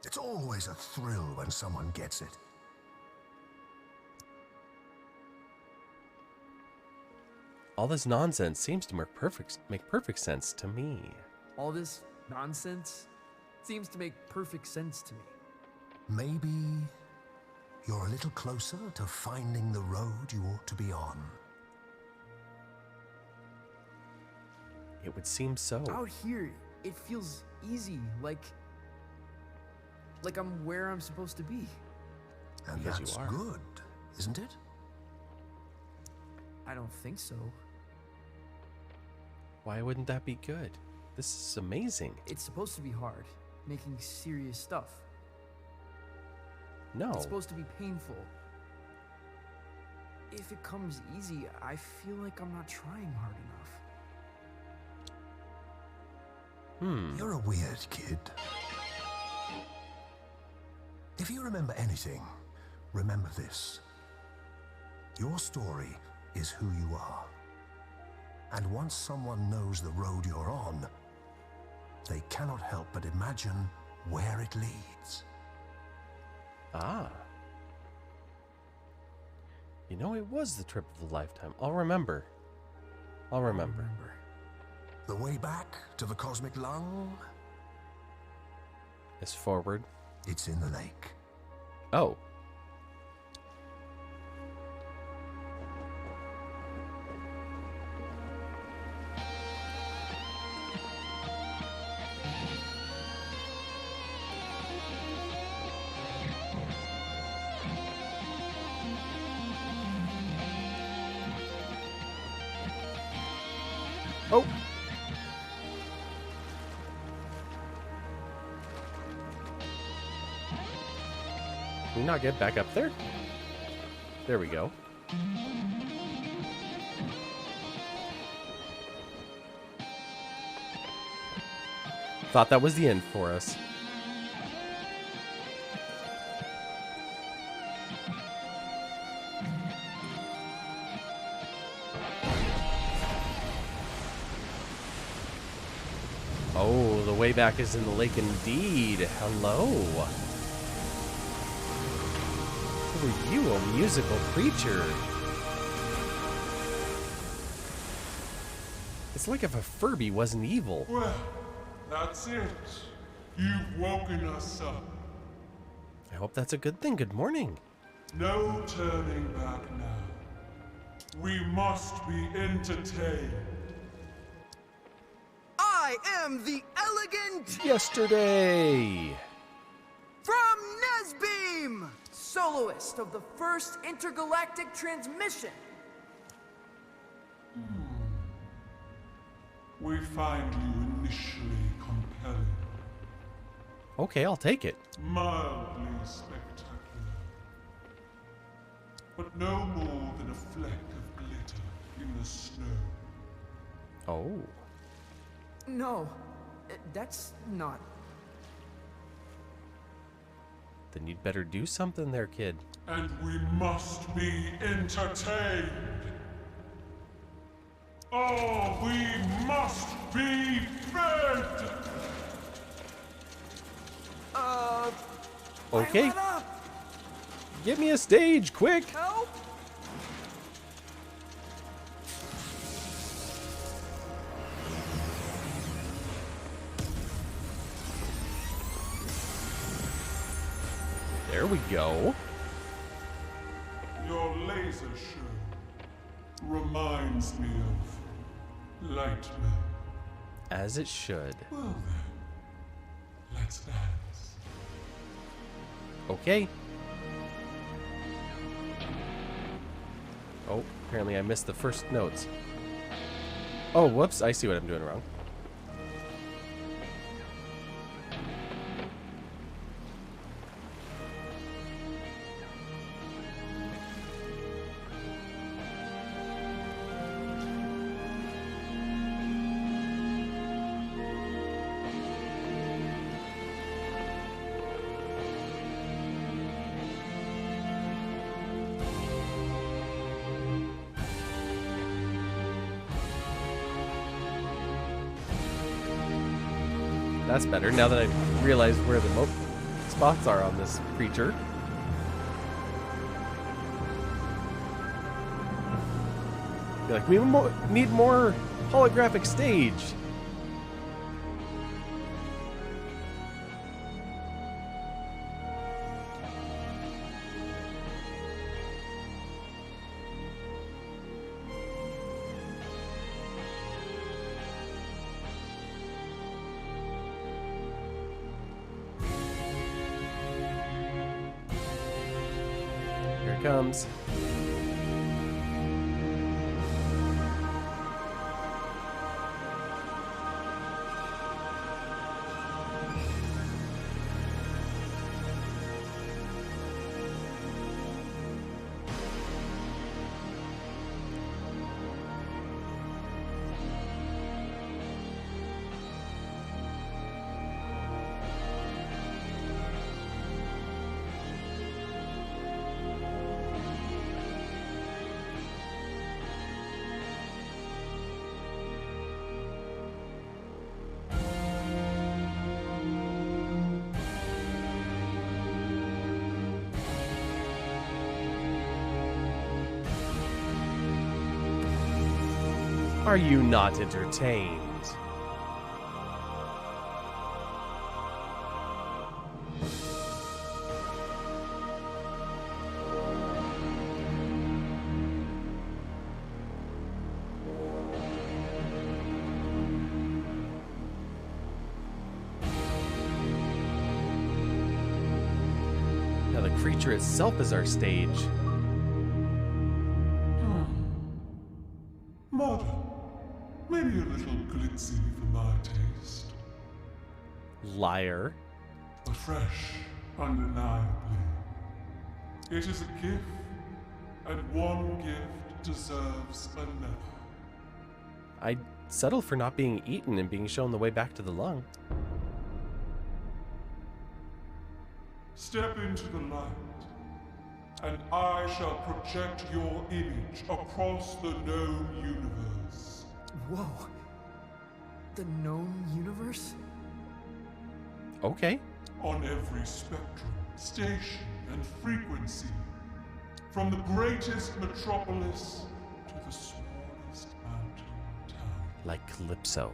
[SPEAKER 7] It's always a thrill when someone gets it.
[SPEAKER 1] All this nonsense seems to make perfect sense to me.
[SPEAKER 13] All this nonsense seems to make perfect sense to me.
[SPEAKER 7] Maybe you're a little closer to finding the road you ought to be on.
[SPEAKER 1] It would seem so.
[SPEAKER 13] Out here, it feels easy, like I'm where I'm supposed to be.
[SPEAKER 7] And
[SPEAKER 1] Because
[SPEAKER 7] that's
[SPEAKER 1] you are.
[SPEAKER 7] good, isn't it?
[SPEAKER 13] I don't think so.
[SPEAKER 1] Why wouldn't that be good? This is amazing.
[SPEAKER 13] It's supposed to be hard, making serious stuff.
[SPEAKER 1] No.
[SPEAKER 13] It's supposed to be painful. If it comes easy, I feel like I'm not trying hard enough.
[SPEAKER 7] You're a weird kid. If you remember anything, remember this. Your story is who you are. And once someone knows the road you're on, they cannot help but imagine where it leads.
[SPEAKER 1] Ah. You know, it was the trip of a lifetime. I'll remember. I'll remember.
[SPEAKER 7] The way back to the cosmic lung?
[SPEAKER 1] Is forward.
[SPEAKER 7] It's in the lake.
[SPEAKER 1] Oh. Oh. Can we not get back up there? There we go. Thought that was the end for us. Oh, the way back is in the lake indeed. Hello. Who are you, a musical creature? It's like if a Furby wasn't evil.
[SPEAKER 8] Well, that's it. You've woken us up.
[SPEAKER 1] I hope that's a good thing. Good morning.
[SPEAKER 8] No turning back now. We must be entertained.
[SPEAKER 4] I am the elegant
[SPEAKER 1] Yesterday.
[SPEAKER 4] from Nesbeam, soloist of the first intergalactic transmission.
[SPEAKER 8] We find you initially compelling,
[SPEAKER 1] Okay, I'll take it.
[SPEAKER 8] mildly spectacular, but no more than a fleck of glitter in the snow.
[SPEAKER 1] Oh.
[SPEAKER 13] No, that's not.
[SPEAKER 1] Then you'd better do something there, kid.
[SPEAKER 8] And we must be entertained. Oh, we must be fed.
[SPEAKER 1] Okay. Give me a stage, quick!
[SPEAKER 13] Help!
[SPEAKER 1] There we go.
[SPEAKER 8] Your laser show reminds me of Lightman.
[SPEAKER 1] As it should.
[SPEAKER 8] Well then, let's dance.
[SPEAKER 1] Okay. Oh, apparently I missed the first notes. Oh, whoops, I see what I'm doing wrong. That's better, now that I realize where the spots are on this creature. Be like, we need more holographic stage. Comes. Are you not entertained? Now the creature itself is our stage.
[SPEAKER 8] Modern. Maybe a little glitzy for my taste.
[SPEAKER 1] Liar.
[SPEAKER 8] But fresh, undeniably. It is a gift, and one gift deserves another.
[SPEAKER 1] I'd settle for not being eaten and being shown the way back to the lung.
[SPEAKER 8] Step into the light, and I shall project your image across the known universe.
[SPEAKER 13] Whoa. The known universe?
[SPEAKER 1] Okay.
[SPEAKER 8] On every spectrum, station, and frequency. From the greatest metropolis to the smallest mountain town.
[SPEAKER 1] Like Calypso.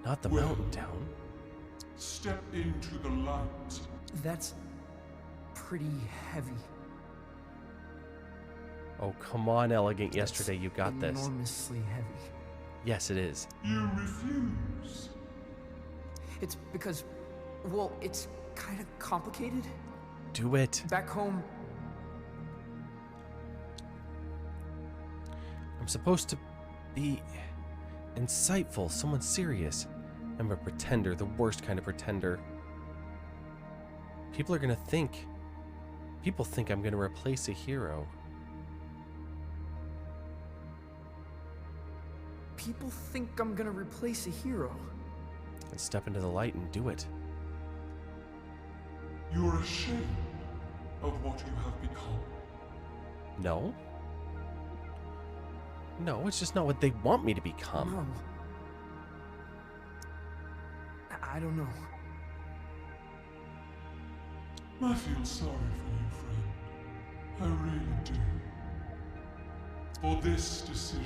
[SPEAKER 1] Not the mountain town.
[SPEAKER 8] Step into the light.
[SPEAKER 13] That's pretty heavy.
[SPEAKER 1] Oh, come on, Elegant. Yesterday, you got this.
[SPEAKER 13] Enormously heavy.
[SPEAKER 1] Yes, it is.
[SPEAKER 8] You refuse.
[SPEAKER 13] It's because, well, it's kind of complicated.
[SPEAKER 1] Do it.
[SPEAKER 13] Back home,
[SPEAKER 1] I'm supposed to be insightful, someone serious. I'm a pretender, the worst kind of pretender. People think I'm gonna replace a hero.
[SPEAKER 13] people think I'm gonna replace a hero.
[SPEAKER 1] And step into the light and do it.
[SPEAKER 8] You're ashamed of what you have become.
[SPEAKER 1] No. No, it's just not what they want me to become.
[SPEAKER 13] No. I don't know.
[SPEAKER 8] I feel sorry for you, friend. I really do. For this decision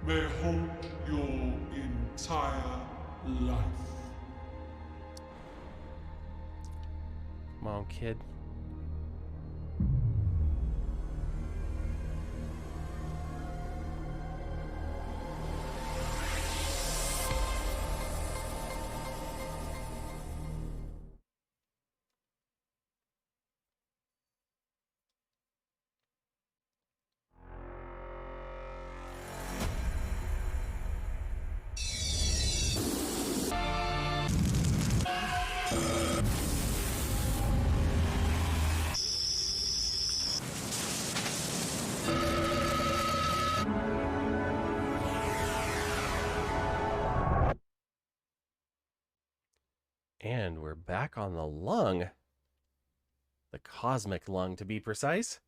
[SPEAKER 8] may haunt your entire life.
[SPEAKER 1] Come on, kid. And we're back on the lung. The cosmic lung, to be precise.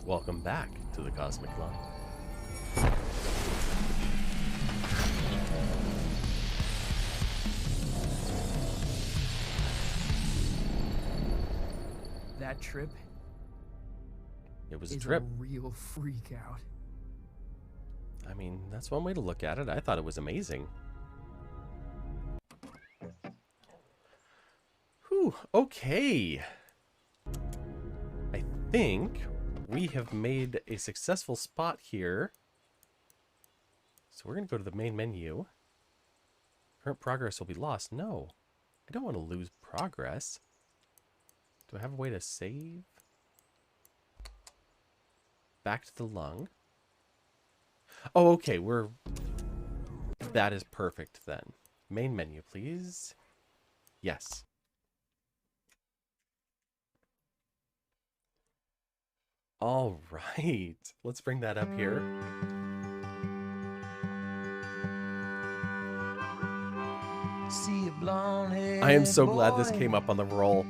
[SPEAKER 1] Welcome back to the cosmic lung.
[SPEAKER 13] That trip
[SPEAKER 1] It was a
[SPEAKER 13] is
[SPEAKER 1] trip.
[SPEAKER 13] a real freak out.
[SPEAKER 1] I mean, that's one way to look at it. I thought it was amazing. Whew, okay. I think we have made a successful spot here. So we're going to go to the main menu. Current progress will be lost. No, I don't want to lose progress. Do I have a way to save? Back to the lung. Oh, okay, that is perfect then. Main menu, please. Yes. All right, let's bring that up here. I am so glad this came up on the roll.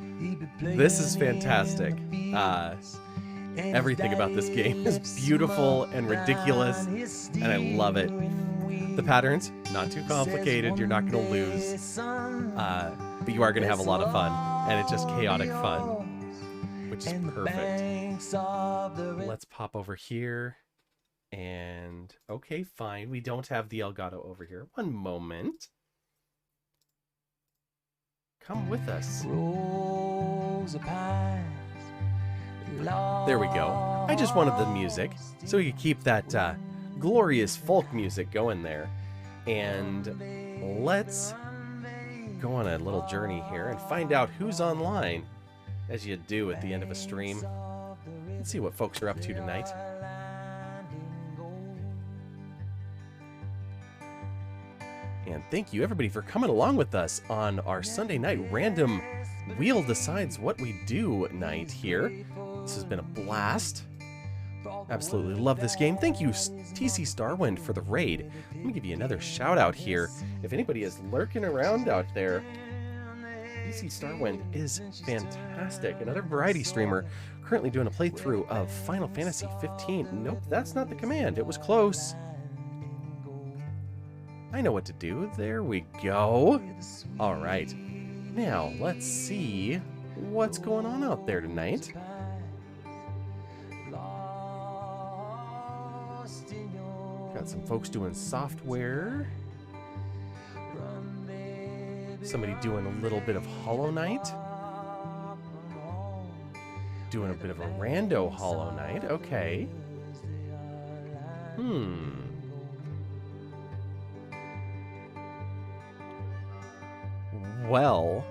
[SPEAKER 1] This is fantastic. Everything about this game is beautiful and ridiculous, and I love it. The patterns, not too complicated, you're not going to lose, but you are going to have a lot of fun, and it's just chaotic fun, which is perfect. Let's pop over here, and okay, fine, we don't have the Elgato over here. One moment. Come with us. There we go. I just wanted the music, so we could keep that glorious folk music going there. And let's go on a little journey here and find out who's online, as you do at the end of a stream. Let's see what folks are up to tonight. And thank you everybody for coming along with us on our Sunday night random Wheel Decides What We Do night here. This has been a blast. Absolutely love this game. Thank you, TC Starwind, for the raid. Let me give you another shout out here. If anybody is lurking around out there, TC Starwind is fantastic. Another variety streamer currently doing a playthrough of Final Fantasy 15. Nope, that's not the command. It was close. I know what to do. There we go. All right. Now, let's see what's going on out there tonight. Got some folks doing software. Somebody doing a little bit of Hollow Knight. Doing a bit of a rando Hollow Knight. Okay. Well,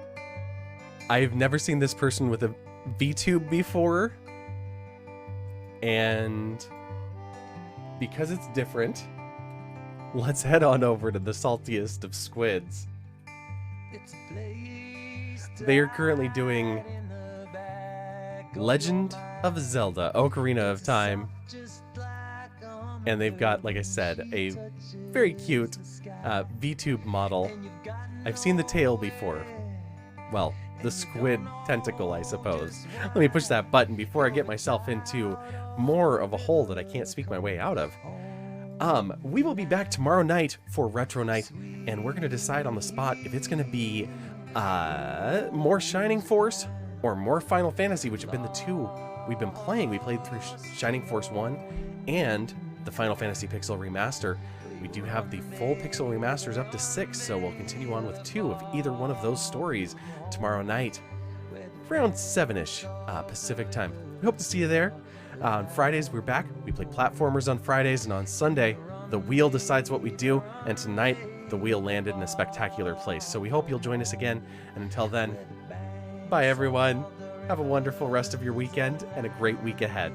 [SPEAKER 1] I've never seen this person with a VTube before, and because it's different, let's head on over to the saltiest of squids. They are currently doing Legend of Zelda, Ocarina of Time. And they've got, like I said, a very cute VTube model. I've seen the tail before. Well, the squid tentacle, I suppose. Let me push that button before I get myself into more of a hole that I can't speak my way out of. We will be back tomorrow night for Retro Night, and we're going to decide on the spot if it's going to be more Shining Force or more Final Fantasy, which have been the two we've been playing. We played through Shining Force 1 and the Final Fantasy Pixel Remaster. We do have the full Pixel Remasters up to 6, so we'll continue on with 2 of either one of those stories tomorrow night, around 7-ish Pacific time. We hope to see you there. On Fridays, we're back. We play platformers on Fridays, and on Sunday, the wheel decides what we do, and tonight, the wheel landed in a spectacular place. So we hope you'll join us again, and until then, bye everyone. Have a wonderful rest of your weekend, and a great week ahead.